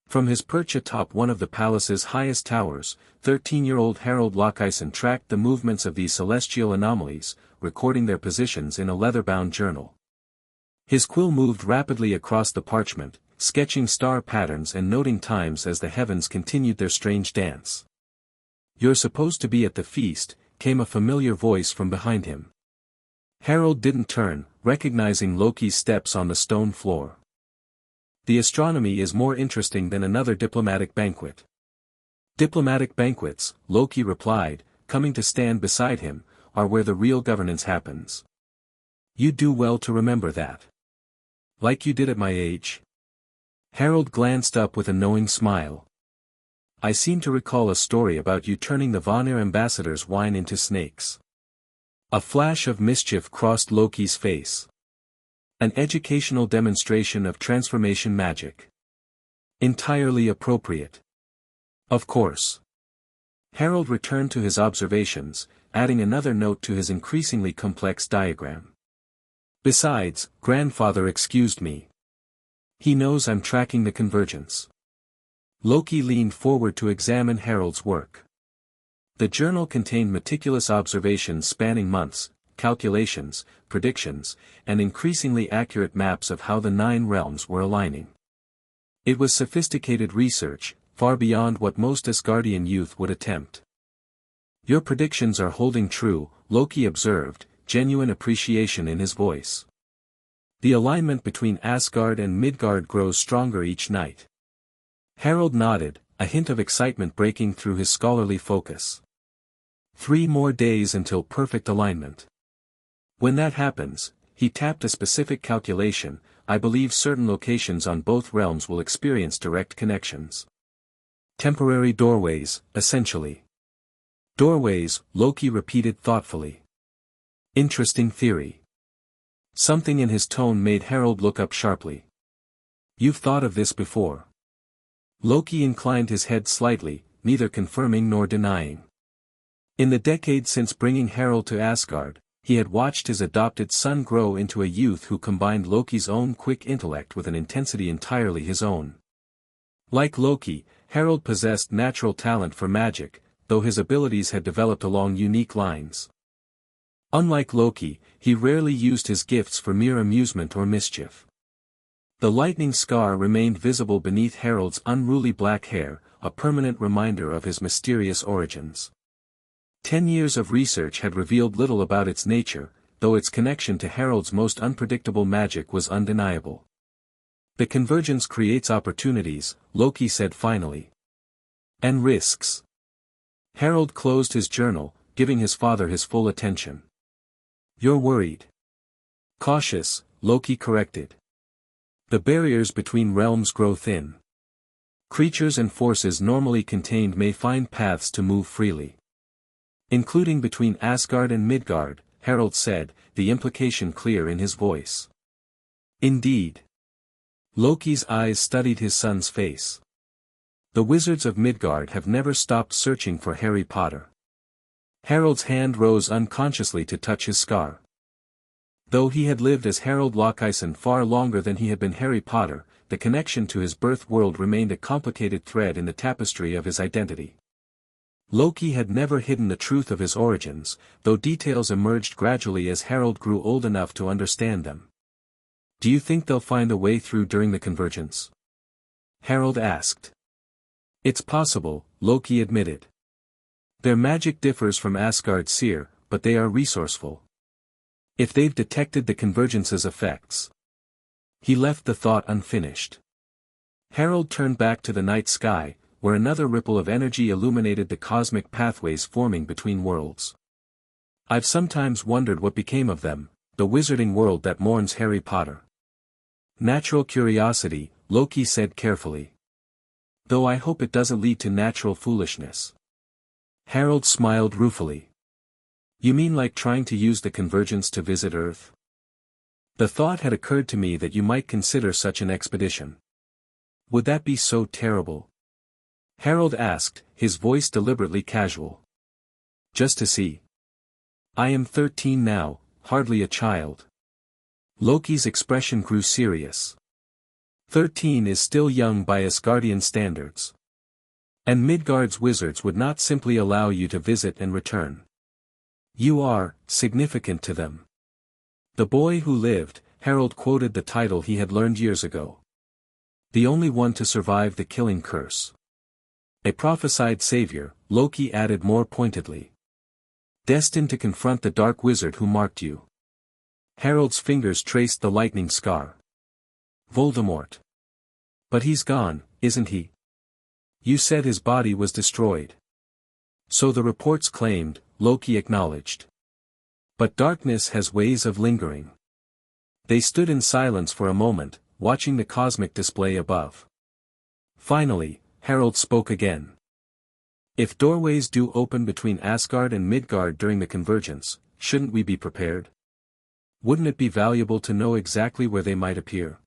S1: From his perch atop one of the palace's highest towers, 13-year-old Harold Lockison tracked the movements of these celestial anomalies, recording their positions in a leather-bound journal. His quill moved rapidly across the parchment, sketching star patterns and noting times as the heavens continued their strange dance. You're supposed to be at the feast, came a familiar voice from behind him. Harold didn't turn, recognizing Loki's steps on the stone floor. The astronomy is more interesting than another diplomatic banquet. Diplomatic banquets, Loki replied, coming to stand beside him, are where the real governance happens. You do well to remember that. Like you did at my age. Harold glanced up with a knowing smile. I seem to recall a story about you turning the Vanir ambassador's wine into snakes. A flash of mischief crossed Loki's face. An educational demonstration of transformation magic. Entirely appropriate. Of course. Harold returned to his observations, adding another note to his increasingly complex diagram. Besides, grandfather excused me. He knows I'm tracking the convergence. Loki leaned forward to examine Harold's work. The journal contained meticulous observations spanning months, calculations, predictions, and increasingly accurate maps of how the 9 realms were aligning. It was sophisticated research, far beyond what most Asgardian youth would attempt. Your predictions are holding true, Loki observed, genuine appreciation in his voice. The alignment between Asgard and Midgard grows stronger each night. Harold nodded, a hint of excitement breaking through his scholarly focus. 3 more days until perfect alignment. When that happens, he tapped a specific calculation, I believe certain locations on both realms will experience direct connections. Temporary doorways, essentially. Doorways, Loki repeated thoughtfully. Interesting theory. Something in his tone made Harold look up sharply. You've thought of this before. Loki inclined his head slightly, neither confirming nor denying. In the decade since bringing Harold to Asgard, he had watched his adopted son grow into a youth who combined Loki's own quick intellect with an intensity entirely his own. Like Loki, Harold possessed natural talent for magic, though his abilities had developed along unique lines. Unlike Loki, he rarely used his gifts for mere amusement or mischief. The lightning scar remained visible beneath Harold's unruly black hair, a permanent reminder of his mysterious origins. 10 years of research had revealed little about its nature, though its connection to Harold's most unpredictable magic was undeniable. The convergence creates opportunities, Loki said finally. And risks. Harold closed his journal, giving his father his full attention. You're worried. Cautious, Loki corrected. The barriers between realms grow thin. Creatures and forces normally contained may find paths to move freely. Including between Asgard and Midgard, Harold said, the implication clear in his voice. Indeed. Loki's eyes studied his son's face. The wizards of Midgard have never stopped searching for Harry Potter. Harold's hand rose unconsciously to touch his scar. Though he had lived as Harold Lochisen far longer than he had been Harry Potter, the connection to his birth world remained a complicated thread in the tapestry of his identity. Loki had never hidden the truth of his origins, though details emerged gradually as Harold grew old enough to understand them. Do you think they'll find a way through during the convergence? Harold asked. It's possible, Loki admitted. Their magic differs from Asgard's seer, but they are resourceful. If they've detected the convergence's effects. He left the thought unfinished. Harold turned back to the night sky, where another ripple of energy illuminated the cosmic pathways forming between worlds. I've sometimes wondered what became of them, the wizarding world that mourns Harry Potter. Natural curiosity, Loki said carefully. Though I hope it doesn't lead to natural foolishness. Harold smiled ruefully. You mean like trying to use the convergence to visit Earth? The thought had occurred to me that you might consider such an expedition. Would that be so terrible? Harold asked, his voice deliberately casual. Just to see. I am 13 now, hardly a child. Loki's expression grew serious. 13 is still young by Asgardian standards. And Midgard's wizards would not simply allow you to visit and return. You are significant to them. The boy who lived, Harold quoted the title he had learned years ago. The only one to survive the killing curse. A prophesied savior, Loki added more pointedly. Destined to confront the dark wizard who marked you. Harold's fingers traced the lightning scar. Voldemort. But he's gone, isn't he? You said his body was destroyed. So the reports claimed, Loki acknowledged. But darkness has ways of lingering. They stood in silence for a moment, watching the cosmic display above. Finally, Harold spoke again. If doorways do open between Asgard and Midgard during the convergence, shouldn't we be prepared? Wouldn't it be valuable to know exactly where they might appear?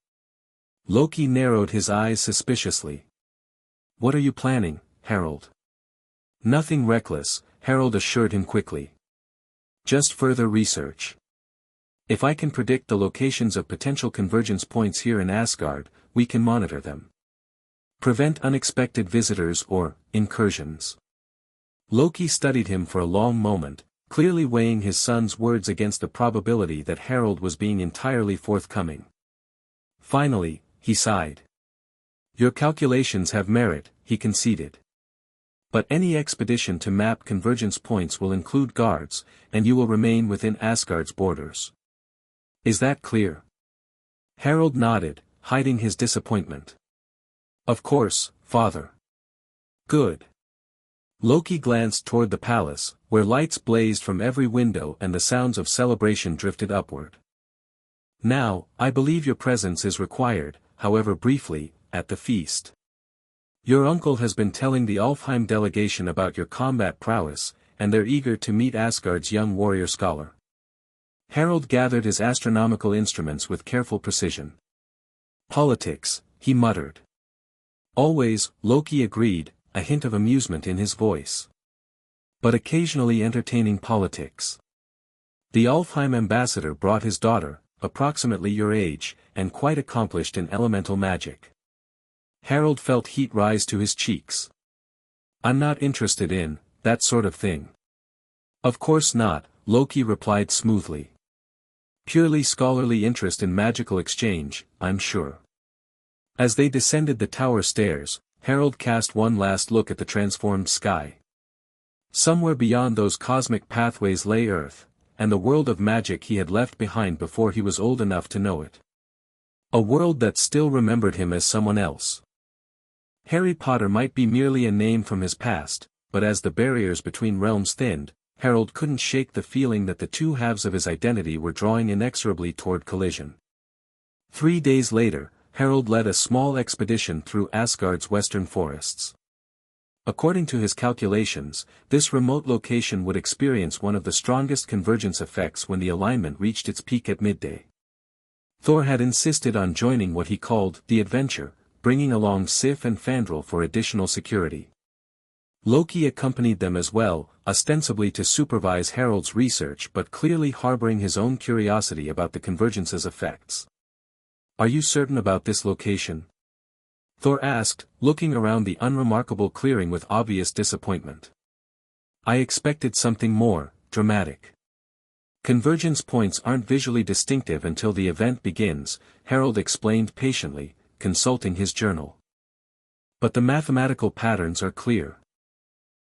S1: Loki narrowed his eyes suspiciously. What are you planning, Harold? Nothing reckless, Harold assured him quickly. Just further research. If I can predict the locations of potential convergence points here in Asgard, we can monitor them. Prevent unexpected visitors or incursions. Loki studied him for a long moment, clearly weighing his son's words against the probability that Harold was being entirely forthcoming. Finally, he sighed. Your calculations have merit, he conceded. But any expedition to map convergence points will include guards, and you will remain within Asgard's borders. Is that clear? Harold nodded, hiding his disappointment. Of course, father. Good. Loki glanced toward the palace, where lights blazed from every window and the sounds of celebration drifted upward. Now, I believe your presence is required, however briefly, at the feast. Your uncle has been telling the Alfheim delegation about your combat prowess, and they're eager to meet Asgard's young warrior scholar. Harold gathered his astronomical instruments with careful precision. Politics, he muttered. Always, Loki agreed, a hint of amusement in his voice. But occasionally entertaining politics. The Alfheim ambassador brought his daughter, approximately your age, and quite accomplished in elemental magic. Harold felt heat rise to his cheeks. I'm not interested in that sort of thing. Of course not, Loki replied smoothly. Purely scholarly interest in magical exchange, I'm sure. As they descended the tower stairs, Harold cast one last look at the transformed sky. Somewhere beyond those cosmic pathways lay Earth, and the world of magic he had left behind before he was old enough to know it. A world that still remembered him as someone else. Harry Potter might be merely a name from his past, but as the barriers between realms thinned, Harold couldn't shake the feeling that the two halves of his identity were drawing inexorably toward collision. 3 days later, Harold led a small expedition through Asgard's western forests. According to his calculations, this remote location would experience one of the strongest convergence effects when the alignment reached its peak at midday. Thor had insisted on joining what he called the adventure, bringing along Sif and Fandral for additional security. Loki accompanied them as well, ostensibly to supervise Harold's research but clearly harboring his own curiosity about the convergence's effects. Are you certain about this location? Thor asked, looking around the unremarkable clearing with obvious disappointment. I expected something more dramatic. Convergence points aren't visually distinctive until the event begins, Harold explained patiently, consulting his journal. But the mathematical patterns are clear.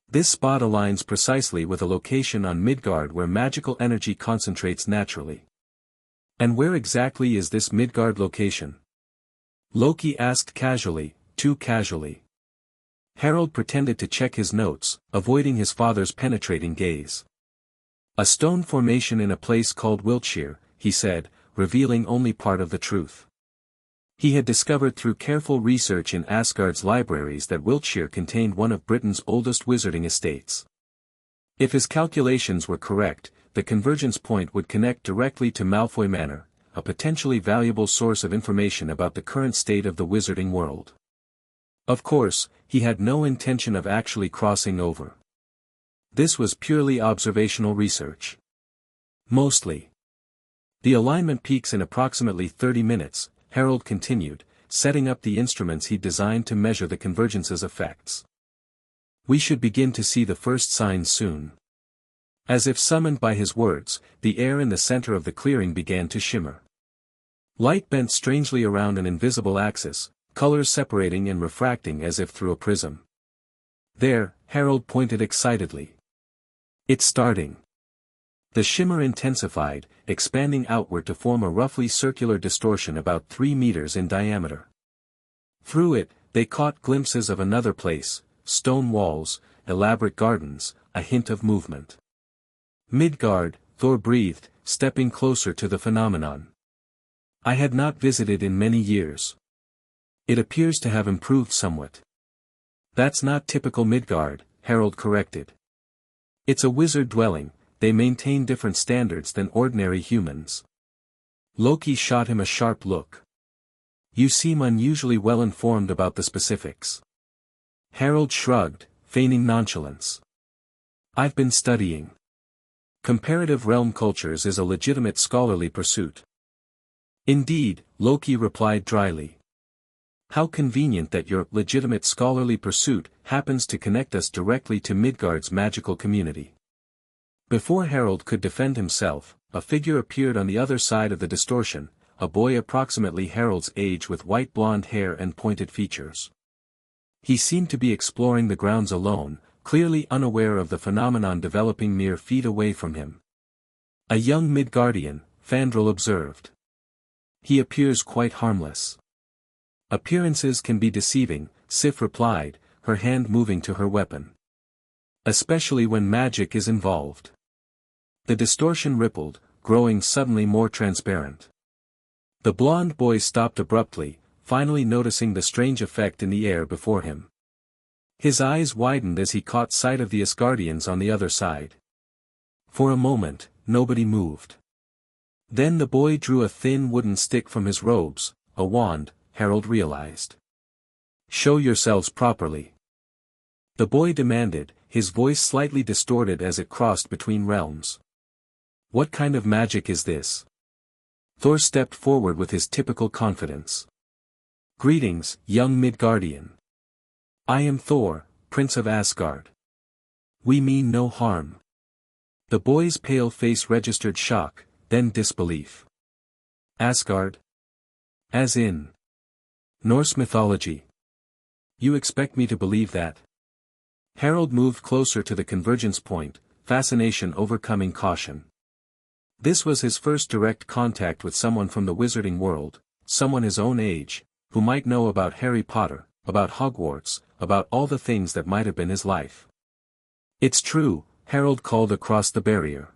S1: This spot aligns precisely with a location on Midgard where magical energy concentrates naturally. And where exactly is this Midgard location? Loki asked casually, too casually. Harold pretended to check his notes, avoiding his father's penetrating gaze. A stone formation in a place called Wiltshire, he said, revealing only part of the truth. He had discovered through careful research in Asgard's libraries that Wiltshire contained one of Britain's oldest wizarding estates. If his calculations were correct, the convergence point would connect directly to Malfoy Manor, a potentially valuable source of information about the current state of the wizarding world. Of course, he had no intention of actually crossing over. This was purely observational research. Mostly. The alignment peaks in approximately 30 minutes, Harold continued, setting up the instruments he'd designed to measure the convergence's effects. We should begin to see the first signs soon. As if summoned by his words, the air in the center of the clearing began to shimmer. Light bent strangely around an invisible axis, colors separating and refracting as if through a prism. There, Harold pointed excitedly. It's starting. The shimmer intensified, expanding outward to form a roughly circular distortion about 3 meters in diameter. Through it, they caught glimpses of another place, stone walls, elaborate gardens, a hint of movement. Midgard, Thor breathed, stepping closer to the phenomenon. I had not visited in many years. It appears to have improved somewhat. That's not typical Midgard, Harold corrected. It's a wizard dwelling, they maintain different standards than ordinary humans. Loki shot him a sharp look. You seem unusually well informed about the specifics. Harold shrugged, feigning nonchalance. I've been studying. Comparative realm cultures is a legitimate scholarly pursuit. Indeed, Loki replied dryly. How convenient that your legitimate scholarly pursuit happens to connect us directly to Midgard's magical community. Before Harold could defend himself, a figure appeared on the other side of the distortion, a boy approximately Harold's age with white blonde hair and pointed features. He seemed to be exploring the grounds alone, clearly unaware of the phenomenon developing mere feet away from him. A young Midgardian, Fandral observed. He appears quite harmless. Appearances can be deceiving, Sif replied, her hand moving to her weapon. Especially when magic is involved. The distortion rippled, growing suddenly more transparent. The blond boy stopped abruptly, finally noticing the strange effect in the air before him. His eyes widened as he caught sight of the Asgardians on the other side. For a moment, nobody moved. Then the boy drew a thin wooden stick from his robes, a wand, Harold realized. Show yourselves properly. The boy demanded, his voice slightly distorted as it crossed between realms. What kind of magic is this? Thor stepped forward with his typical confidence. Greetings, young Midgardian. I am Thor, Prince of Asgard. We mean no harm. The boy's pale face registered shock, then disbelief. Asgard? As in Norse mythology. You expect me to believe that? Harold moved closer to the convergence point, fascination overcoming caution. This was his first direct contact with someone from the wizarding world, someone his own age, who might know about Harry Potter, about Hogwarts, about all the things that might have been his life. It's true, Harold called across the barrier.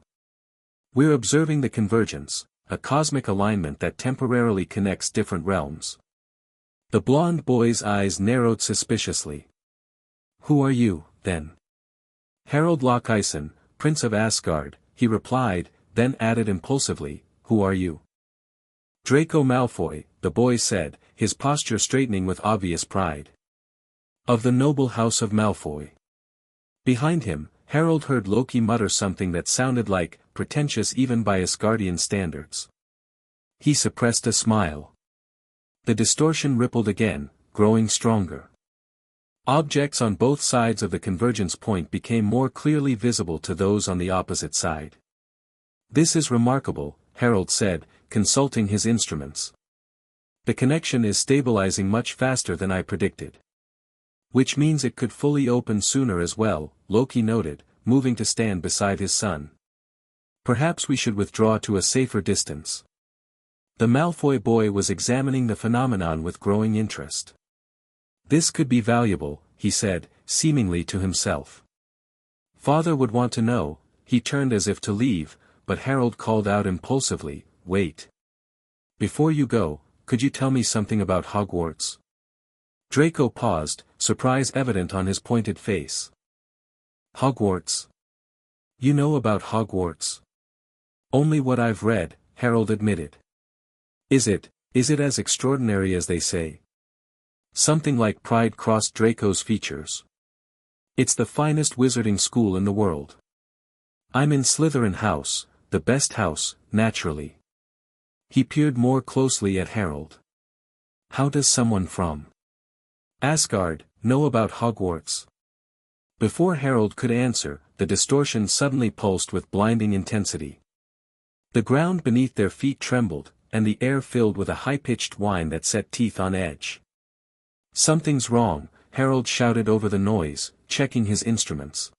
S1: We're observing the convergence, a cosmic alignment that temporarily connects different realms. The blond boy's eyes narrowed suspiciously. Who are you, then? Harold Lochison, Prince of Asgard, he replied, then added impulsively, who are you? Draco Malfoy, the boy said, his posture straightening with obvious pride. Of the noble house of Malfoy. Behind him, Harold heard Loki mutter something that sounded like, pretentious even by Asgardian standards. He suppressed a smile. The distortion rippled again, growing stronger. Objects on both sides of the convergence point became more clearly visible to those on the opposite side. This is remarkable, Harold said, consulting his instruments. The connection is stabilizing much faster than I predicted. Which means it could fully open sooner as well, Loki noted, moving to stand beside his son. Perhaps we should withdraw to a safer distance. The Malfoy boy was examining the phenomenon with growing interest. This could be valuable, he said, seemingly to himself. Father would want to know. He turned as if to leave, but Harold called out impulsively, wait. Before you go, could you tell me something about Hogwarts? Draco paused, surprise evident on his pointed face. Hogwarts? You know about Hogwarts? Only what I've read, Harold admitted. Is it as extraordinary as they say? Something like pride crossed Draco's features. It's the finest wizarding school in the world. I'm in Slytherin House, the best house, naturally. He peered more closely at Harold. How does someone from Asgard know about Hogwarts? Before Harold could answer, the distortion suddenly pulsed with blinding intensity. The ground beneath their feet trembled, and the air filled with a high-pitched whine that set teeth on edge. Something's wrong, Harold shouted over the noise, checking his instruments.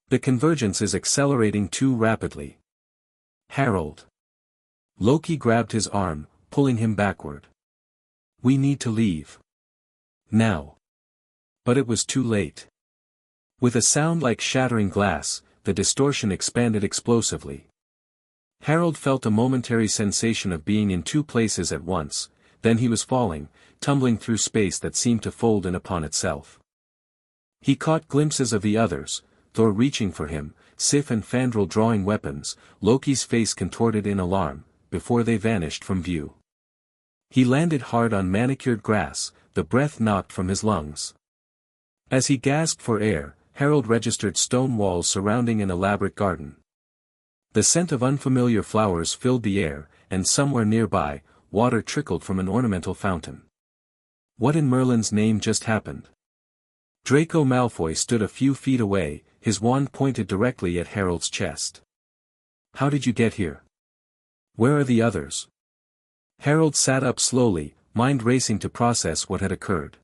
S1: The convergence is accelerating too rapidly. Harold. Loki grabbed his arm, pulling him backward. We need to leave. Now. But it was too late. With a sound like shattering glass, the distortion expanded explosively. Harold felt a momentary sensation of being in two places at once, then he was falling, tumbling through space that seemed to fold in upon itself. He caught glimpses of the others, Thor reaching for him, Sif and Fandral drawing weapons, Loki's face contorted in alarm, before they vanished from view. He landed hard on manicured grass, the breath knocked from his lungs. As he gasped for air, Harold registered stone walls surrounding an elaborate garden. The scent of unfamiliar flowers filled the air, and somewhere nearby, water trickled from an ornamental fountain. What in Merlin's name just happened? Draco Malfoy stood a few feet away, his wand pointed directly at Harold's chest. How did you get here? Where are the others? Harold sat up slowly, mind racing to process what had occurred.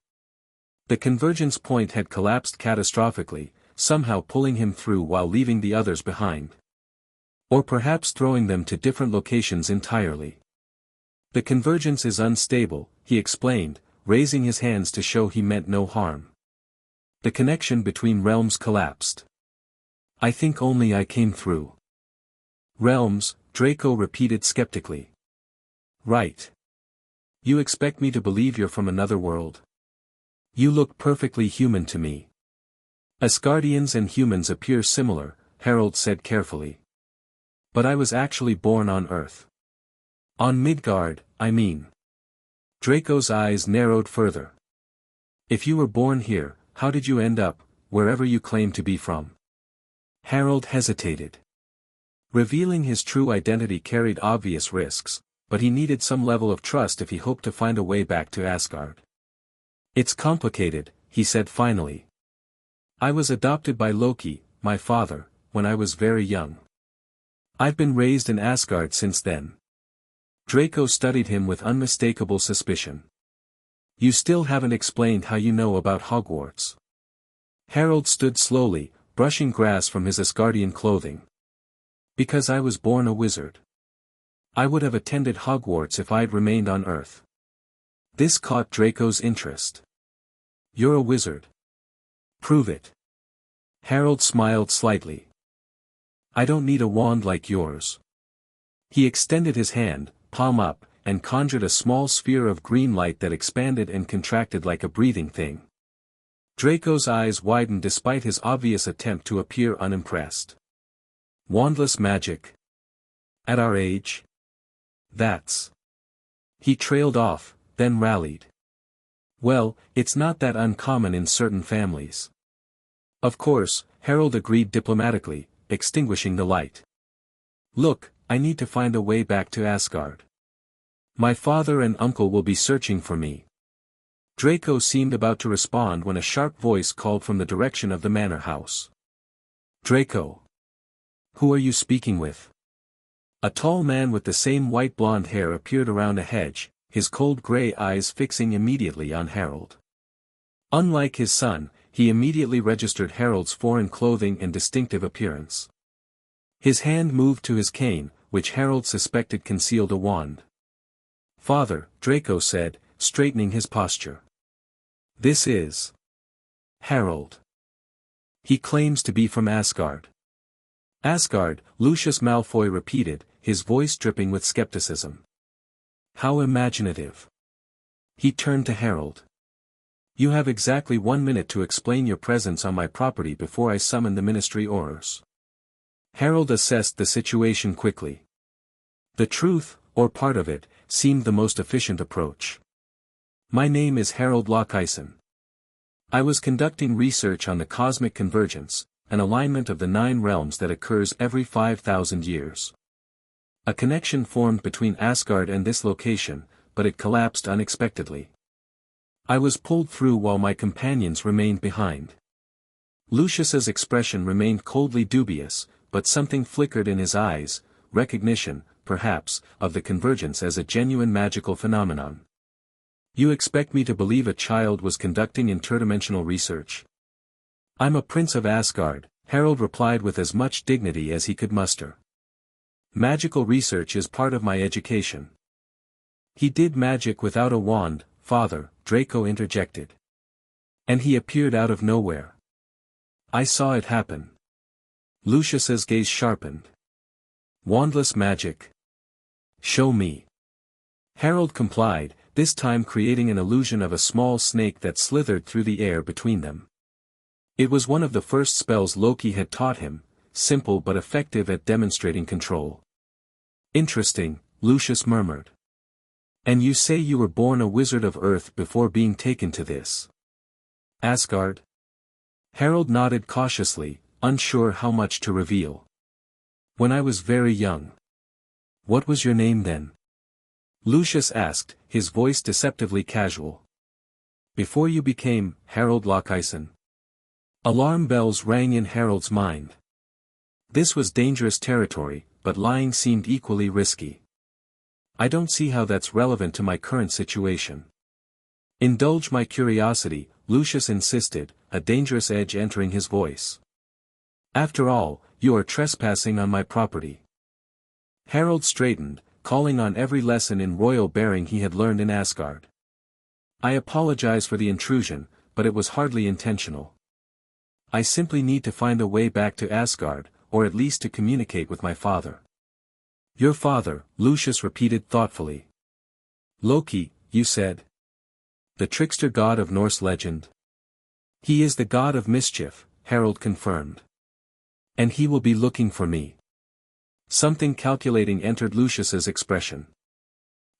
S1: The convergence point had collapsed catastrophically, somehow pulling him through while leaving the others behind. Or perhaps throwing them to different locations entirely. The convergence is unstable, he explained, raising his hands to show he meant no harm. The connection between realms collapsed. I think only I came through. Realms, Draco repeated skeptically. Right. You expect me to believe you're from another world? You look perfectly human to me. Asgardians and humans appear similar, Harold said carefully. But I was actually born on Earth. On Midgard, I mean. Draco's eyes narrowed further. If you were born here, how did you end up, wherever you claim to be from? Harold hesitated. Revealing his true identity carried obvious risks, but he needed some level of trust if he hoped to find a way back to Asgard. It's complicated, he said finally. I was adopted by Loki, my father, when I was very young. I've been raised in Asgard since then. Draco studied him with unmistakable suspicion. You still haven't explained how you know about Hogwarts. Harold stood slowly, brushing grass from his Asgardian clothing. Because I was born a wizard. I would have attended Hogwarts if I'd remained on Earth. This caught Draco's interest. You're a wizard. Prove it. Harold smiled slightly. I don't need a wand like yours. He extended his hand, palm up, and conjured a small sphere of green light that expanded and contracted like a breathing thing. Draco's eyes widened despite his obvious attempt to appear unimpressed. Wandless magic. At our age? That's. He trailed off, then rallied. Well, it's not that uncommon in certain families. Of course, Harold agreed diplomatically, extinguishing the light. Look, I need to find a way back to Asgard. My father and uncle will be searching for me. Draco seemed about to respond when a sharp voice called from the direction of the manor house. Draco. Who are you speaking with? A tall man with the same white blonde hair appeared around a hedge, his cold gray eyes fixing immediately on Harold. Unlike his son, he immediately registered Harold's foreign clothing and distinctive appearance. His hand moved to his cane, which Harold suspected concealed a wand. Father, Draco said, straightening his posture. This is Harold. He claims to be from Asgard. Asgard, Lucius Malfoy repeated, his voice dripping with skepticism. How imaginative. He turned to Harold. You have exactly 1 minute to explain your presence on my property before I summon the Ministry Aurors. Harold assessed the situation quickly. The truth, or part of it, seemed the most efficient approach. My name is Harold Lockison. I was conducting research on the cosmic convergence, an alignment of the 9 realms that occurs every 5,000 years. A connection formed between Asgard and this location, but it collapsed unexpectedly. I was pulled through while my companions remained behind. Lucius's expression remained coldly dubious, but something flickered in his eyes, recognition, perhaps, of the convergence as a genuine magical phenomenon. You expect me to believe a child was conducting interdimensional research? I'm a prince of Asgard, Harold replied with as much dignity as he could muster. Magical research is part of my education. He did magic without a wand, father, Draco interjected. And he appeared out of nowhere. I saw it happen. Lucius's gaze sharpened. Wandless magic. Show me. Harold complied, this time creating an illusion of a small snake that slithered through the air between them. It was one of the first spells Loki had taught him, simple but effective at demonstrating control. Interesting, Lucius murmured. And you say you were born a wizard of Earth before being taken to this Asgard? Harold nodded cautiously, unsure how much to reveal. When I was very young. What was your name then? Lucius asked, his voice deceptively casual. Before you became Harold Lockison. Alarm bells rang in Harold's mind. This was dangerous territory, but lying seemed equally risky. I don't see how that's relevant to my current situation. Indulge my curiosity, Lucius insisted, a dangerous edge entering his voice. After all, you are trespassing on my property. Harold straightened, calling on every lesson in royal bearing he had learned in Asgard. I apologize for the intrusion, but it was hardly intentional. I simply need to find a way back to Asgard, or at least to communicate with my father. Your father, Lucius repeated thoughtfully. Loki, you said. The trickster god of Norse legend. He is the god of mischief, Harold confirmed. And he will be looking for me. Something calculating entered Lucius's expression.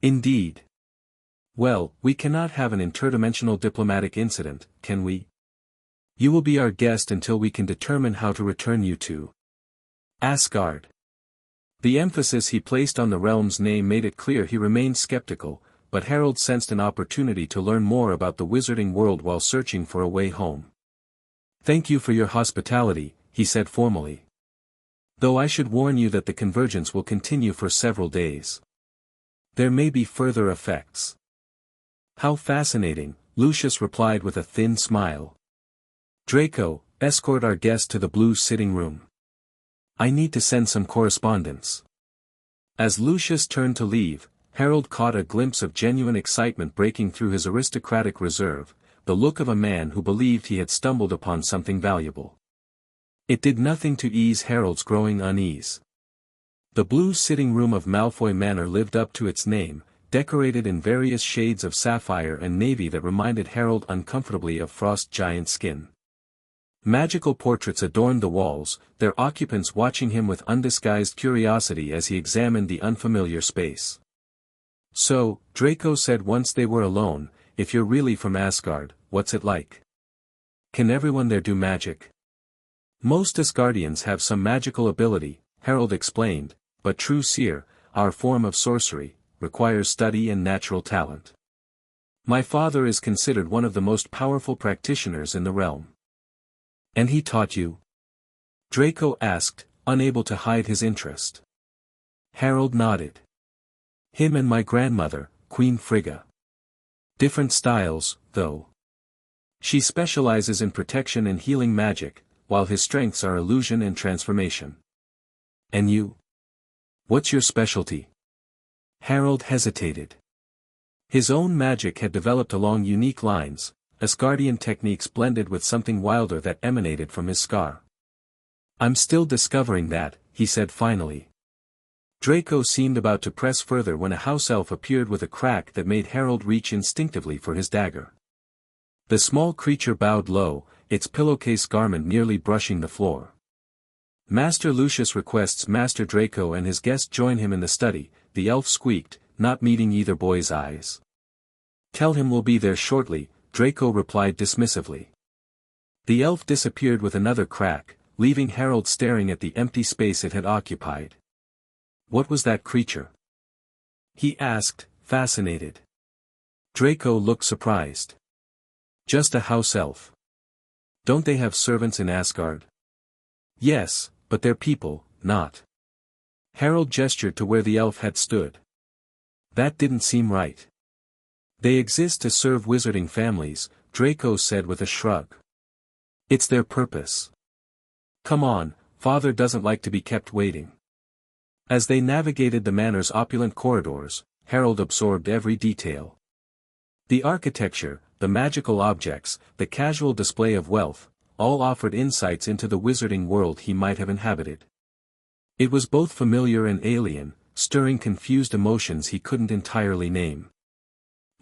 S1: Indeed. Well, we cannot have an interdimensional diplomatic incident, can we? You will be our guest until we can determine how to return you to Asgard. The emphasis he placed on the realm's name made it clear he remained skeptical, but Harold sensed an opportunity to learn more about the wizarding world while searching for a way home. Thank you for your hospitality, he said formally. Though I should warn you that the convergence will continue for several days. There may be further effects. How fascinating, Lucius replied with a thin smile. Draco, escort our guest to the blue sitting room. I need to send some correspondence. As Lucius turned to leave, Harold caught a glimpse of genuine excitement breaking through his aristocratic reserve, the look of a man who believed he had stumbled upon something valuable. It did nothing to ease Harold's growing unease. The blue sitting room of Malfoy Manor lived up to its name, decorated in various shades of sapphire and navy that reminded Harold uncomfortably of frost giant skin. Magical portraits adorned the walls, their occupants watching him with undisguised curiosity as he examined the unfamiliar space. So, Draco said once they were alone, if you're really from Asgard, what's it like? Can everyone there do magic? Most Asgardians have some magical ability, Harold explained, but true seer, our form of sorcery, requires study and natural talent. My father is considered one of the most powerful practitioners in the realm. And he taught you? Draco asked, unable to hide his interest. Harold nodded. Him and my grandmother, Queen Frigga. Different styles, though. She specializes in protection and healing magic, while his strengths are illusion and transformation. And you? What's your specialty? Harold hesitated. His own magic had developed along unique lines, Asgardian techniques blended with something wilder that emanated from his scar. I'm still discovering that, he said finally. Draco seemed about to press further when a house elf appeared with a crack that made Harold reach instinctively for his dagger. The small creature bowed low, its pillowcase garment nearly brushing the floor. Master Lucius requests Master Draco and his guest join him in the study, the elf squeaked, not meeting either boy's eyes. Tell him we'll be there shortly, Draco replied dismissively. The elf disappeared with another crack, leaving Harold staring at the empty space it had occupied. What was that creature? He asked, fascinated. Draco looked surprised. Just a house elf. Don't they have servants in Asgard? Yes, but they're people, not. Harold gestured to where the elf had stood. That didn't seem right. They exist to serve wizarding families, Draco said with a shrug. It's their purpose. Come on, father doesn't like to be kept waiting. As they navigated the manor's opulent corridors, Harold absorbed every detail. The architecture, the magical objects, the casual display of wealth, all offered insights into the wizarding world he might have inhabited. It was both familiar and alien, stirring confused emotions he couldn't entirely name.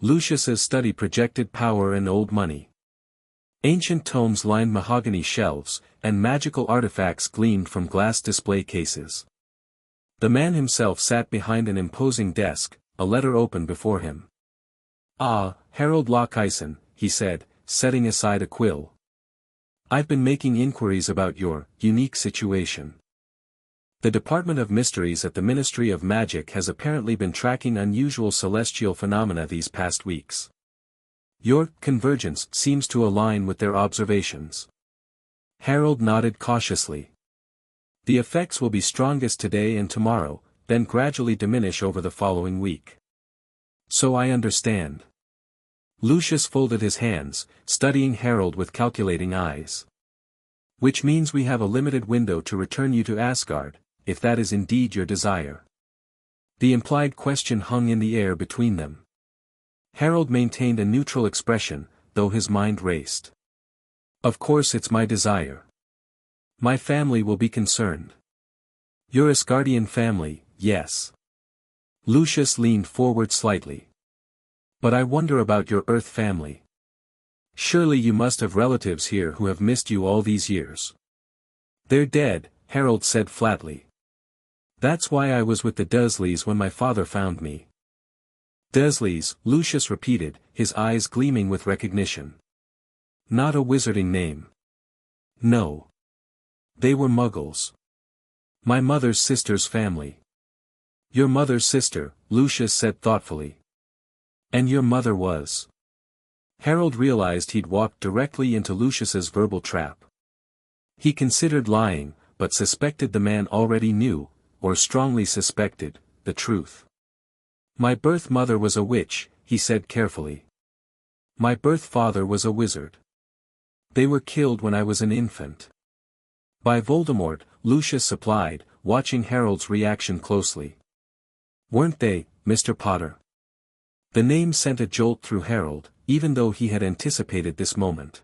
S1: Lucius's study projected power and old money. Ancient tomes lined mahogany shelves, and magical artifacts gleamed from glass display cases. The man himself sat behind an imposing desk, a letter open before him. "Ah, Harold Lockison," he said, setting aside a quill. "I've been making inquiries about your unique situation. The Department of Mysteries at the Ministry of Magic has apparently been tracking unusual celestial phenomena these past weeks. Your convergence seems to align with their observations." Harold nodded cautiously. "The effects will be strongest today and tomorrow, then gradually diminish over the following week." "So I understand." Lucius folded his hands, studying Harold with calculating eyes. "Which means we have a limited window to return you to Asgard, if that is indeed your desire." The implied question hung in the air between them. Harold maintained a neutral expression, though his mind raced. "Of course it's my desire. My family will be concerned." "Your Asgardian family, yes." Lucius leaned forward slightly. "But I wonder about your Earth family. Surely you must have relatives here who have missed you all these years." "They're dead," Harold said flatly. "That's why I was with the Dursleys when my father found me." "Dursleys," Lucius repeated, his eyes gleaming with recognition. "Not a wizarding name." "No. They were Muggles. My mother's sister's family." "Your mother's sister," Lucius said thoughtfully. "And your mother was—" Harold realized he'd walked directly into Lucius's verbal trap. He considered lying, but suspected the man already knew, or strongly suspected, the truth. "My birth mother was a witch," he said carefully. "My birth father was a wizard. They were killed when I was an infant." "By Voldemort," Lucius supplied, watching Harold's reaction closely. "Weren't they, Mr. Potter?" The name sent a jolt through Harold, even though he had anticipated this moment.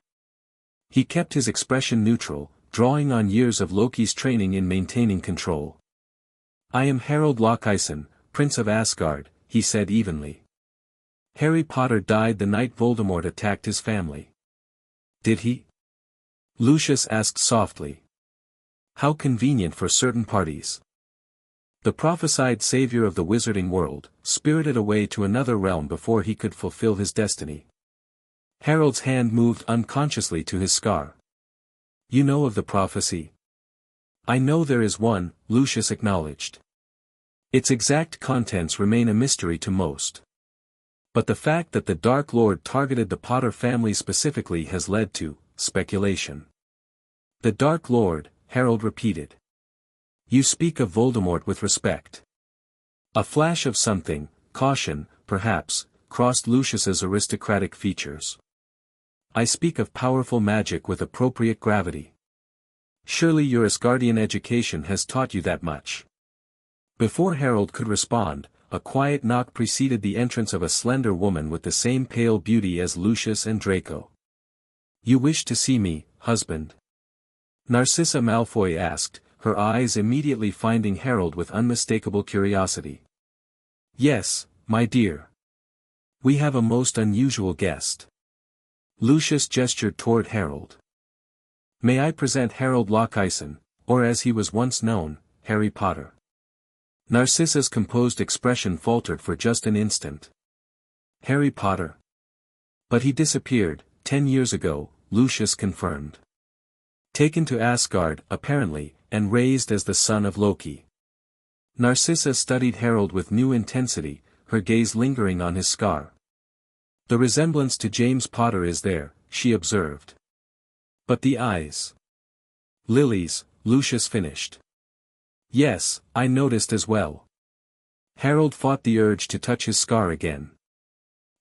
S1: He kept his expression neutral, drawing on years of Loki's training in maintaining control. "I am Harold Lockison, Prince of Asgard," he said evenly. "Harry Potter died the night Voldemort attacked his family." "Did he?" Lucius asked softly. "How convenient for certain parties." The prophesied savior of the wizarding world, spirited away to another realm before he could fulfill his destiny. Harold's hand moved unconsciously to his scar. "You know of the prophecy?" "I know there is one," Lucius acknowledged. "Its exact contents remain a mystery to most. But the fact that the Dark Lord targeted the Potter family specifically has led to speculation." "The Dark Lord," Harold repeated. "You speak of Voldemort with respect." A flash of something, caution, perhaps, crossed Lucius's aristocratic features. "I speak of powerful magic with appropriate gravity. Surely your Asgardian education has taught you that much." Before Harold could respond, a quiet knock preceded the entrance of a slender woman with the same pale beauty as Lucius and Draco. "You wish to see me, husband?" Narcissa Malfoy asked, her eyes immediately finding Harold with unmistakable curiosity. "Yes, my dear. We have a most unusual guest." Lucius gestured toward Harold. "May I present Harold Lockison, or as he was once known, Harry Potter." Narcissa's composed expression faltered for just an instant. "Harry Potter?" "But he disappeared, 10 years ago," Lucius confirmed. "Taken to Asgard, apparently, and raised as the son of Loki." Narcissa studied Harold with new intensity, her gaze lingering on his scar. "The resemblance to James Potter is there," she observed. "But the eyes—" "Lilies," Lucius finished. "Yes, I noticed as well." Harold fought the urge to touch his scar again.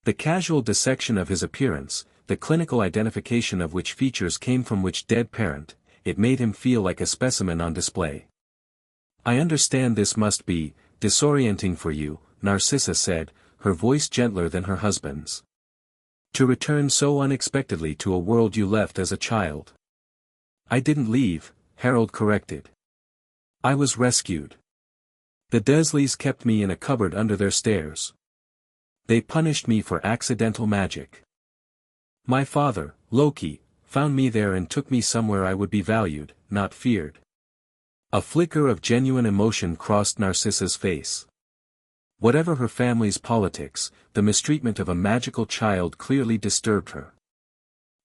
S1: The casual dissection of his appearance, the clinical identification of which features came from which dead parent, it made him feel like a specimen on display. "I understand this must be disorienting for you," Narcissa said, her voice gentler than her husband's. To return so unexpectedly to a world you left as a child. I didn't leave, Harold corrected. I was rescued. The Dursleys kept me in a cupboard under their stairs. They punished me for accidental magic. My father, Loki, found me there and took me somewhere I would be valued, not feared. A flicker of genuine emotion crossed Narcissa's face. Whatever her family's politics, the mistreatment of a magical child clearly disturbed her.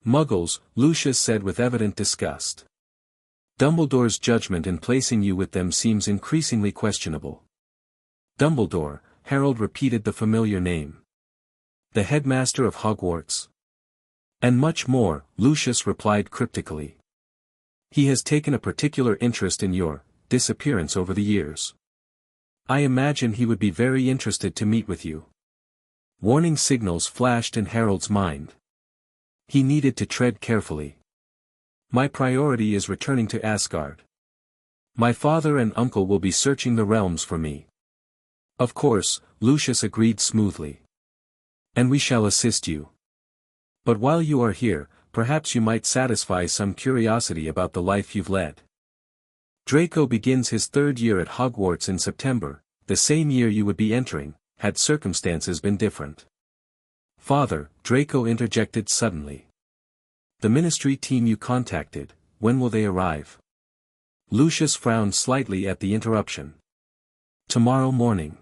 S1: Muggles, Lucius said with evident disgust. Dumbledore's judgment in placing you with them seems increasingly questionable. Dumbledore, Harold repeated the familiar name. The headmaster of Hogwarts? And much more, Lucius replied cryptically. He has taken a particular interest in your disappearance over the years. I imagine he would be very interested to meet with you. Warning signals flashed in Harold's mind. He needed to tread carefully. My priority is returning to Asgard. My father and uncle will be searching the realms for me. Of course, Lucius agreed smoothly. And we shall assist you. But while you are here, perhaps you might satisfy some curiosity about the life you've led. Draco begins his third year at Hogwarts in September, the same year you would be entering, had circumstances been different. Father, Draco interjected suddenly. The ministry team you contacted, when will they arrive? Lucius frowned slightly at the interruption. Tomorrow morning.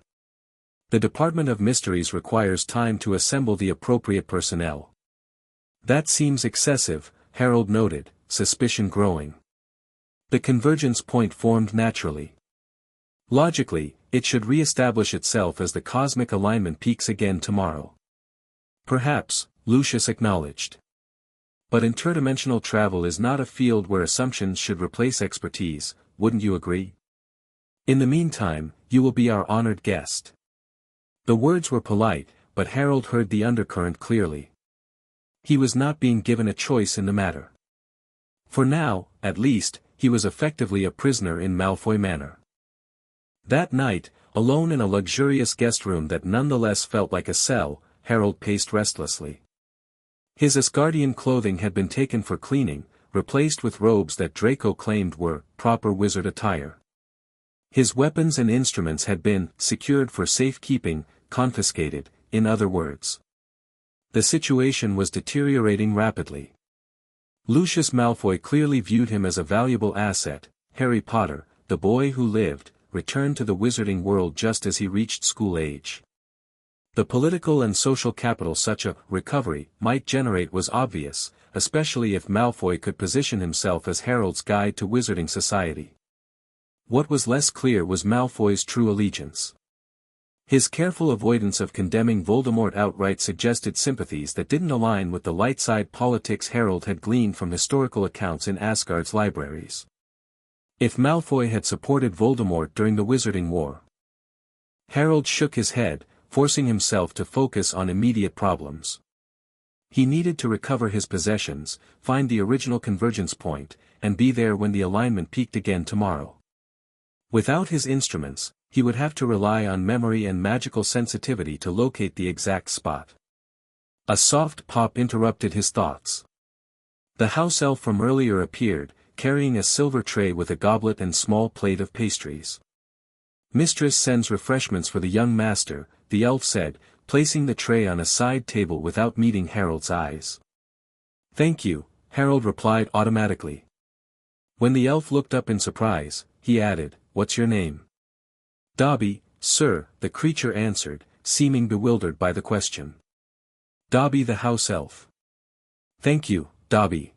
S1: The Department of Mysteries requires time to assemble the appropriate personnel. That seems excessive, Harold noted, suspicion growing. The convergence point formed naturally. Logically, it should re-establish itself as the cosmic alignment peaks again tomorrow. Perhaps, Lucius acknowledged. But interdimensional travel is not a field where assumptions should replace expertise, wouldn't you agree? In the meantime, you will be our honored guest. The words were polite, but Harold heard the undercurrent clearly. He was not being given a choice in the matter. For now, at least, he was effectively a prisoner in Malfoy Manor. That night, alone in a luxurious guest room that nonetheless felt like a cell, Harold paced restlessly. His Asgardian clothing had been taken for cleaning, replaced with robes that Draco claimed were proper wizard attire. His weapons and instruments had been secured for safekeeping, confiscated, in other words. The situation was deteriorating rapidly. Lucius Malfoy clearly viewed him as a valuable asset. Harry Potter, the boy who lived, returned to the wizarding world just as he reached school age. The political and social capital such a recovery might generate was obvious, especially if Malfoy could position himself as Harold's guide to wizarding society. What was less clear was Malfoy's true allegiance. His careful avoidance of condemning Voldemort outright suggested sympathies that didn't align with the light-side politics Harold had gleaned from historical accounts in Asgard's libraries. If Malfoy had supported Voldemort during the Wizarding War. Harold shook his head, forcing himself to focus on immediate problems. He needed to recover his possessions, find the original convergence point, and be there when the alignment peaked again tomorrow. Without his instruments, he would have to rely on memory and magical sensitivity to locate the exact spot. A soft pop interrupted his thoughts. The house elf from earlier appeared, carrying a silver tray with a goblet and small plate of pastries. Mistress sends refreshments for the young master, the elf said, placing the tray on a side table without meeting Harold's eyes. Thank you, Harold replied automatically. When the elf looked up in surprise, he added, What's your name? Dobby, sir, the creature answered, seeming bewildered by the question. Dobby the house elf. Thank you, Dobby.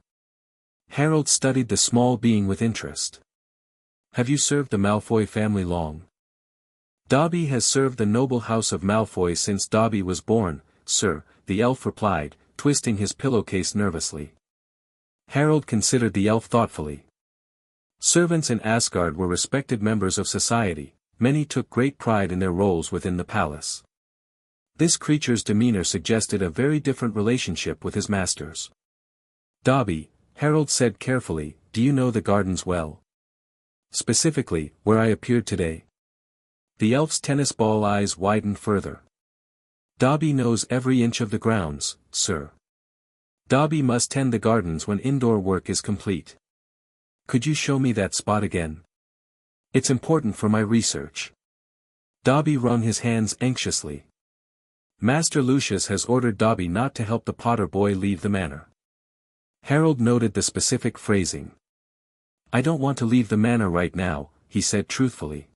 S1: Harold studied the small being with interest. Have you served the Malfoy family long? Dobby has served the noble house of Malfoy since Dobby was born, sir, the elf replied, twisting his pillowcase nervously. Harold considered the elf thoughtfully. Servants in Asgard were respected members of society, many took great pride in their roles within the palace. This creature's demeanor suggested a very different relationship with his masters. Dobby, Harold said carefully, do you know the gardens well? Specifically, where I appeared today? The elf's tennis ball eyes widened further. Dobby knows every inch of the grounds, sir. Dobby must tend the gardens when indoor work is complete. Could you show me that spot again? It's important for my research. Dobby wrung his hands anxiously. Master Lucius has ordered Dobby not to help the Potter boy leave the manor. Harold noted the specific phrasing. I don't want to leave the manor right now, he said truthfully.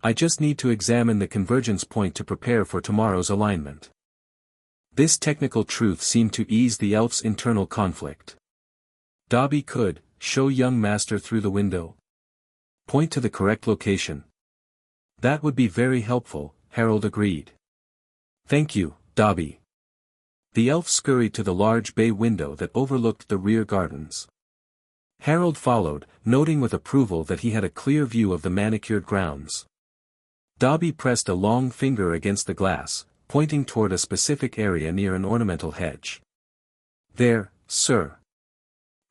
S1: I just need to examine the convergence point to prepare for tomorrow's alignment. This technical truth seemed to ease the elf's internal conflict. Dobby could show young master through the window. Point to the correct location. That would be very helpful, Harold agreed. Thank you, Dobby. The elf scurried to the large bay window that overlooked the rear gardens. Harold followed, noting with approval that he had a clear view of the manicured grounds. Dobby pressed a long finger against the glass, pointing toward a specific area near an ornamental hedge. There, sir.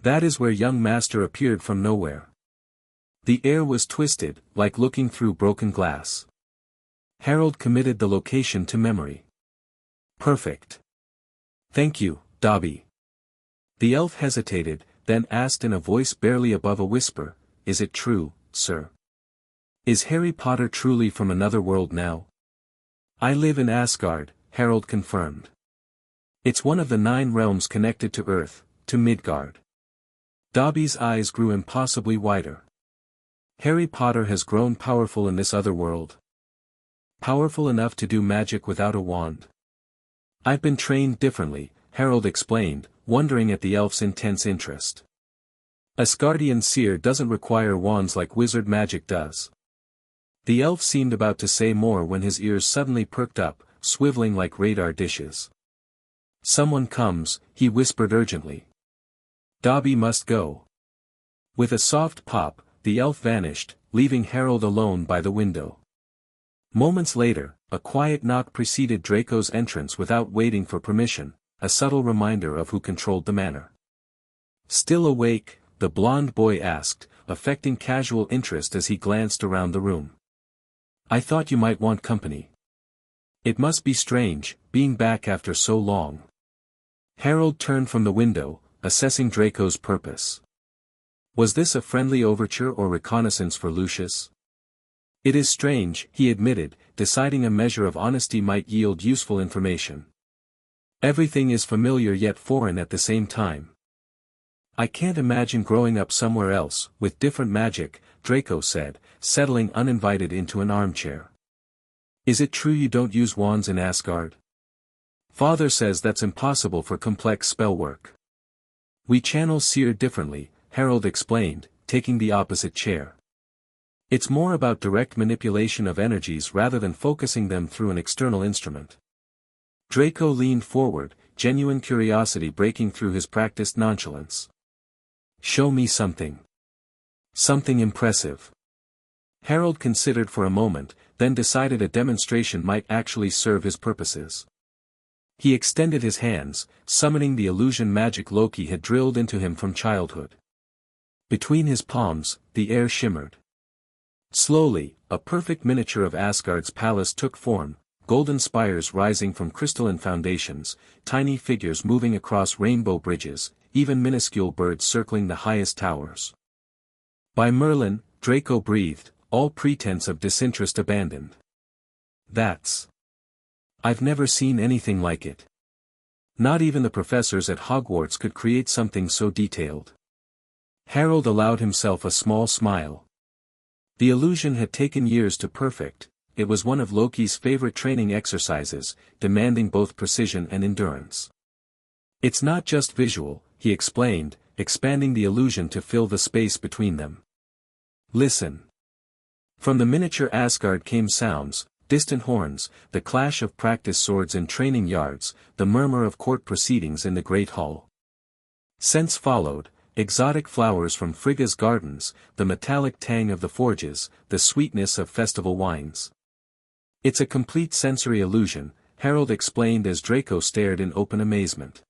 S1: That is where young master appeared from nowhere. The air was twisted, like looking through broken glass. Harold committed the location to memory. Perfect. Thank you, Dobby. The elf hesitated, then asked in a voice barely above a whisper, Is it true, sir? Is Harry Potter truly from another world now? I live in Asgard, Harold confirmed. It's one of the 9 realms connected to Earth, to Midgard. Dobby's eyes grew impossibly wider. Harry Potter has grown powerful in this other world. Powerful enough to do magic without a wand. I've been trained differently, Harold explained, wondering at the elf's intense interest. Asgardian seer doesn't require wands like wizard magic does. The elf seemed about to say more when his ears suddenly perked up, swiveling like radar dishes. Someone comes, he whispered urgently. Dobby must go. With a soft pop, the elf vanished, leaving Harold alone by the window. Moments later, a quiet knock preceded Draco's entrance without waiting for permission, a subtle reminder of who controlled the manor. Still awake, the blond boy asked, affecting casual interest as he glanced around the room. I thought you might want company. It must be strange, being back after so long. Harold turned from the window, assessing Draco's purpose. Was this a friendly overture or reconnaissance for Lucius? It is strange, he admitted, deciding a measure of honesty might yield useful information. Everything is familiar yet foreign at the same time. I can't imagine growing up somewhere else, with different magic, Draco said, settling uninvited into an armchair. Is it true you don't use wands in Asgard? Father says that's impossible for complex spell work. We channel seer differently, Harold explained, taking the opposite chair. It's more about direct manipulation of energies rather than focusing them through an external instrument. Draco leaned forward, genuine curiosity breaking through his practiced nonchalance. Show me something. Something impressive. Harold considered for a moment, then decided a demonstration might actually serve his purposes. He extended his hands, summoning the illusion magic Loki had drilled into him from childhood. Between his palms, the air shimmered. Slowly, a perfect miniature of Asgard's palace took form, golden spires rising from crystalline foundations, tiny figures moving across rainbow bridges, even minuscule birds circling the highest towers. By Merlin, Draco breathed, all pretense of disinterest abandoned. I've never seen anything like it. Not even the professors at Hogwarts could create something so detailed. Harold allowed himself a small smile. The illusion had taken years to perfect, it was one of Loki's favorite training exercises, demanding both precision and endurance. It's not just visual, he explained, expanding the illusion to fill the space between them. Listen. From the miniature Asgard came sounds, distant horns, the clash of practice swords in training yards, the murmur of court proceedings in the great hall. Scents followed, exotic flowers from Frigga's gardens, the metallic tang of the forges, the sweetness of festival wines. It's a complete sensory illusion, Harold explained as Draco stared in open amazement.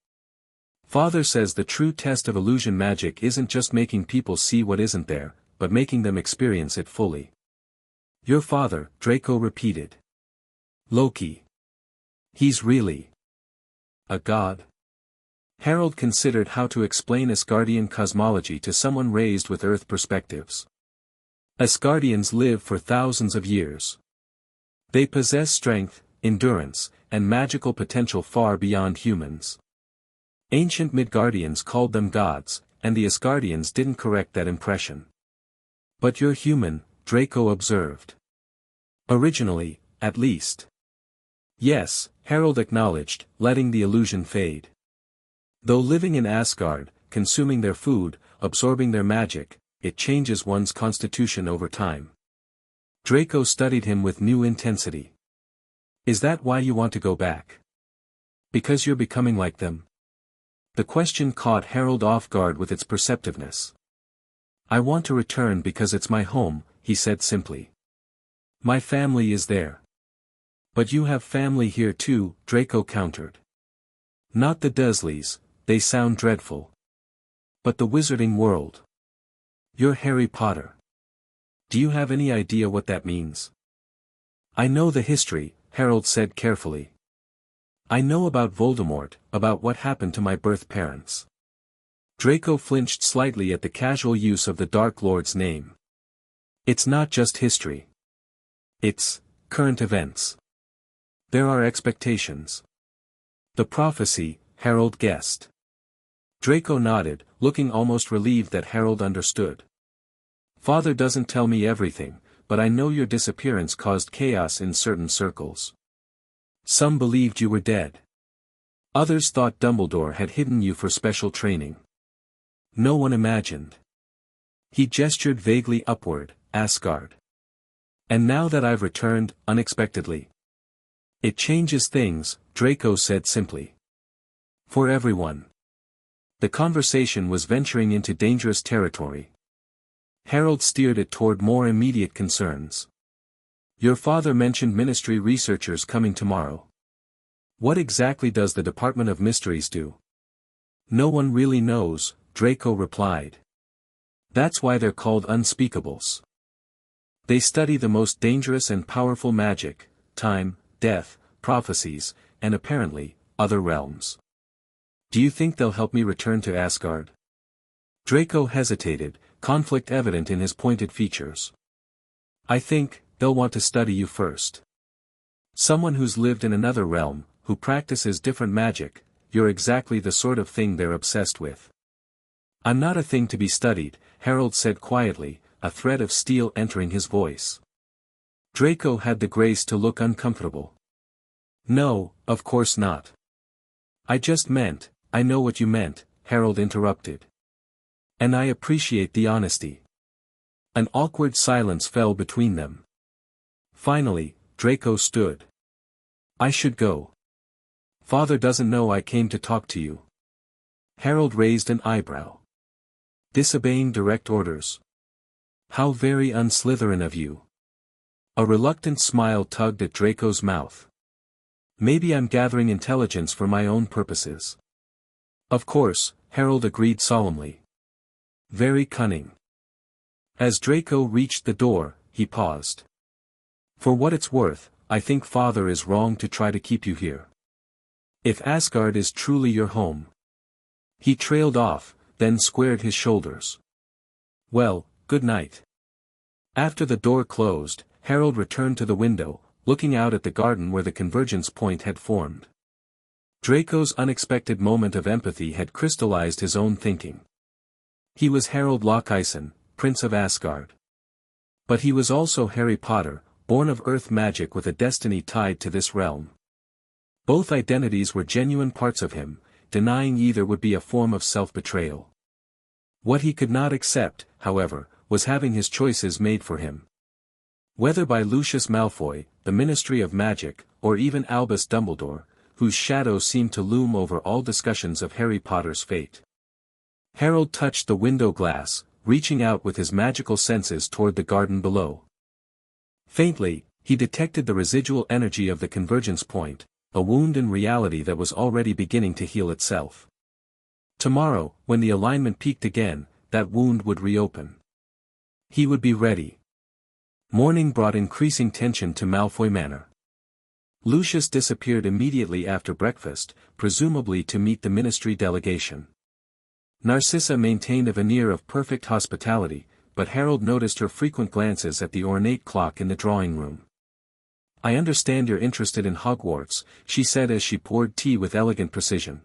S1: Father says the true test of illusion magic isn't just making people see what isn't there, but making them experience it fully. Your father, Draco repeated. Loki. He's really a god? Harold considered how to explain Asgardian cosmology to someone raised with Earth perspectives. Asgardians live for thousands of years. They possess strength, endurance, and magical potential far beyond humans. Ancient Midgardians called them gods, and the Asgardians didn't correct that impression. But you're human, Draco observed. Originally, at least. Yes, Harold acknowledged, letting the illusion fade. Though living in Asgard, consuming their food, absorbing their magic, it changes one's constitution over time. Draco studied him with new intensity. Is that why you want to go back? Because you're becoming like them? The question caught Harold off guard with its perceptiveness. I want to return because it's my home, he said simply. My family is there. But you have family here too, Draco countered. Not the Dursleys, they sound dreadful. But the wizarding world. You're Harry Potter. Do you have any idea what that means? I know the history, Harold said carefully. I know about Voldemort, about what happened to my birth parents. Draco flinched slightly at the casual use of the Dark Lord's name. It's not just history. It's current events. There are expectations. The prophecy, Harold guessed. Draco nodded, looking almost relieved that Harold understood. Father doesn't tell me everything, but I know your disappearance caused chaos in certain circles. Some believed you were dead. Others thought Dumbledore had hidden you for special training. No one imagined. He gestured vaguely upward, Asgard. And now that I've returned, unexpectedly. It changes things, Draco said simply. For everyone. The conversation was venturing into dangerous territory. Harold steered it toward more immediate concerns. Your father mentioned ministry researchers coming tomorrow. What exactly does the Department of Mysteries do? No one really knows, Draco replied. That's why they're called unspeakables. They study the most dangerous and powerful magic, time, death, prophecies, and apparently, other realms. Do you think they'll help me return to Asgard? Draco hesitated, conflict evident in his pointed features. I think, they'll want to study you first. Someone who's lived in another realm, who practices different magic, you're exactly the sort of thing they're obsessed with. I'm not a thing to be studied, Harold said quietly, a thread of steel entering his voice. Draco had the grace to look uncomfortable. No, of course not. I just meant, I know what you meant, Harold interrupted. And I appreciate the honesty. An awkward silence fell between them. Finally, Draco stood. I should go. Father doesn't know I came to talk to you. Harold raised an eyebrow. Disobeying direct orders. How very un-Slytherin of you. A reluctant smile tugged at Draco's mouth. Maybe I'm gathering intelligence for my own purposes. Of course, Harold agreed solemnly. Very cunning. As Draco reached the door, he paused. For what it's worth, I think Father is wrong to try to keep you here. If Asgard is truly your home. He trailed off, then squared his shoulders. Well, good night. After the door closed, Harold returned to the window, looking out at the garden where the convergence point had formed. Draco's unexpected moment of empathy had crystallized his own thinking. He was Harold Lockison, Prince of Asgard. But he was also Harry Potter, born of earth magic with a destiny tied to this realm. Both identities were genuine parts of him, denying either would be a form of self-betrayal. What he could not accept, however, was having his choices made for him. Whether by Lucius Malfoy, the Ministry of Magic, or even Albus Dumbledore, whose shadow seemed to loom over all discussions of Harry Potter's fate. Harold touched the window glass, reaching out with his magical senses toward the garden below. Faintly, he detected the residual energy of the convergence point, a wound in reality that was already beginning to heal itself. Tomorrow, when the alignment peaked again, that wound would reopen. He would be ready. Morning brought increasing tension to Malfoy Manor. Lucius disappeared immediately after breakfast, presumably to meet the ministry delegation. Narcissa maintained a veneer of perfect hospitality, but Harold noticed her frequent glances at the ornate clock in the drawing room. "I understand you're interested in Hogwarts," she said as she poured tea with elegant precision.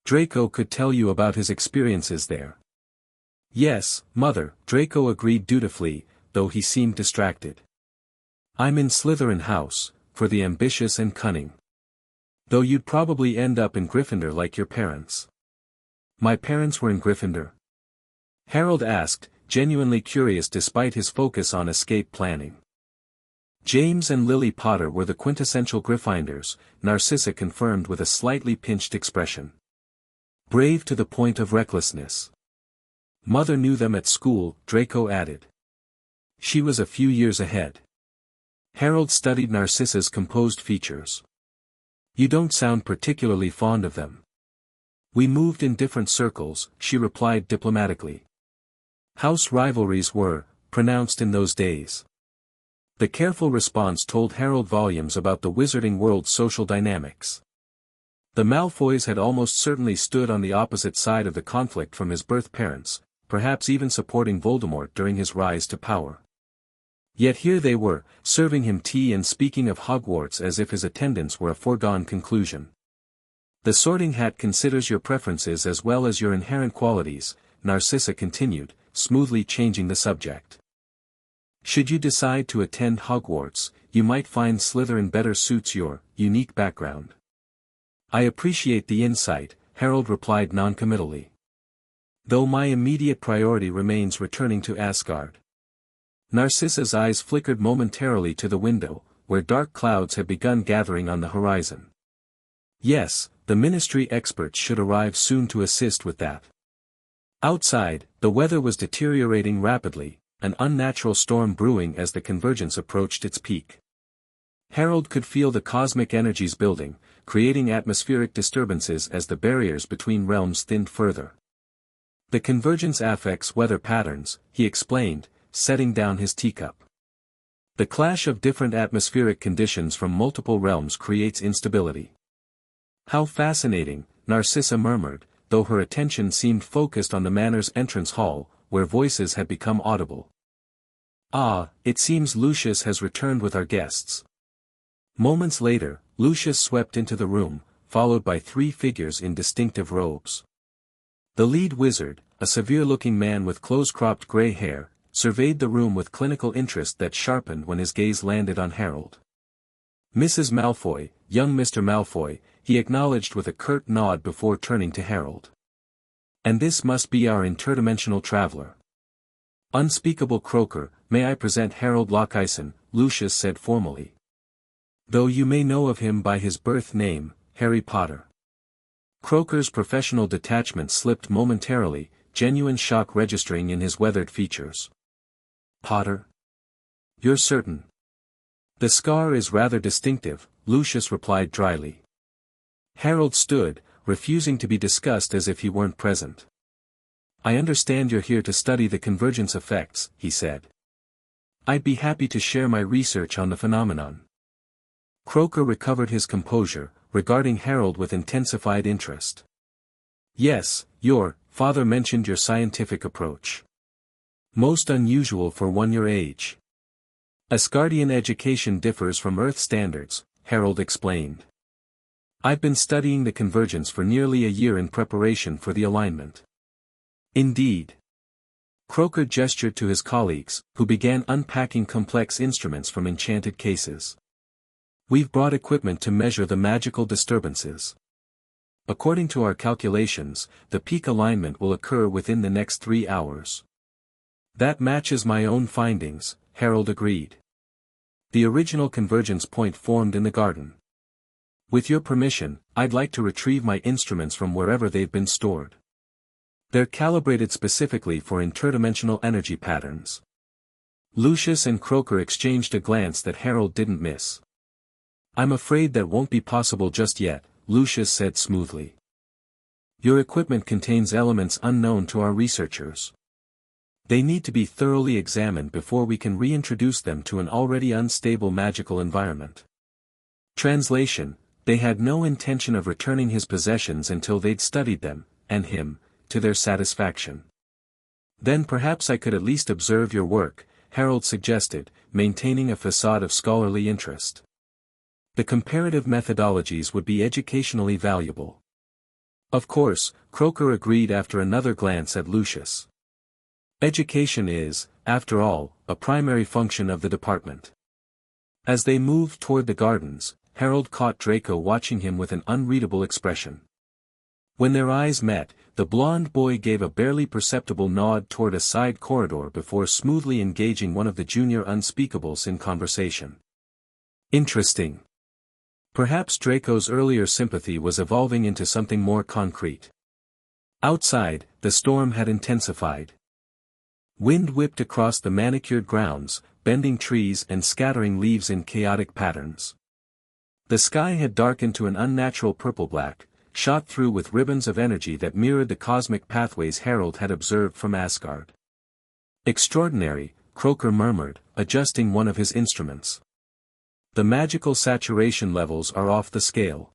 S1: "Draco could tell you about his experiences there." "Yes, Mother," Draco agreed dutifully, though he seemed distracted. "I'm in Slytherin House, for the ambitious and cunning. Though you'd probably end up in Gryffindor like your parents." "My parents were in Gryffindor?" Harold asked, genuinely curious despite his focus on escape planning. "James and Lily Potter were the quintessential Gryffindors," Narcissa confirmed with a slightly pinched expression. "Brave to the point of recklessness. Mother knew them at school," Draco added. She was a few years ahead. Harold studied Narcissa's composed features. "You don't sound particularly fond of them." "We moved in different circles," she replied diplomatically. House rivalries were pronounced in those days. The careful response told Harold volumes about the wizarding world's social dynamics. The Malfoys had almost certainly stood on the opposite side of the conflict from his birth parents, perhaps even supporting Voldemort during his rise to power. Yet here they were, serving him tea and speaking of Hogwarts as if his attendance were a foregone conclusion. "The Sorting Hat considers your preferences as well as your inherent qualities," Narcissa continued, smoothly changing the subject. "Should you decide to attend Hogwarts, you might find Slytherin better suits your unique background." "I appreciate the insight," Harold replied noncommittally. "Though my immediate priority remains returning to Asgard." Narcissa's eyes flickered momentarily to the window, where dark clouds had begun gathering on the horizon. "Yes, the ministry experts should arrive soon to assist with that." Outside, the weather was deteriorating rapidly, an unnatural storm brewing as the convergence approached its peak. Harold could feel the cosmic energies building, creating atmospheric disturbances as the barriers between realms thinned further. "The convergence affects weather patterns," he explained, setting down his teacup. "The clash of different atmospheric conditions from multiple realms creates instability." "How fascinating," Narcissa murmured, though her attention seemed focused on the manor's entrance hall, where voices had become audible. "Ah, it seems Lucius has returned with our guests." Moments later, Lucius swept into the room, followed by three figures in distinctive robes. The lead wizard, a severe-looking man with close-cropped gray hair, surveyed the room with clinical interest that sharpened when his gaze landed on Harold. "Mrs. Malfoy, young Mr. Malfoy," he acknowledged with a curt nod before turning to Harold. "And this must be our interdimensional traveler." "Unspeakable Croaker, may I present Harold Lockison," Lucius said formally. "Though you may know of him by his birth name, Harry Potter." Croaker's professional detachment slipped momentarily, genuine shock registering in his weathered features. "Potter? You're certain?" "The scar is rather distinctive," Lucius replied dryly. Harold stood, refusing to be discussed as if he weren't present. "I understand you're here to study the convergence effects," he said. "I'd be happy to share my research on the phenomenon." Croaker recovered his composure, regarding Harold with intensified interest. "Yes, your father mentioned your scientific approach. Most unusual for one your age. Asgardian education differs from Earth standards," Harold explained. "I've been studying the convergence for nearly a year in preparation for the alignment." "Indeed." Croaker gestured to his colleagues, who began unpacking complex instruments from enchanted cases. "We've brought equipment to measure the magical disturbances. According to our calculations, the peak alignment will occur within the next 3 hours." "That matches my own findings," Harold agreed. "The original convergence point formed in the garden. With your permission, I'd like to retrieve my instruments from wherever they've been stored. They're calibrated specifically for interdimensional energy patterns." Lucius and Croaker exchanged a glance that Harold didn't miss. "I'm afraid that won't be possible just yet," Lucius said smoothly. "Your equipment contains elements unknown to our researchers. They need to be thoroughly examined before we can reintroduce them to an already unstable magical environment." Translation: they had no intention of returning his possessions until they'd studied them, and him, to their satisfaction. Then perhaps I could at least observe your work, Harold suggested, maintaining a facade of scholarly interest. The comparative methodologies would be educationally valuable. Of course, Croker agreed after another glance at Lucius. Education is, after all, a primary function of the department. As they moved toward the gardens, Harold caught Draco watching him with an unreadable expression. When their eyes met, the blond boy gave a barely perceptible nod toward a side corridor before smoothly engaging one of the junior unspeakables in conversation. Interesting. Perhaps Draco's earlier sympathy was evolving into something more concrete. Outside, the storm had intensified. Wind whipped across the manicured grounds, bending trees and scattering leaves in chaotic patterns. The sky had darkened to an unnatural purple-black, shot through with ribbons of energy that mirrored the cosmic pathways Harold had observed from Asgard. Extraordinary, Croker murmured, adjusting one of his instruments. The magical saturation levels are off the scale.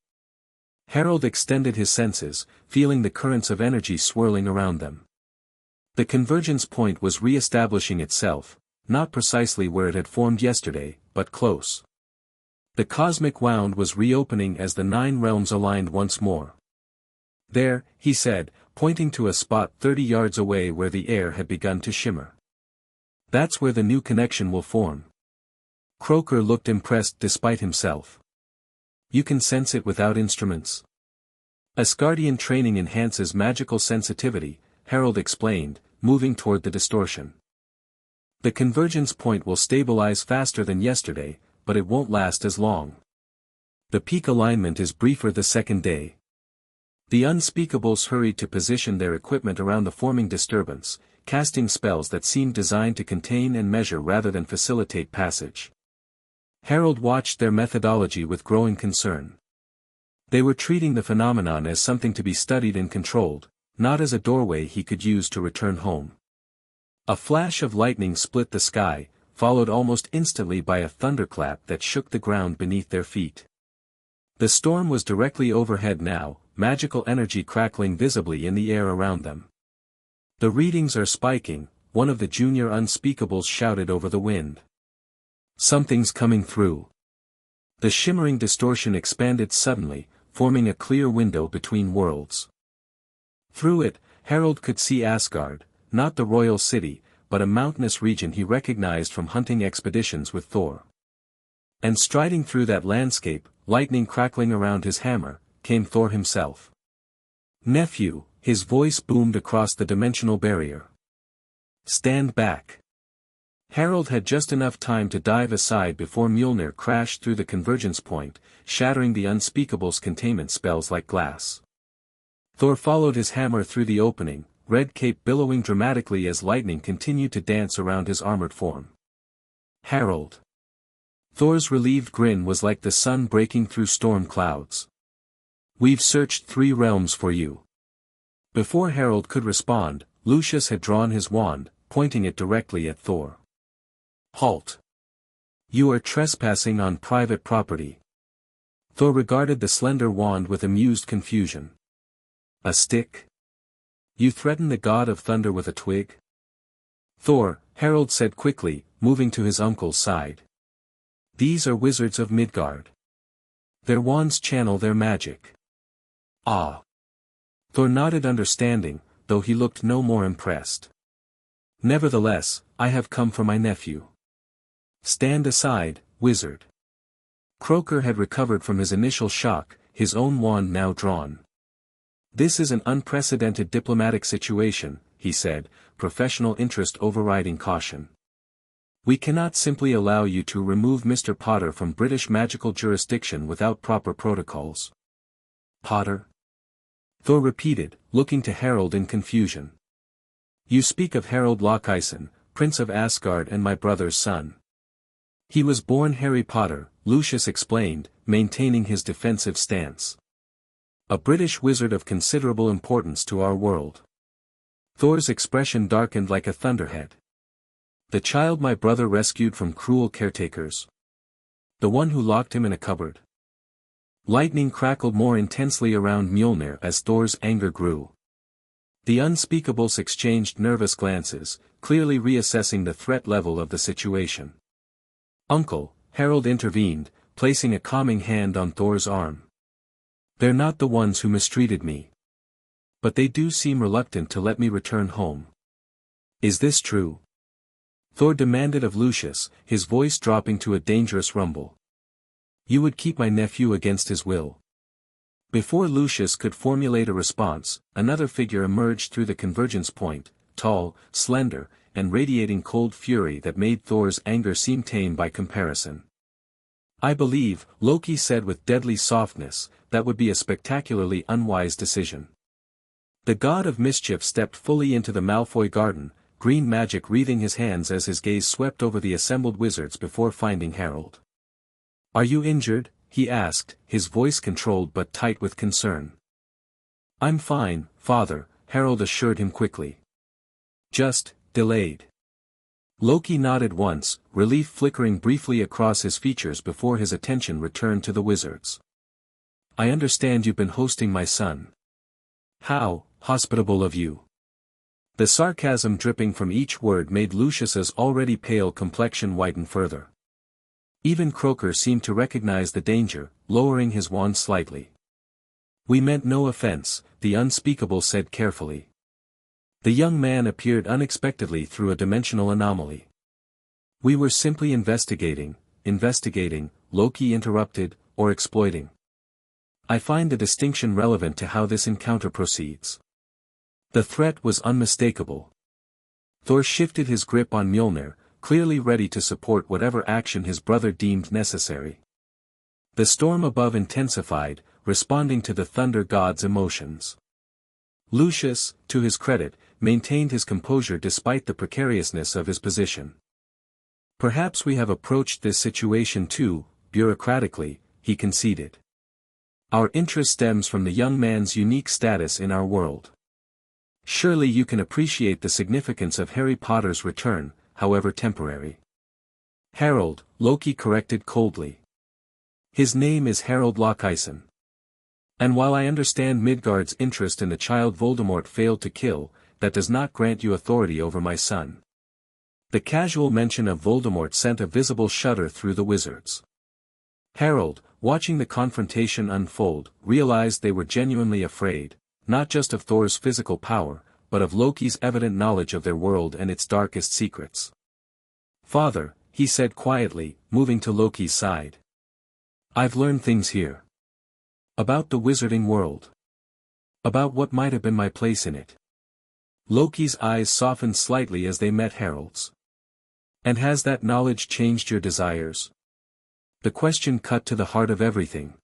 S1: Harold extended his senses, feeling the currents of energy swirling around them. The convergence point was re-establishing itself, not precisely where it had formed yesterday, but close. The cosmic wound was reopening as the 9 realms aligned once more. There, he said, pointing to a spot 30 yards away where the air had begun to shimmer. That's where the new connection will form. Croker looked impressed despite himself. You can sense it without instruments? Asgardian training enhances magical sensitivity, Harold explained, moving toward the distortion. The convergence point will stabilize faster than yesterday, but it won't last as long. The peak alignment is briefer the second day. The unspeakables hurried to position their equipment around the forming disturbance, casting spells that seemed designed to contain and measure rather than facilitate passage. Harold watched their methodology with growing concern. They were treating the phenomenon as something to be studied and controlled, not as a doorway he could use to return home. A flash of lightning split the sky, followed almost instantly by a thunderclap that shook the ground beneath their feet. The storm was directly overhead now, magical energy crackling visibly in the air around them. The readings are spiking, one of the junior unspeakables shouted over the wind. Something's coming through. The shimmering distortion expanded suddenly, forming a clear window between worlds. Through it, Harold could see Asgard, not the royal city, but a mountainous region he recognized from hunting expeditions with Thor. And striding through that landscape, lightning crackling around his hammer, came Thor himself. Nephew, his voice boomed across the dimensional barrier. Stand back. Harold had just enough time to dive aside before Mjolnir crashed through the convergence point, shattering the unspeakable's containment spells like glass. Thor followed his hammer through the opening, red cape billowing dramatically as lightning continued to dance around his armored form. Harold. Thor's relieved grin was like the sun breaking through storm clouds. We've searched 3 realms for you. Before Harold could respond, Lucius had drawn his wand, pointing it directly at Thor. Halt. You are trespassing on private property. Thor regarded the slender wand with amused confusion. A stick? You threaten the god of thunder with a twig? Thor, Harold said quickly, moving to his uncle's side. These are wizards of Midgard. Their wands channel their magic. Ah. Thor nodded understanding, though he looked no more impressed. Nevertheless, I have come for my nephew. Stand aside, wizard. Croker had recovered from his initial shock, his own wand now drawn. This is an unprecedented diplomatic situation, he said, professional interest overriding caution. We cannot simply allow you to remove Mr. Potter from British magical jurisdiction without proper protocols. Potter? Thor repeated, looking to Harold in confusion. You speak of Harold Lochison, Prince of Asgard and my brother's son. He was born Harry Potter, Lucius explained, maintaining his defensive stance. A British wizard of considerable importance to our world. Thor's expression darkened like a thunderhead. The child my brother rescued from cruel caretakers. The one who locked him in a cupboard. Lightning crackled more intensely around Mjolnir as Thor's anger grew. The unspeakables exchanged nervous glances, clearly reassessing the threat level of the situation. "Uncle," Harold intervened, placing a calming hand on Thor's arm. "They're not the ones who mistreated me. But they do seem reluctant to let me return home. Is this true?" Thor demanded of Lucius, his voice dropping to a dangerous rumble. "You would keep my nephew against his will?" Before Lucius could formulate a response, another figure emerged through the convergence point, tall, slender, and radiating cold fury that made Thor's anger seem tame by comparison. "I believe," Loki said with deadly softness, "that would be a spectacularly unwise decision." The god of mischief stepped fully into the Malfoy garden, green magic wreathing his hands as his gaze swept over the assembled wizards before finding Harold. "Are you injured?" he asked, his voice controlled but tight with concern. "I'm fine, father," Harold assured him quickly. "Just, delayed." Loki nodded once, relief flickering briefly across his features before his attention returned to the wizards. "I understand you've been hosting my son. How hospitable of you." The sarcasm dripping from each word made Lucius's already pale complexion whiten further. Even Croaker seemed to recognize the danger, lowering his wand slightly. "We meant no offense," the unspeakable said carefully. The young man appeared unexpectedly through a dimensional anomaly. "We were simply investigating," Loki interrupted, "or exploiting. I find the distinction relevant to how this encounter proceeds." The threat was unmistakable. Thor shifted his grip on Mjolnir, clearly ready to support whatever action his brother deemed necessary. The storm above intensified, responding to the thunder god's emotions. Lucius, to his credit, maintained his composure despite the precariousness of his position. "Perhaps we have approached this situation too bureaucratically," he conceded. "Our interest stems from the young man's unique status in our world. Surely you can appreciate the significance of Harry Potter's return, however temporary." "Harold," Loki corrected coldly. "His name is Harold Lockheisen. And while I understand Midgard's interest in the child Voldemort failed to kill, that does not grant you authority over my son." The casual mention of Voldemort sent a visible shudder through the wizards. Harold, watching the confrontation unfold, realized they were genuinely afraid, not just of Thor's physical power, but of Loki's evident knowledge of their world and its darkest secrets. "Father," he said quietly, moving to Loki's side. "I've learned things here. About the wizarding world. About what might have been my place in it." Loki's eyes softened slightly as they met Harold's. "And has that knowledge changed your desires?" The question cut to the heart of everything.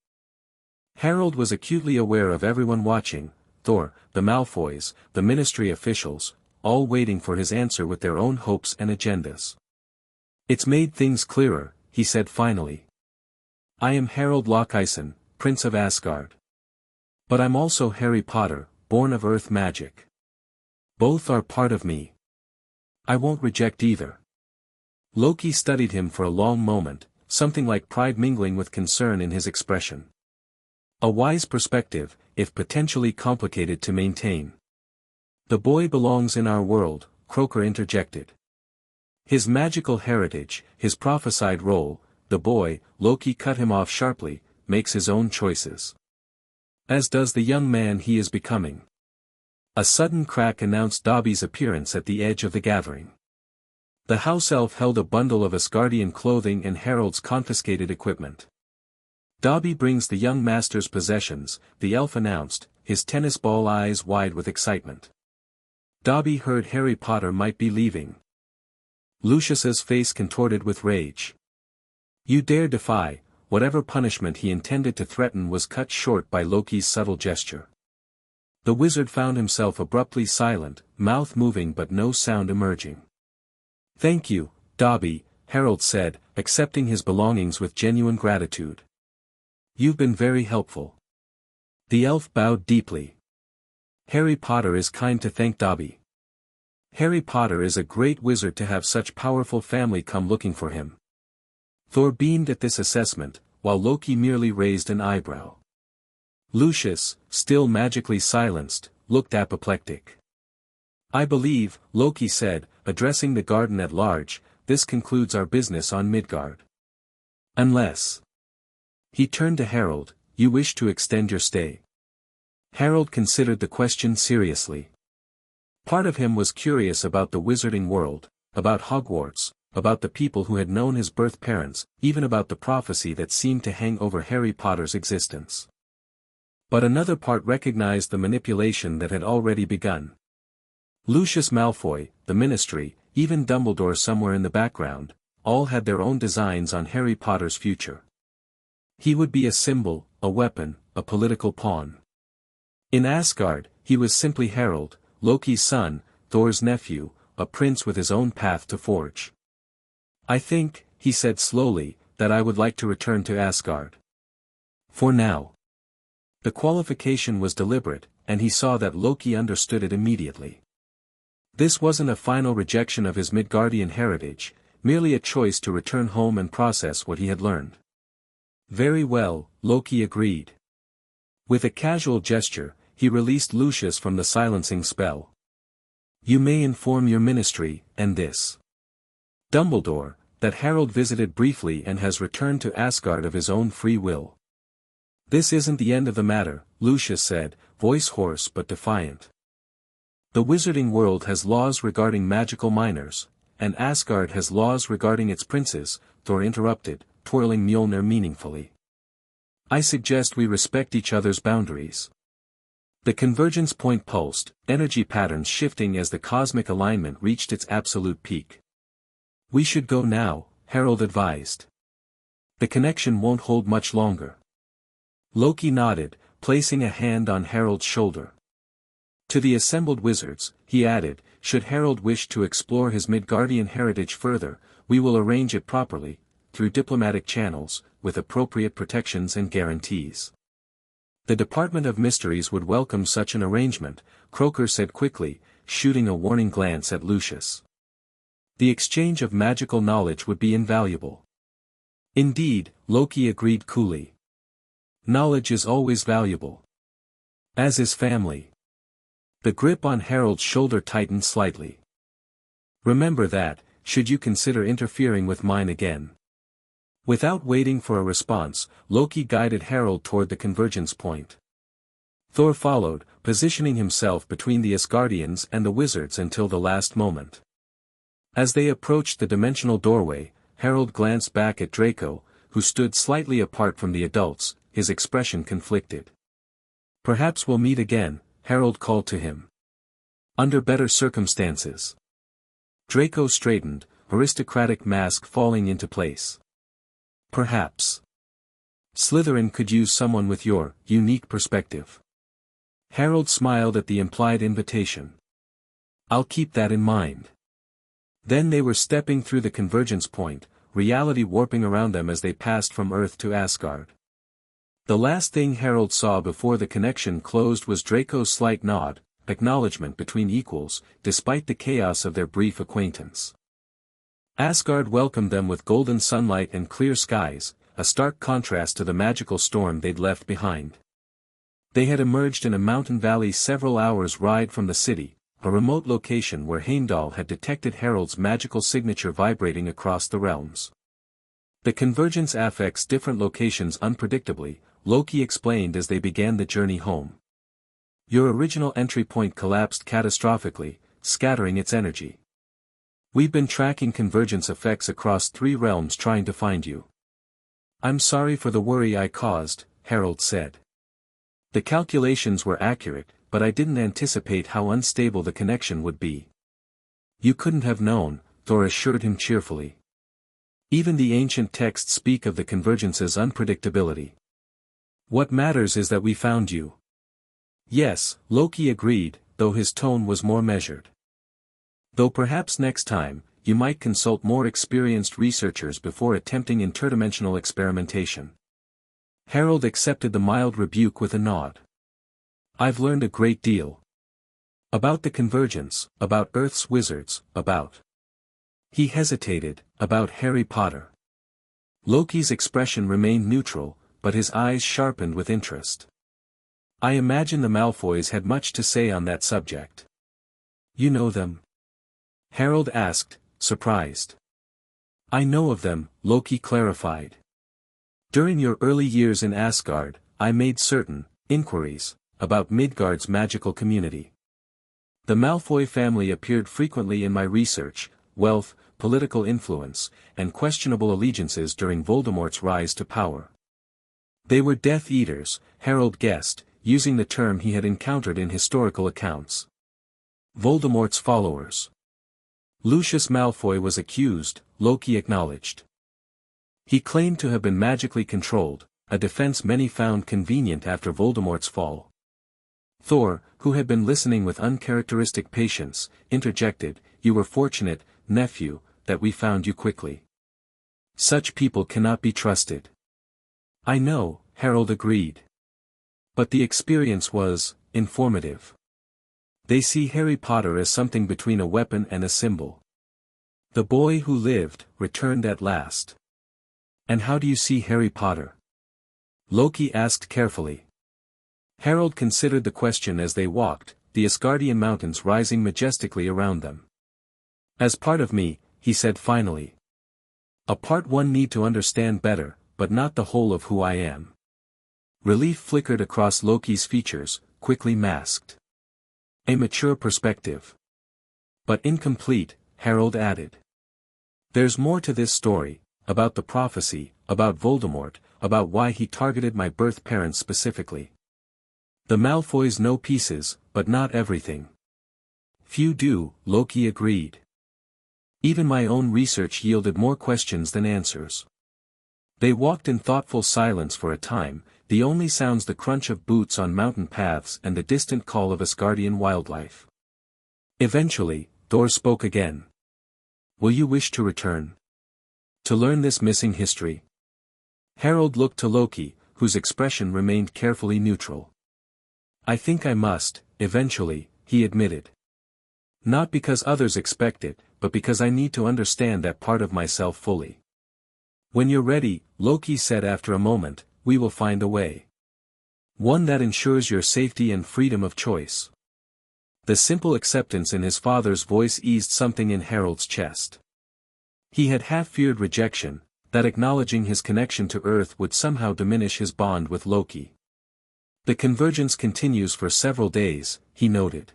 S1: Harold was acutely aware of everyone watching, Thor, the Malfoys, the ministry officials, all waiting for his answer with their own hopes and agendas. "It's made things clearer," he said finally. "I am Harold Lockheisen, Prince of Asgard. But I'm also Harry Potter, born of earth magic. Both are part of me. I won't reject either." Loki studied him for a long moment, something like pride mingling with concern in his expression. A wise perspective, if potentially complicated to maintain. "The boy belongs in our world," Croaker interjected. "His magical heritage, his prophesied role, the boy," Loki cut him off sharply, "makes his own choices. As does the young man he is becoming." A sudden crack announced Dobby's appearance at the edge of the gathering. The house elf held a bundle of Asgardian clothing and Harold's confiscated equipment. "Dobby brings the young master's possessions," the elf announced, his tennis ball eyes wide with excitement. Dobby heard Harry Potter might be leaving. Lucius's face contorted with rage. "You dare defy," whatever punishment he intended to threaten was cut short by Loki's subtle gesture. The wizard found himself abruptly silent, mouth moving but no sound emerging. "Thank you, Dobby," Harold said, accepting his belongings with genuine gratitude. "You've been very helpful." The elf bowed deeply. "Harry Potter is kind to thank Dobby. Harry Potter is a great wizard to have such powerful family come looking for him." Thor beamed at this assessment, while Loki merely raised an eyebrow. Lucius, still magically silenced, looked apoplectic. "I believe," Loki said, addressing the garden at large, "this concludes our business on Midgard. Unless—" He turned to Harold, "you wish to extend your stay?" Harold considered the question seriously. Part of him was curious about the wizarding world, about Hogwarts, about the people who had known his birth parents, even about the prophecy that seemed to hang over Harry Potter's existence. But another part recognized the manipulation that had already begun. Lucius Malfoy, the Ministry, even Dumbledore somewhere in the background, all had their own designs on Harry Potter's future. He would be a symbol, a weapon, a political pawn. In Asgard, he was simply Harold, Loki's son, Thor's nephew, a prince with his own path to forge. "I think," he said slowly, "that I would like to return to Asgard. For now." The qualification was deliberate, and he saw that Loki understood it immediately. This wasn't a final rejection of his Midgardian heritage, merely a choice to return home and process what he had learned. "Very well," Loki agreed. With a casual gesture, he released Lucius from the silencing spell. "You may inform your ministry, and this Dumbledore, that Harold visited briefly and has returned to Asgard of his own free will." "This isn't the end of the matter," Lucius said, voice hoarse but defiant. "The wizarding world has laws regarding magical minors, and Asgard has laws regarding its princes," Thor interrupted, twirling Mjolnir meaningfully. "I suggest we respect each other's boundaries." The convergence point pulsed, energy patterns shifting as the cosmic alignment reached its absolute peak. "We should go now," Harold advised. "The connection won't hold much longer." Loki nodded, placing a hand on Harold's shoulder. To the assembled wizards, he added, "Should Harold wish to explore his Midgardian heritage further, we will arrange it properly, through diplomatic channels, with appropriate protections and guarantees." "The Department of Mysteries would welcome such an arrangement," Croker said quickly, shooting a warning glance at Lucius. "The exchange of magical knowledge would be invaluable." "Indeed," Loki agreed coolly. "Knowledge is always valuable. As is family." The grip on Harold's shoulder tightened slightly. "Remember that, should you consider interfering with mine again." Without waiting for a response, Loki guided Harold toward the convergence point. Thor followed, positioning himself between the Asgardians and the wizards until the last moment. As they approached the dimensional doorway, Harold glanced back at Draco, who stood slightly apart from the adults, his expression conflicted. "Perhaps we'll meet again," Harold called to him. "Under better circumstances." Draco straightened, aristocratic mask falling into place. "Perhaps. Slytherin could use someone with your unique perspective." Harold smiled at the implied invitation. "I'll keep that in mind." Then they were stepping through the convergence point, reality warping around them as they passed from Earth to Asgard. The last thing Harold saw before the connection closed was Draco's slight nod, acknowledgement between equals, despite the chaos of their brief acquaintance. Asgard welcomed them with golden sunlight and clear skies, a stark contrast to the magical storm they'd left behind. They had emerged in a mountain valley several hours' ride from the city, a remote location where Heimdall had detected Harold's magical signature vibrating across the realms. The convergence affects different locations unpredictably, Loki explained as they began the journey home. "Your original entry point collapsed catastrophically, scattering its energy. We've been tracking convergence effects across 3 realms trying to find you." "I'm sorry for the worry I caused," Harold said. "The calculations were accurate, but I didn't anticipate how unstable the connection would be." "You couldn't have known," Thor assured him cheerfully. "Even the ancient texts speak of the convergence's unpredictability. What matters is that we found you." "Yes," Loki agreed, though his tone was more measured. "Though perhaps next time, you might consult more experienced researchers before attempting interdimensional experimentation." Harold accepted the mild rebuke with a nod. "I've learned a great deal. About the convergence, about Earth's wizards, about—" He hesitated, "about Harry Potter." Loki's expression remained neutral, but his eyes sharpened with interest. I imagine the Malfoys had much to say on that subject. You know them? Harold asked, surprised. I know of them, Loki clarified. During your early years in Asgard, I made certain inquiries about Midgard's magical community. The Malfoy family appeared frequently in my research: wealth, political influence, and questionable allegiances during Voldemort's rise to power. They were Death Eaters, Harold guessed, using the term he had encountered in historical accounts. Voldemort's followers. Lucius Malfoy was accused, Loki acknowledged. He claimed to have been magically controlled, a defense many found convenient after Voldemort's fall. Thor, who had been listening with uncharacteristic patience, interjected, "You were fortunate, nephew, that we found you quickly. Such people cannot be trusted." I know, Harold agreed. But the experience was informative. They see Harry Potter as something between a weapon and a symbol. The boy who lived, returned at last. And how do you see Harry Potter? Loki asked carefully. Harold considered the question as they walked, the Asgardian mountains rising majestically around them. As part of me, he said finally. A part one need to understand better, but not the whole of who I am. Relief flickered across Loki's features, quickly masked. A mature perspective. But incomplete, Harold added. There's more to this story, about the prophecy, about Voldemort, about why he targeted my birth parents specifically. The Malfoys know pieces, but not everything. Few do, Loki agreed. Even my own research yielded more questions than answers. They walked in thoughtful silence for a time, the only sounds the crunch of boots on mountain paths and the distant call of Asgardian wildlife. Eventually, Thor spoke again. Will you wish to return? To learn this missing history? Harold looked to Loki, whose expression remained carefully neutral. I think I must, eventually, he admitted. Not because others expect it, but because I need to understand that part of myself fully. When you're ready, Loki said after a moment, we will find a way. One that ensures your safety and freedom of choice. The simple acceptance in his father's voice eased something in Harold's chest. He had half feared rejection, that acknowledging his connection to Earth would somehow diminish his bond with Loki. The convergence continues for several days, he noted.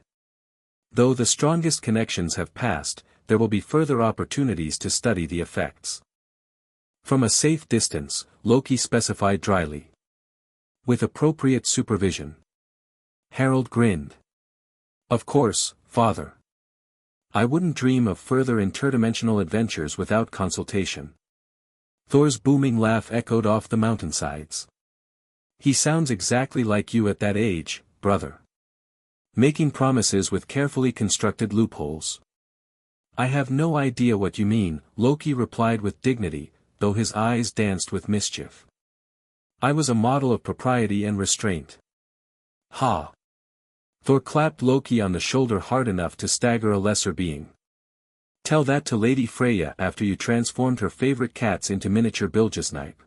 S1: Though the strongest connections have passed, there will be further opportunities to study the effects. From a safe distance, Loki specified dryly. With appropriate supervision. Harold grinned. Of course, father. I wouldn't dream of further interdimensional adventures without consultation. Thor's booming laugh echoed off the mountainsides. He sounds exactly like you at that age, brother. Making promises with carefully constructed loopholes. I have no idea what you mean, Loki replied with dignity, though his eyes danced with mischief. I was a model of propriety and restraint. Ha! Thor clapped Loki on the shoulder hard enough to stagger a lesser being. Tell that to Lady Freya after you transformed her favorite cats into miniature bilgesnipe.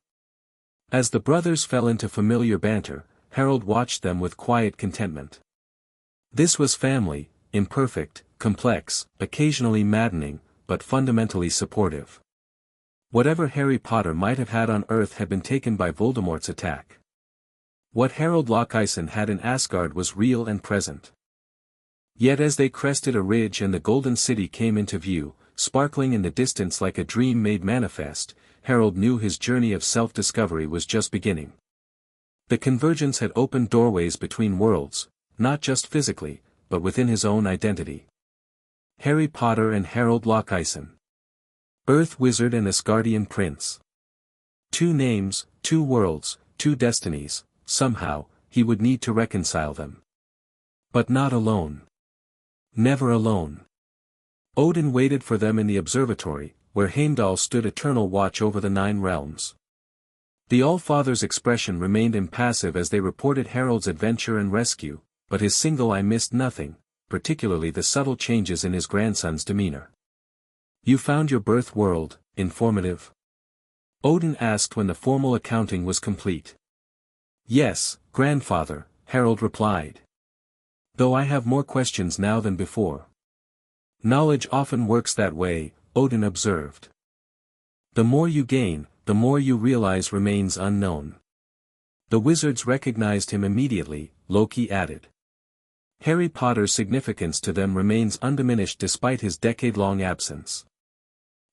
S1: As the brothers fell into familiar banter, Harold watched them with quiet contentment. This was family, imperfect, complex, occasionally maddening, but fundamentally supportive. Whatever Harry Potter might have had on Earth had been taken by Voldemort's attack. What Harold Lockison had in Asgard was real and present. Yet as they crested a ridge and the Golden City came into view, sparkling in the distance like a dream made manifest, Harold knew his journey of self-discovery was just beginning. The convergence had opened doorways between worlds, not just physically, but within his own identity. Harry Potter and Harold Lockison. Earth Wizard and Asgardian Prince. Two names, two worlds, two destinies, somehow, he would need to reconcile them. But not alone. Never alone. Odin waited for them in the observatory, where Heimdall stood eternal watch over the 9 realms. The All-Father's expression remained impassive as they reported Harold's adventure and rescue, but his single eye missed nothing, particularly the subtle changes in his grandson's demeanor. You found your birth world, informative. Odin asked when the formal accounting was complete. Yes, grandfather, Harold replied. Though I have more questions now than before. Knowledge often works that way, Odin observed. The more you gain, the more you realize remains unknown. The wizards recognized him immediately, Loki added. Harry Potter's significance to them remains undiminished despite his decade-long absence.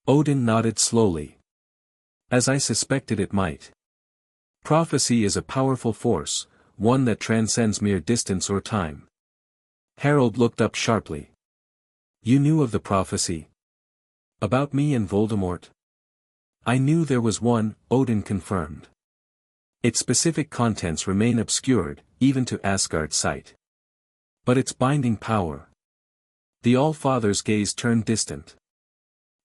S1: Odin nodded slowly. As I suspected it might. Prophecy is a powerful force, one that transcends mere distance or time. Harold looked up sharply. You knew of the prophecy? About me and Voldemort? I knew there was one, Odin confirmed. Its specific contents remain obscured, even to Asgard's sight. But its binding power. The All-Father's gaze turned distant.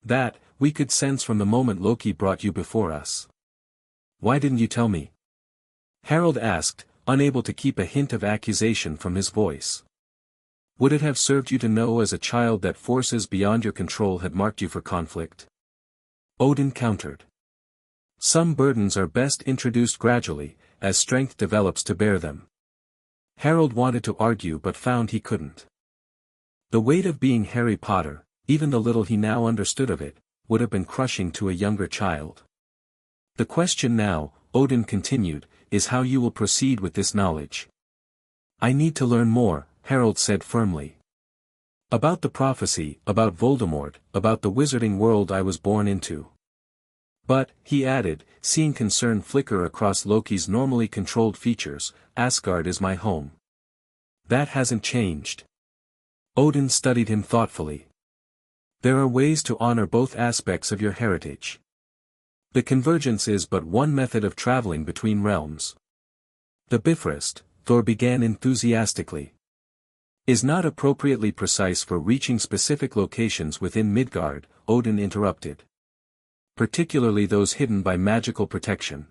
S1: That, we could sense from the moment Loki brought you before us. Why didn't you tell me? Harold asked, unable to keep a hint of accusation from his voice. Would it have served you to know as a child that forces beyond your control had marked you for conflict? Odin countered. Some burdens are best introduced gradually, as strength develops to bear them. Harold wanted to argue but found he couldn't. The weight of being Harry Potter, even the little he now understood of it, would have been crushing to a younger child. The question now, Odin continued, is how you will proceed with this knowledge. I need to learn more, Harold said firmly. About the prophecy, about Voldemort, about the wizarding world I was born into. But, he added, seeing concern flicker across Loki's normally controlled features, Asgard is my home. That hasn't changed. Odin studied him thoughtfully. There are ways to honor both aspects of your heritage. The convergence is but one method of traveling between realms. The Bifrost, Thor began enthusiastically, is not appropriately precise for reaching specific locations within Midgard, Odin interrupted. Particularly those hidden by magical protection.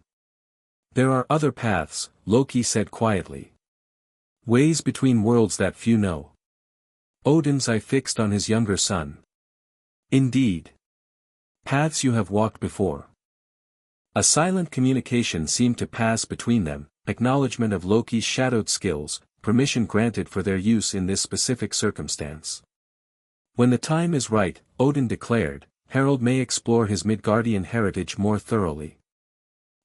S1: There are other paths, Loki said quietly. Ways between worlds that few know. Odin's eye fixed on his younger son. Indeed. Paths you have walked before. A silent communication seemed to pass between them, acknowledgement of Loki's shadowed skills, permission granted for their use in this specific circumstance. When the time is right, Odin declared, Harold may explore his Midgardian heritage more thoroughly.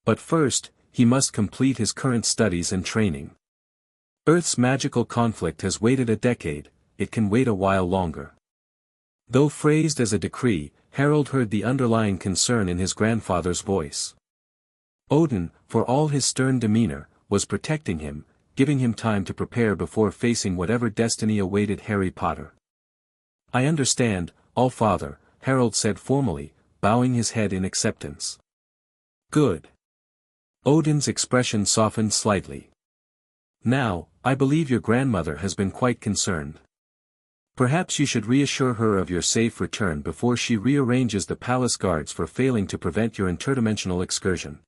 S1: But first, he must complete his current studies and training. Earth's magical conflict has waited a decade, it can wait a while longer. Though phrased as a decree, Harold heard the underlying concern in his grandfather's voice. Odin, for all his stern demeanor, was protecting him, giving him time to prepare before facing whatever destiny awaited Harry Potter. I understand, All-Father, Harold said formally, bowing his head in acceptance. Good. Odin's expression softened slightly. Now, I believe your grandmother has been quite concerned. Perhaps you should reassure her of your safe return before she rearranges the palace guards for failing to prevent your interdimensional excursion.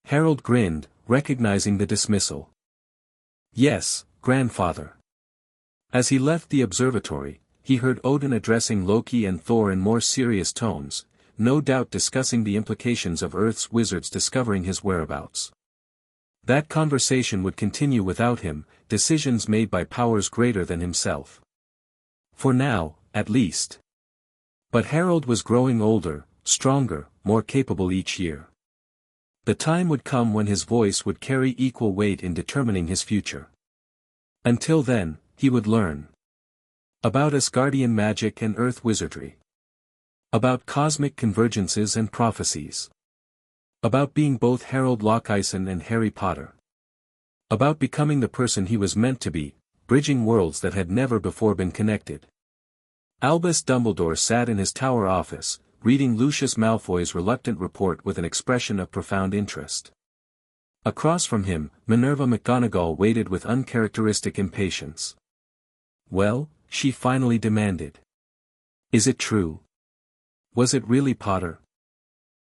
S1: Harold grinned, recognizing the dismissal. Yes, grandfather. As he left the observatory, he heard Odin addressing Loki and Thor in more serious tones, no doubt discussing the implications of Earth's wizards discovering his whereabouts. That conversation would continue without him, decisions made by powers greater than himself. For now, at least. But Harold was growing older, stronger, more capable each year. The time would come when his voice would carry equal weight in determining his future. Until then, he would learn. About Asgardian magic and earth wizardry. About cosmic convergences and prophecies. About being both Harold Lockison and Harry Potter. About becoming the person he was meant to be, bridging worlds that had never before been connected. Albus Dumbledore sat in his tower office, reading Lucius Malfoy's reluctant report with an expression of profound interest. Across from him, Minerva McGonagall waited with uncharacteristic impatience. Well, she finally demanded. Is it true? Was it really Potter?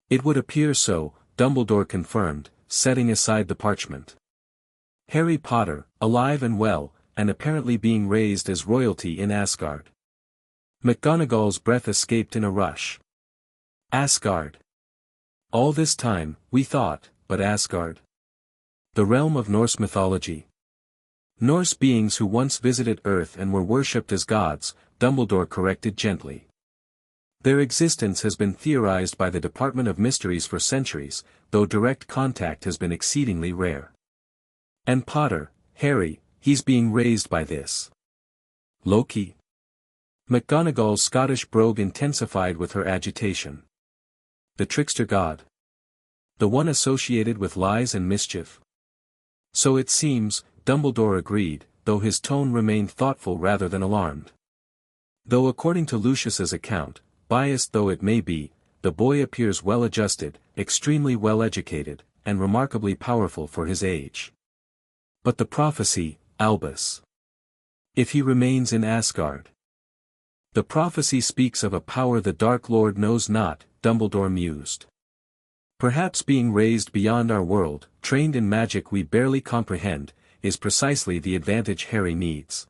S1: It would appear so, Dumbledore confirmed, setting aside the parchment. Harry Potter, alive and well, and apparently being raised as royalty in Asgard. McGonagall's breath escaped in a rush. Asgard. All this time, we thought, but Asgard. The realm of Norse mythology. Norse beings who once visited Earth and were worshipped as gods, Dumbledore corrected gently. Their existence has been theorized by the Department of Mysteries for centuries, though direct contact has been exceedingly rare. And Potter, Harry, he's being raised by this. Loki. McGonagall's Scottish brogue intensified with her agitation. The trickster god. The one associated with lies and mischief. So it seems, Dumbledore agreed, though his tone remained thoughtful rather than alarmed. Though according to Lucius's account, biased though it may be, the boy appears well-adjusted, extremely well-educated, and remarkably powerful for his age. But the prophecy, Albus. If he remains in Asgard. The prophecy speaks of a power the Dark Lord knows not, Dumbledore mused. Perhaps being raised beyond our world, trained in magic we barely comprehend, is precisely the advantage Harry needs.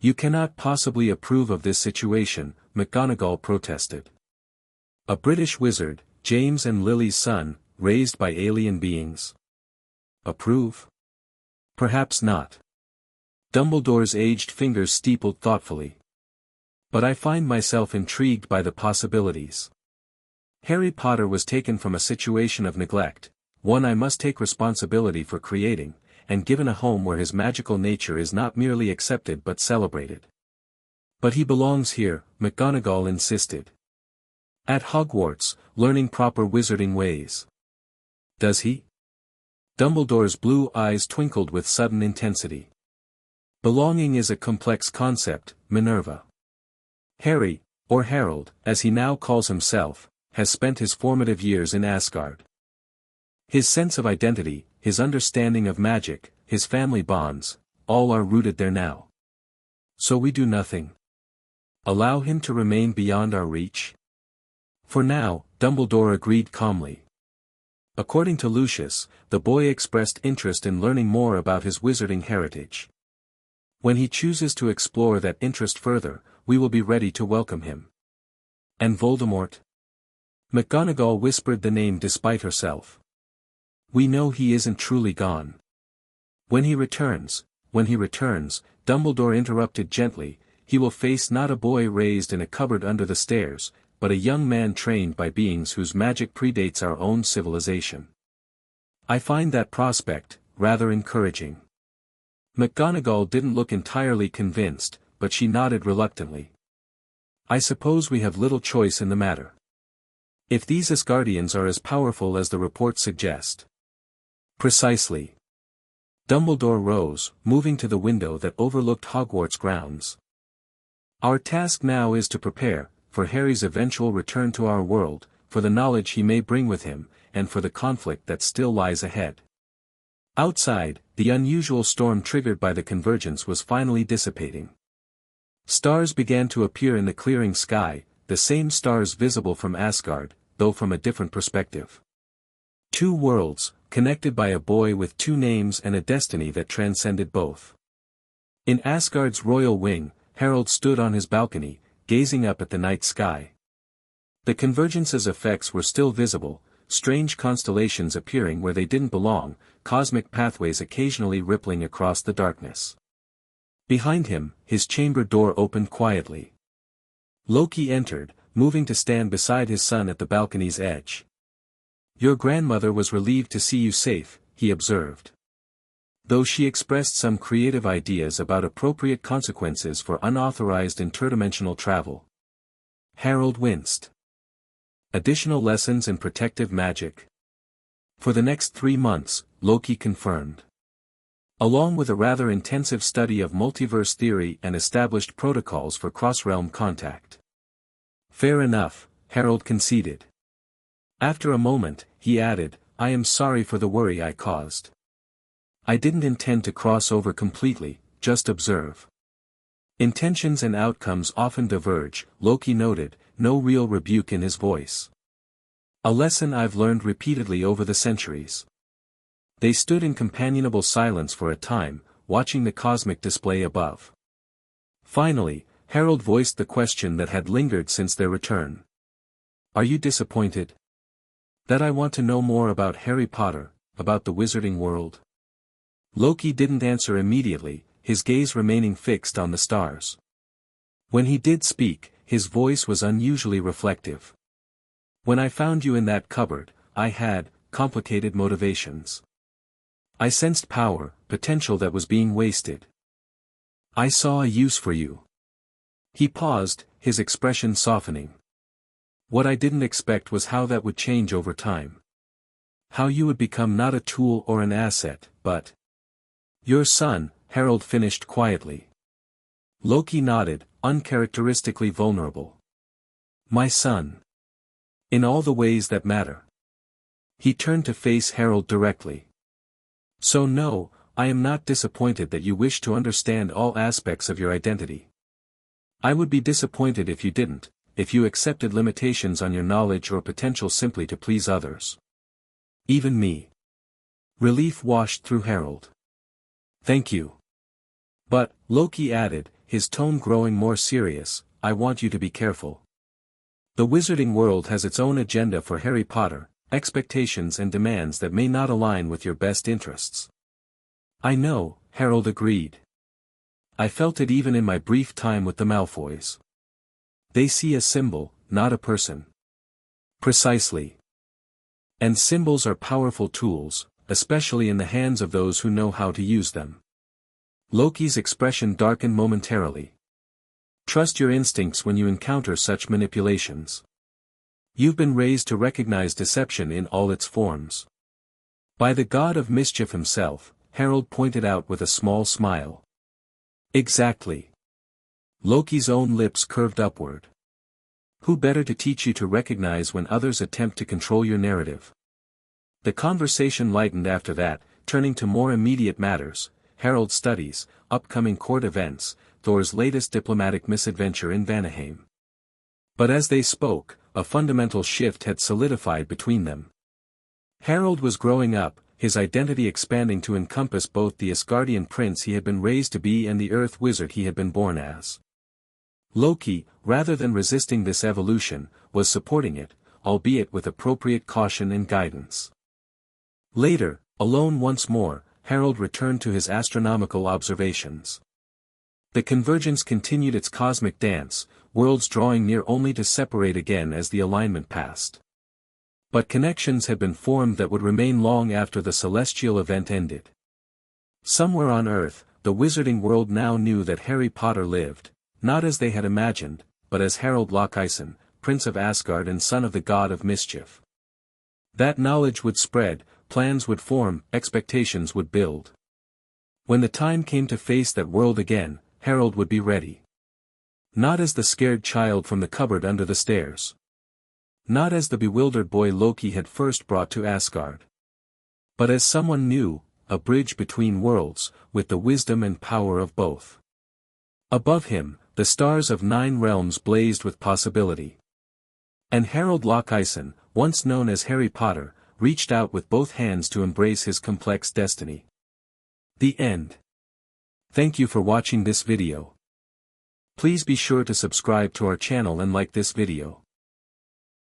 S1: You cannot possibly approve of this situation, McGonagall protested. A British wizard, James and Lily's son, raised by alien beings. Approve? Perhaps not. Dumbledore's aged fingers steepled thoughtfully. But I find myself intrigued by the possibilities. Harry Potter was taken from a situation of neglect, one I must take responsibility for creating, and given a home where his magical nature is not merely accepted but celebrated. But he belongs here, McGonagall insisted. At Hogwarts, learning proper wizarding ways. Does he? Dumbledore's blue eyes twinkled with sudden intensity. Belonging is a complex concept, Minerva. Harry, or Harold, as he now calls himself, has spent his formative years in Asgard. His sense of identity, his understanding of magic, his family bonds, all are rooted there now. So we do nothing. Allow him to remain beyond our reach? For now, Dumbledore agreed calmly. According to Lucius, the boy expressed interest in learning more about his wizarding heritage. When he chooses to explore that interest further, we will be ready to welcome him. And Voldemort? McGonagall whispered the name despite herself. We know he isn't truly gone. When he returns, Dumbledore interrupted gently, he will face not a boy raised in a cupboard under the stairs, but a young man trained by beings whose magic predates our own civilization. I find that prospect rather encouraging. McGonagall didn't look entirely convinced, but she nodded reluctantly. I suppose we have little choice in the matter. If these Asgardians are as powerful as the reports suggest. Precisely. Dumbledore rose, moving to the window that overlooked Hogwarts grounds. Our task now is to prepare, for Harry's eventual return to our world, for the knowledge he may bring with him, and for the conflict that still lies ahead. Outside, the unusual storm triggered by the convergence was finally dissipating. Stars began to appear in the clearing sky, the same stars visible from Asgard, though from a different perspective. Two worlds, connected by a boy with two names and a destiny that transcended both. In Asgard's royal wing, Harold stood on his balcony, gazing up at the night sky. The convergence's effects were still visible, strange constellations appearing where they didn't belong, cosmic pathways occasionally rippling across the darkness. Behind him, his chamber door opened quietly. Loki entered, moving to stand beside his son at the balcony's edge. Your grandmother was relieved to see you safe, he observed. Though she expressed some creative ideas about appropriate consequences for unauthorized interdimensional travel. Harold winced. Additional lessons in protective magic. For the next 3 months, Loki confirmed. Along with a rather intensive study of multiverse theory and established protocols for cross-realm contact. Fair enough, Harold conceded. After a moment, he added, I am sorry for the worry I caused. I didn't intend to cross over completely, just observe. Intentions and outcomes often diverge, Loki noted, no real rebuke in his voice. A lesson I've learned repeatedly over the centuries. They stood in companionable silence for a time, watching the cosmic display above. Finally, Harold voiced the question that had lingered since their return. Are you disappointed? That I want to know more about Harry Potter, about the wizarding world. Loki didn't answer immediately, his gaze remaining fixed on the stars. When he did speak, his voice was unusually reflective. When I found you in that cupboard, I had complicated motivations. I sensed power, potential that was being wasted. I saw a use for you. He paused, his expression softening. What I didn't expect was how that would change over time. How you would become not a tool or an asset, but your son, Harold finished quietly. Loki nodded, uncharacteristically vulnerable. My son. In all the ways that matter. He turned to face Harold directly. So no, I am not disappointed that you wish to understand all aspects of your identity. I would be disappointed if you didn't, if you accepted limitations on your knowledge or potential simply to please others. Even me. Relief washed through Harold. Thank you. But, Loki added, his tone growing more serious, I want you to be careful. The wizarding world has its own agenda for Harry Potter, expectations and demands that may not align with your best interests. I know, Harold agreed. I felt it even in my brief time with the Malfoys. They see a symbol, not a person. Precisely. And symbols are powerful tools, especially in the hands of those who know how to use them. Loki's expression darkened momentarily. Trust your instincts when you encounter such manipulations. You've been raised to recognize deception in all its forms. By the god of mischief himself, Harold pointed out with a small smile. Exactly. Loki's own lips curved upward. Who better to teach you to recognize when others attempt to control your narrative? The conversation lightened after that, turning to more immediate matters, Harold's studies, upcoming court events, Thor's latest diplomatic misadventure in Vanaheim. But as they spoke, a fundamental shift had solidified between them. Harold was growing up, his identity expanding to encompass both the Asgardian prince he had been raised to be and the earth wizard he had been born as. Loki, rather than resisting this evolution, was supporting it, albeit with appropriate caution and guidance. Later, alone once more, Harold returned to his astronomical observations. The convergence continued its cosmic dance, worlds drawing near only to separate again as the alignment passed. But connections had been formed that would remain long after the celestial event ended. Somewhere on Earth, the wizarding world now knew that Harry Potter lived, not as they had imagined, but as Harold Lockison, Prince of Asgard and son of the god of mischief. That knowledge would spread, plans would form, expectations would build. When the time came to face that world again, Harold would be ready. Not as the scared child from the cupboard under the stairs. Not as the bewildered boy Loki had first brought to Asgard. But as someone new, a bridge between worlds, with the wisdom and power of both. Above him, the stars of 9 realms blazed with possibility. And Harold Lockison, once known as Harry Potter, reached out with both hands to embrace his complex destiny. The end. Thank you for watching this video. Please be sure to subscribe to our channel and like this video.